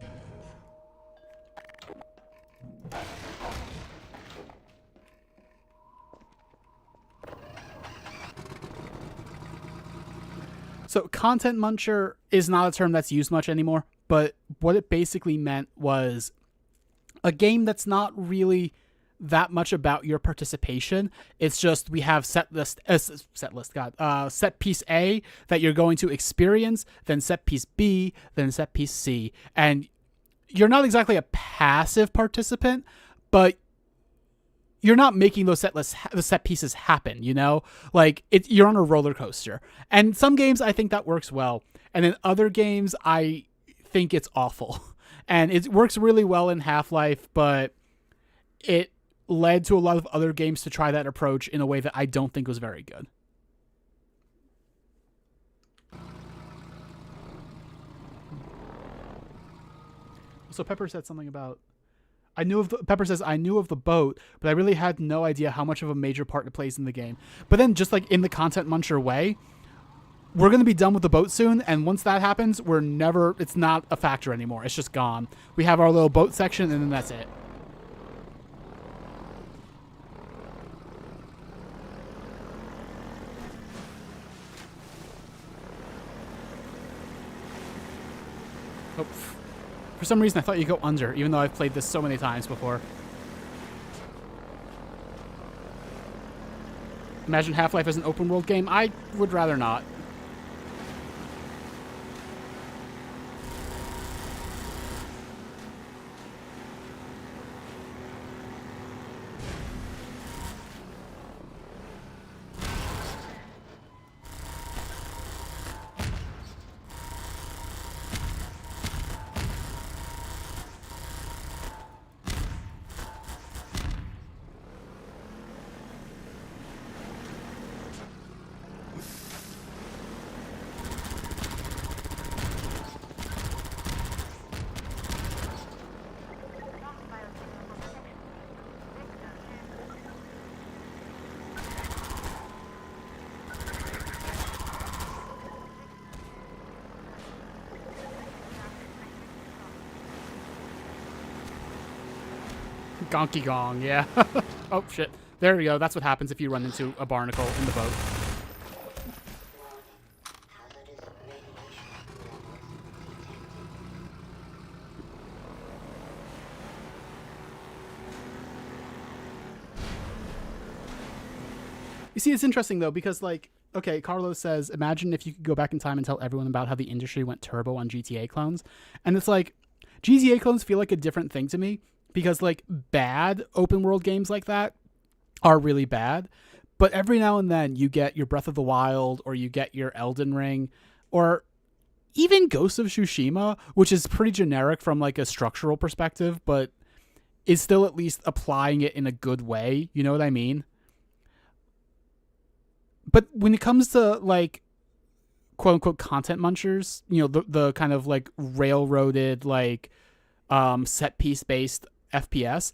So content muncher is not a term that's used much anymore, but what it basically meant was a game that's not really that much about your participation. It's just we have set piece A that you're going to experience, then set piece B, then set piece C. And you're not exactly a passive participant, but you're not making those the set pieces happen, you know? Like, you're on a roller coaster. And some games, I think that works well. And in other games, I think it's awful. And it works really well in Half-Life, but it led to a lot of other games to try that approach in a way that I don't think was very good. So Pepper said something about Pepper says, I knew of the boat, but I really had no idea how much of a major part it plays in the game. But then just like in the content muncher way, we're going to be done with the boat soon. And once that happens, it's not a factor anymore. It's just gone. We have our little boat section and then that's it. Oh, for some reason, I thought you go under, even though I've played this so many times before. Imagine Half-Life as an open world game. I would rather not. Gonky gong, yeah. Oh, shit. There we go. That's what happens if you run into a barnacle in the boat. see, it's interesting though, because like, okay, Carlos says, imagine if you could go back in time and tell everyone about how the industry went turbo on GTA clones. And it's like, GTA clones feel like a different thing to me, because like bad open world games like that are really bad. But every now and then you get your Breath of the Wild, or you get your Elden Ring, or even Ghost of Tsushima, which is pretty generic from like a structural perspective, but is still at least applying it in a good way. You know what I mean? But when it comes to like quote unquote content munchers, you know, the kind of like railroaded, like set piece based FPS,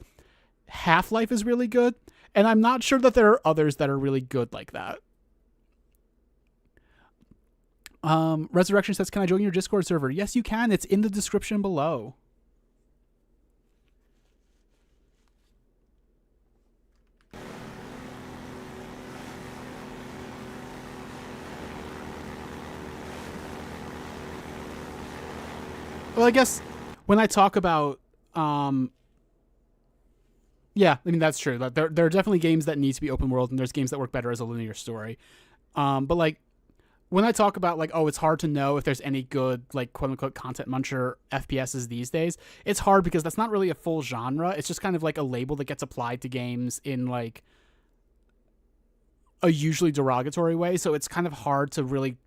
Half-Life is really good. And I'm not sure that there are others that are really good like that. Resurrection says, can I join your Discord server? Yes, you can. It's in the description below. Well, I guess when I talk about, yeah, I mean, that's true. There are definitely games that need to be open world, and there's games that work better as a linear story. But like, when I talk about like, oh, it's hard to know if there's any good, like, quote unquote content muncher FPSs these days, it's hard because that's not really a full genre. It's just kind of like a label that gets applied to games in like a usually derogatory way. So it's kind of hard to really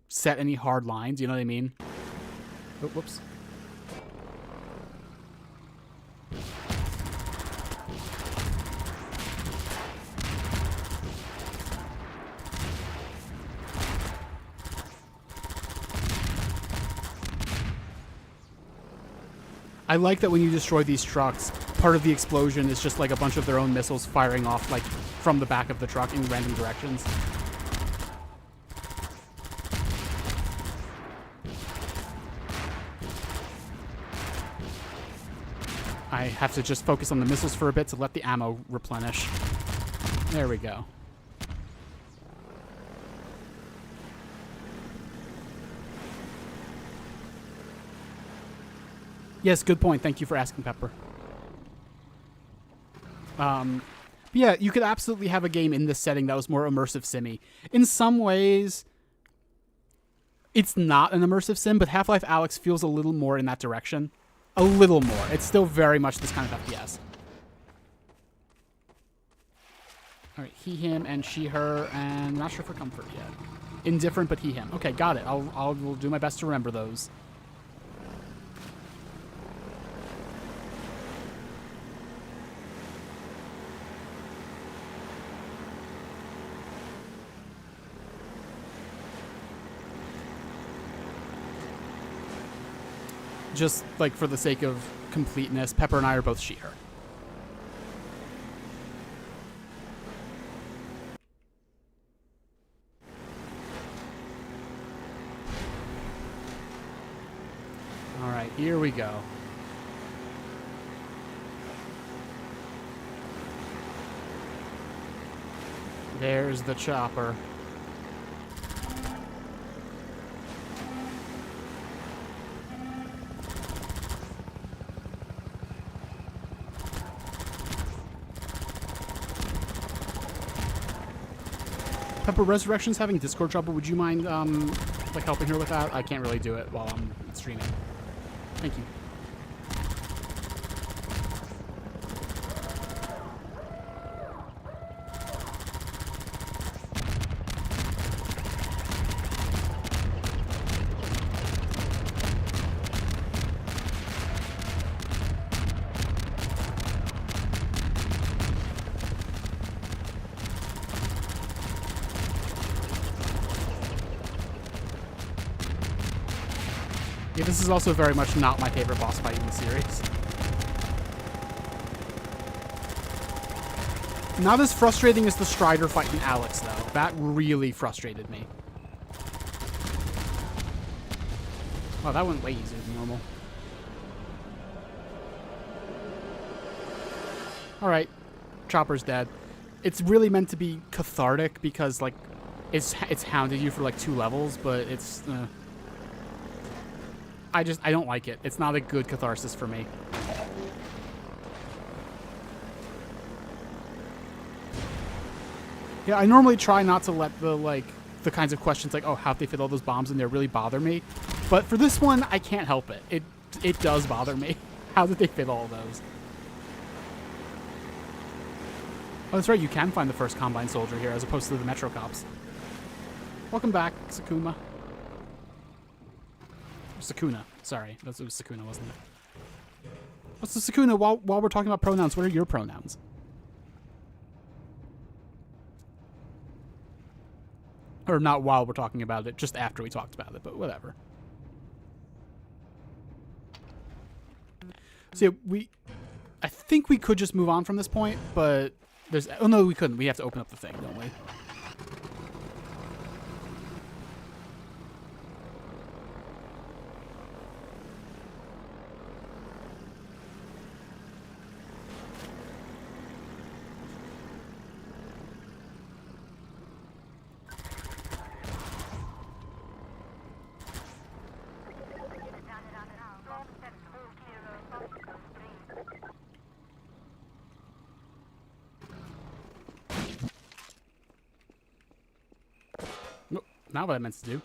set any hard lines. You know what I mean? Oh, whoops. I like that when you destroy these trucks, part of the explosion is just like a bunch of their own missiles firing off like from the back of the truck in random directions. I have to just focus on the missiles for a bit to let the ammo replenish. There we go. Yes, good point. Thank you for asking, Pepper. Yeah, you could absolutely have a game in this setting that was more immersive simmy. In some ways, it's not an immersive sim, but Half-Life Alyx feels a little more in that direction. A little more. It's still very much this kind of FPS. All right, he, him, and she, her, and not sure for comfort yet. Indifferent, but he, him. Okay, got it. I'll do my best to remember those. Just like for the sake of completeness, Pepper and I are both she, her. All right, here we go. There's the chopper. Pepper, Resurrection's having Discord trouble. Would you mind, like, helping her with that? I can't really do it while I'm streaming. Thank you. Yeah, this is also very much not my favorite boss fight in the series. Not as frustrating as the Strider fight in Alyx, though. That really frustrated me. Wow, that went way easier than normal. Alright. Chopper's dead. It's really meant to be cathartic because, like, it's hounded you for, like, 2 levels, but it's... I don't like it. It's not a good catharsis for me. Yeah, I normally try not to let the kinds of questions like, oh, how'd they fit all those bombs in there really bother me. But for this one, I can't help it. It does bother me. How did they fit all of those? Oh, that's right. You can find the first Combine soldier here as opposed to the Metro cops. Welcome back, Sakuma. Sakuna. Sorry. It was Sakuna, wasn't it? What's the Sakuna? While we're talking about pronouns, what are your pronouns? Or not while we're talking about it, just after we talked about it, but whatever. So yeah, I think we could just move on from this point, but oh no, we couldn't. We have to open up the thing, don't we? Not what I meant to do.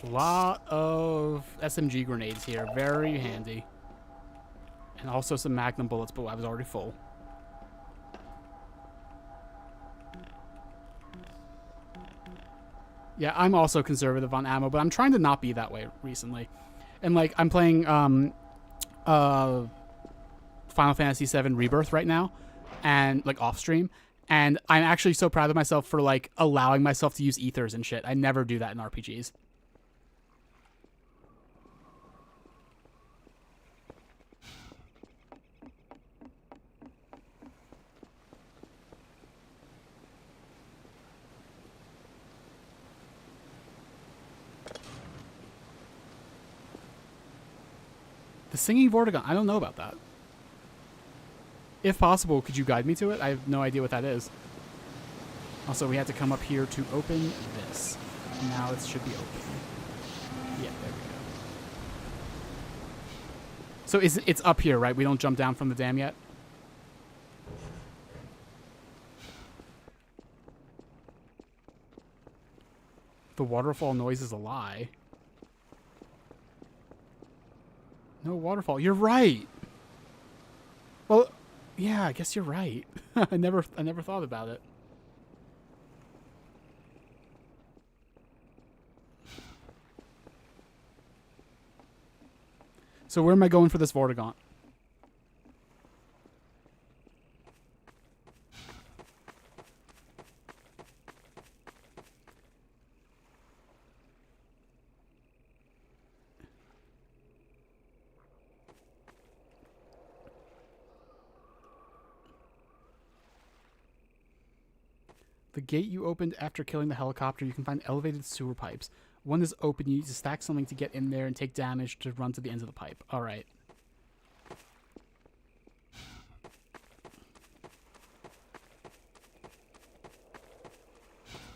A lot of SMG grenades here. Very handy. And also some Magnum bullets, but I was already full. Yeah, I'm also conservative on ammo, but I'm trying to not be that way recently. And like, I'm playing Final Fantasy VII Rebirth right now, and like off stream, and I'm actually so proud of myself for like allowing myself to use ethers and shit. I never do that in RPGs. The singing Vortigaunt. I don't know about that. If possible, could you guide me to it? I have no idea what that is. Also, we had to come up here to open this. Now it should be open. Yeah, there we go. So it's up here, right? We don't jump down from the dam yet? The waterfall noise is a lie. No waterfall. You're right. Well, yeah, I guess you're right. I never thought about it. So where am I going for this Vortigaunt? The gate you opened after killing the helicopter, you can find elevated sewer pipes. One is open, you need to stack something to get in there and take damage to run to the end of the pipe. Alright.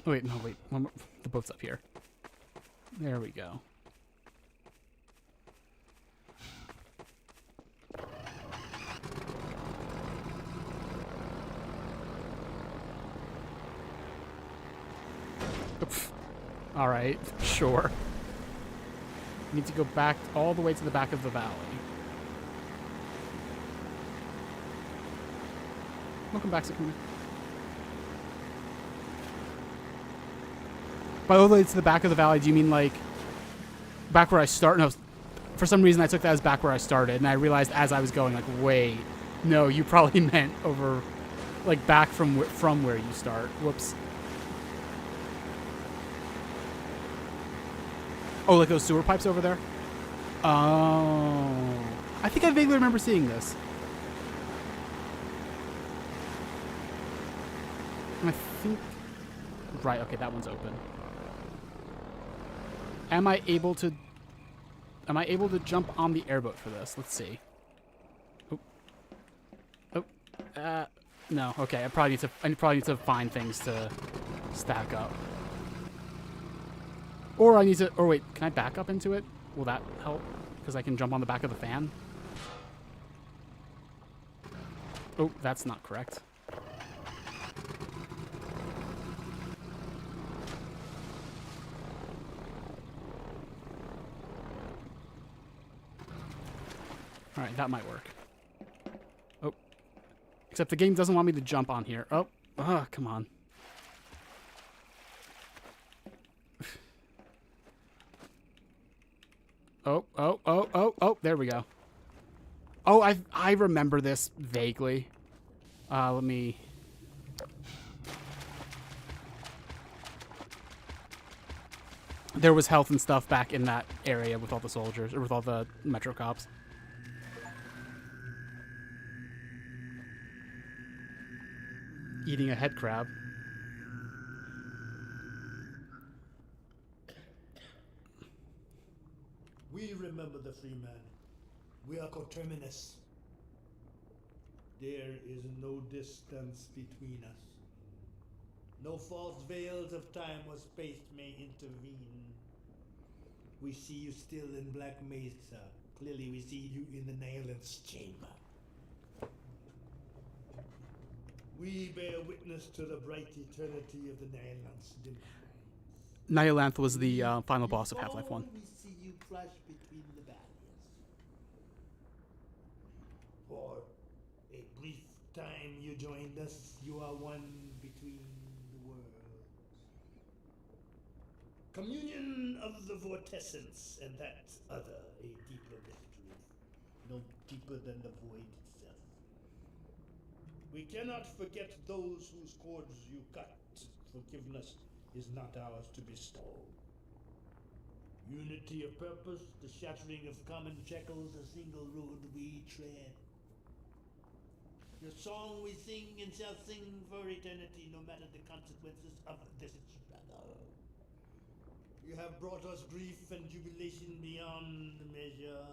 Oh, wait, no, wait. One more. The boat's up here. There we go. All right, sure. Need to go back all the way to the back of the valley. Welcome back, Sakuna. By all the way to the back of the valley, do you mean like back where I start? No, for some reason I took that as back where I started, and I realized as I was going, like, wait, no, you probably meant over, like, back from where you start. Whoops. Oh, like those sewer pipes over there? Oh. I think I vaguely remember seeing this. I think... Right, okay, that one's open. Am I able to jump on the airboat for this? Let's see. Oh. Oh. No, okay, I probably need to find things to stack up. Or I need to... Or wait, can I back up into it? Will that help? Because I can jump on the back of the fan? Oh, that's not correct. Alright, that might work. Oh. Except the game doesn't want me to jump on here. Oh. Come on. Oh, there we go. Oh, I remember this vaguely. Let me... There was health and stuff back in that area with all the soldiers, or with all the Metro cops. Eating a head crab. We remember the free man. We are coterminous. There is no distance between us. No false veils of time or space may intervene. We see you still in Black Mesa. Clearly we see you in the Nihilant's chamber. We bear witness to the bright eternity of the Nihilant's demise. Nihilanth was the final boss of Half-Life 1. We see you flash between the barriers. For a brief time you joined us, you are one between the worlds. Communion of the vortescence, and that other, a deeper mystery, no deeper than the void itself. We cannot forget those whose cords you cut. Forgiveness is not ours to bestow. Unity of purpose, the shattering of common shackles, a single road we tread. Your song we sing and shall sing for eternity, no matter the consequences of this struggle. You have brought us grief and jubilation beyond measure.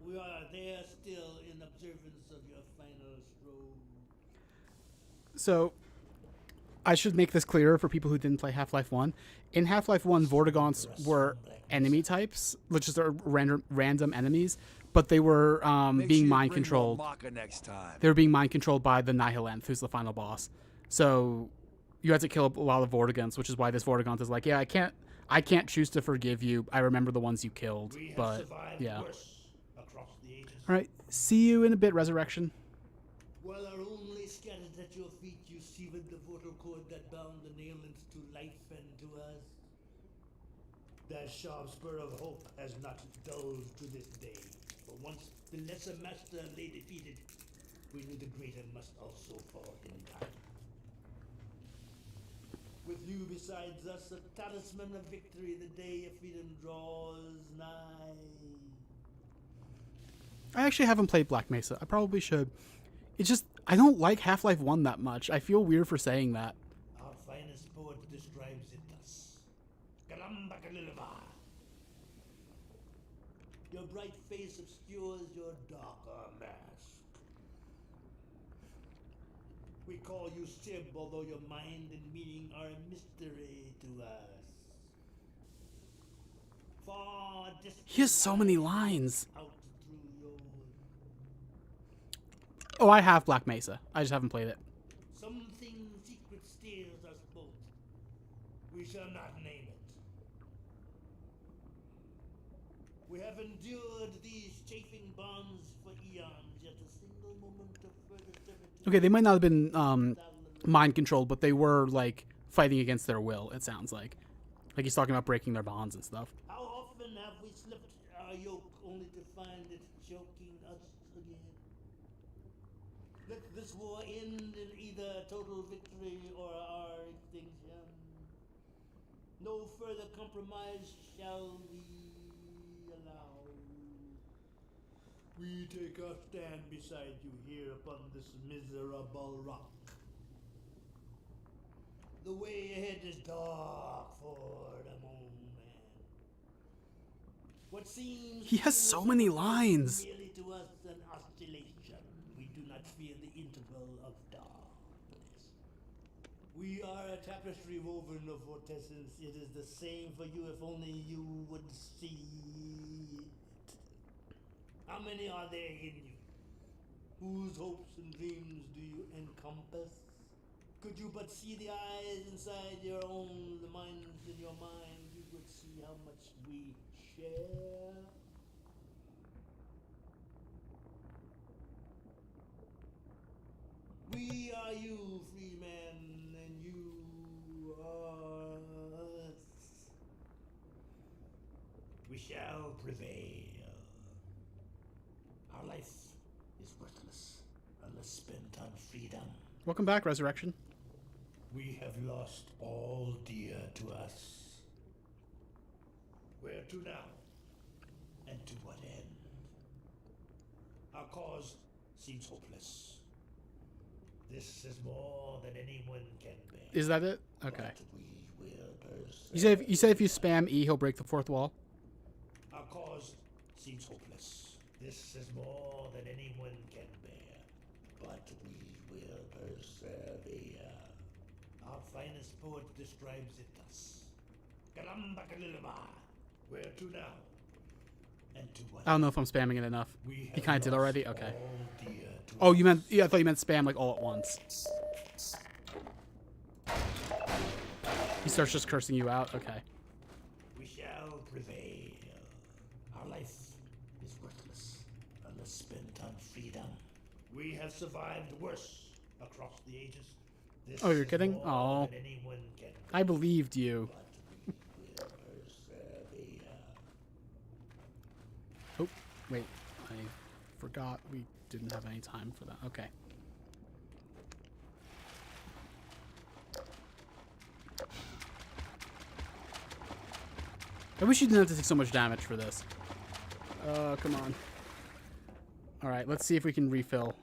We are there still in observance of your final stroke. So, I should make this clearer for people who didn't play Half-Life 1. In Half-Life 1, Vortigaunts were enemy types, which is random enemies, but they were being mind controlled. They were being mind controlled by the Nihilanth, who's the final boss. So you had to kill a lot of Vortigaunts, which is why this Vortigaunt is like, yeah, I can't choose to forgive you. I remember the ones you killed, but yeah. All right, see you in a bit, Resurrection. While our only scattered at your feet, you severed the vocal cord that bound the Nihilants to life and to us. That sharp spur of hope has not dulled to this day. But once the lesser master lay defeated, we knew the greater must also fall in time. With you besides us, a talisman of victory, the day of freedom draws nigh. I actually haven't played Black Mesa. I probably should. It's just, I don't like Half-Life 1 that much. I feel weird for saying that. Our finest poet describes it thus. Your bright face obscures your darker mask. We call you Sib, although your mind and meaning are a mystery to us. Far distant. He has so many lines. Oh, I have Black Mesa. I just haven't played it. Something secret steers us both. We shall not name it. We have endured these chafing bonds for eons, yet a single moment of further servitude. Okay, they might not have been mind controlled, but they were like fighting against their will. It sounds like he's talking about breaking their bonds and stuff. How often have we slipped our yoke only to find it choking us again? Let this war end in either total victory or our extinction. No further compromise shall we allow. We take our stand beside you here upon this miserable rock. The way ahead is dark for the moment. What seems he has so many lines. merely to us an oscillation. We do not fear the interval of darkness. We are a tapestry woven of vortessence. It is the same for you if only you would see it. How many are there in you? Whose hopes and dreams do you encompass? Could you but see the eyes inside your own, the minds in your mind, you would see how much we share. We are you, free men, and you are us. We shall prevail. Our life is worthless unless spent on freedom. Welcome back, Resurrection. We have lost all dear to us. Where to now? And to what end? Our cause seems hopeless. This is more than anyone can bear. Is that it? Okay. But we will persevere. You said if you spam E, he'll break the fourth wall. Our cause seems hopeless. This is more than anyone can bear. But we will persevere. Our finest poet describes it thus. Galamba Galilaba. Where to now? And to what? I don't know if I'm spamming it enough. He kind of did already? Okay. All dear to Oh, you meant... Yeah, I thought you meant spam like all at once. He starts just cursing you out? Okay. We shall prevail. Our life is worthless unless spent on freedom. We have survived worse across the ages. This Oh, you're is kidding? more Oh. than anyone can I believed you. But we will persevere. Oh, wait. I forgot we didn't have any time for that. Okay. I wish you didn't have to take so much damage for this. Come on. Alright, let's see if we can refill.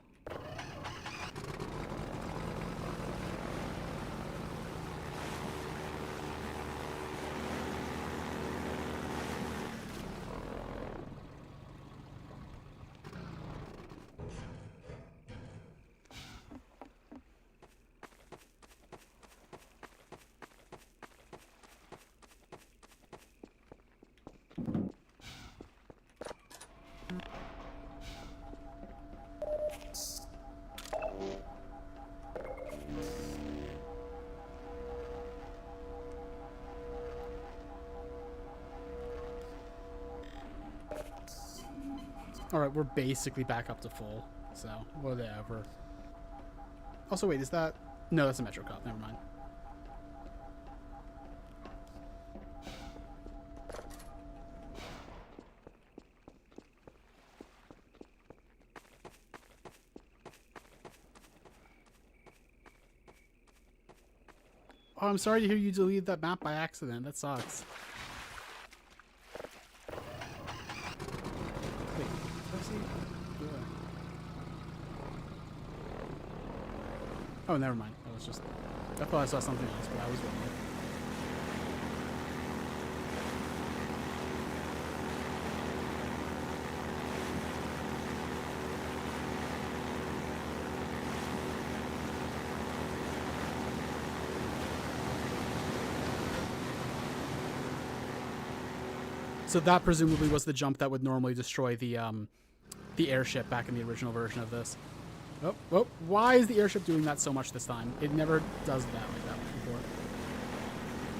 Alright, we're basically back up to full, so whatever. Also, wait, is that... No, that's a Metro Cop, never mind. Oh, I'm sorry to hear you delete that map by accident. That sucks. Wait, did I see? Yeah. Oh, never mind. That was just... I thought I saw something else, but I was wrong. So that presumably was the jump that would normally destroy the airship back in the original version of this. Oh, oh, why is the airship doing that so much this time? It never does that like that before.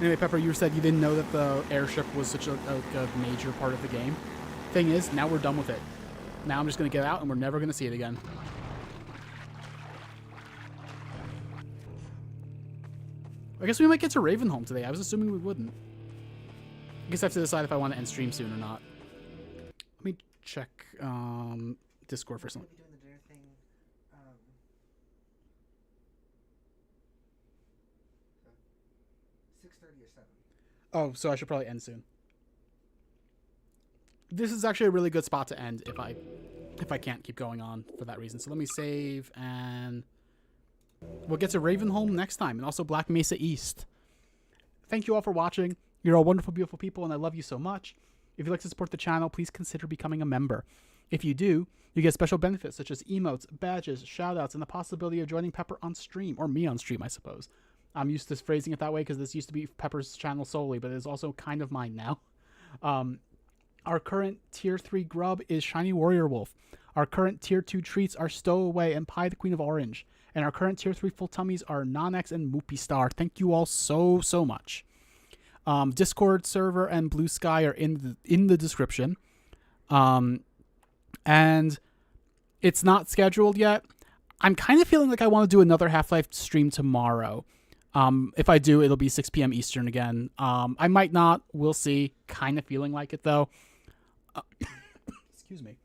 Anyway, Pepper, you said you didn't know that the airship was such a major part of the game. Thing is, now we're done with it. Now I'm just going to get out and we're never going to see it again. I guess we might get to Ravenholm today. I was assuming we wouldn't. I guess I have to decide if I want to end stream soon or not. Let me check Discord for something. 6:30 or 7. Oh, so I should probably end soon. This is actually a really good spot to end if I can't keep going on for that reason. So let me save, and we'll get to Ravenholm next time, and also Black Mesa East. Thank you all for watching. You're all wonderful, beautiful people, and I love you so much. If you'd like to support the channel, please consider becoming a member. If you do, you get special benefits such as emotes, badges, shoutouts, and the possibility of joining Pepper on stream, or me on stream, I suppose. I'm used to phrasing it that way because this used to be Pepper's channel solely, but it is also kind of mine now. Our current tier 3 grub is Shiny Warrior Wolf. Our current tier 2 treats are Stowaway and Pie the Queen of Orange. And our current tier 3 full tummies are Nonex and Moopy Star. Thank you all so much. Discord server and Blue Sky are in the description. And it's not scheduled yet. I'm kind of feeling like I want to do another Half-Life stream tomorrow. If I do, it'll be 6 p.m. Eastern again. I might not. We'll see. Kind of feeling like it, though. Excuse me.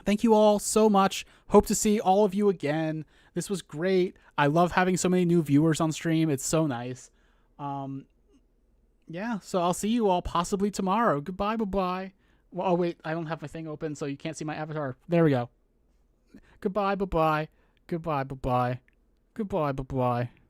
Thank you all so much. Hope to see all of you again. This was great. I love having so many new viewers on stream. It's so nice. Yeah, so I'll see you all possibly tomorrow. Goodbye, bye-bye. Well, oh, wait. I don't have my thing open, so you can't see my avatar. There we go. Goodbye, bye-bye. Goodbye, bye-bye. Goodbye, bye-bye.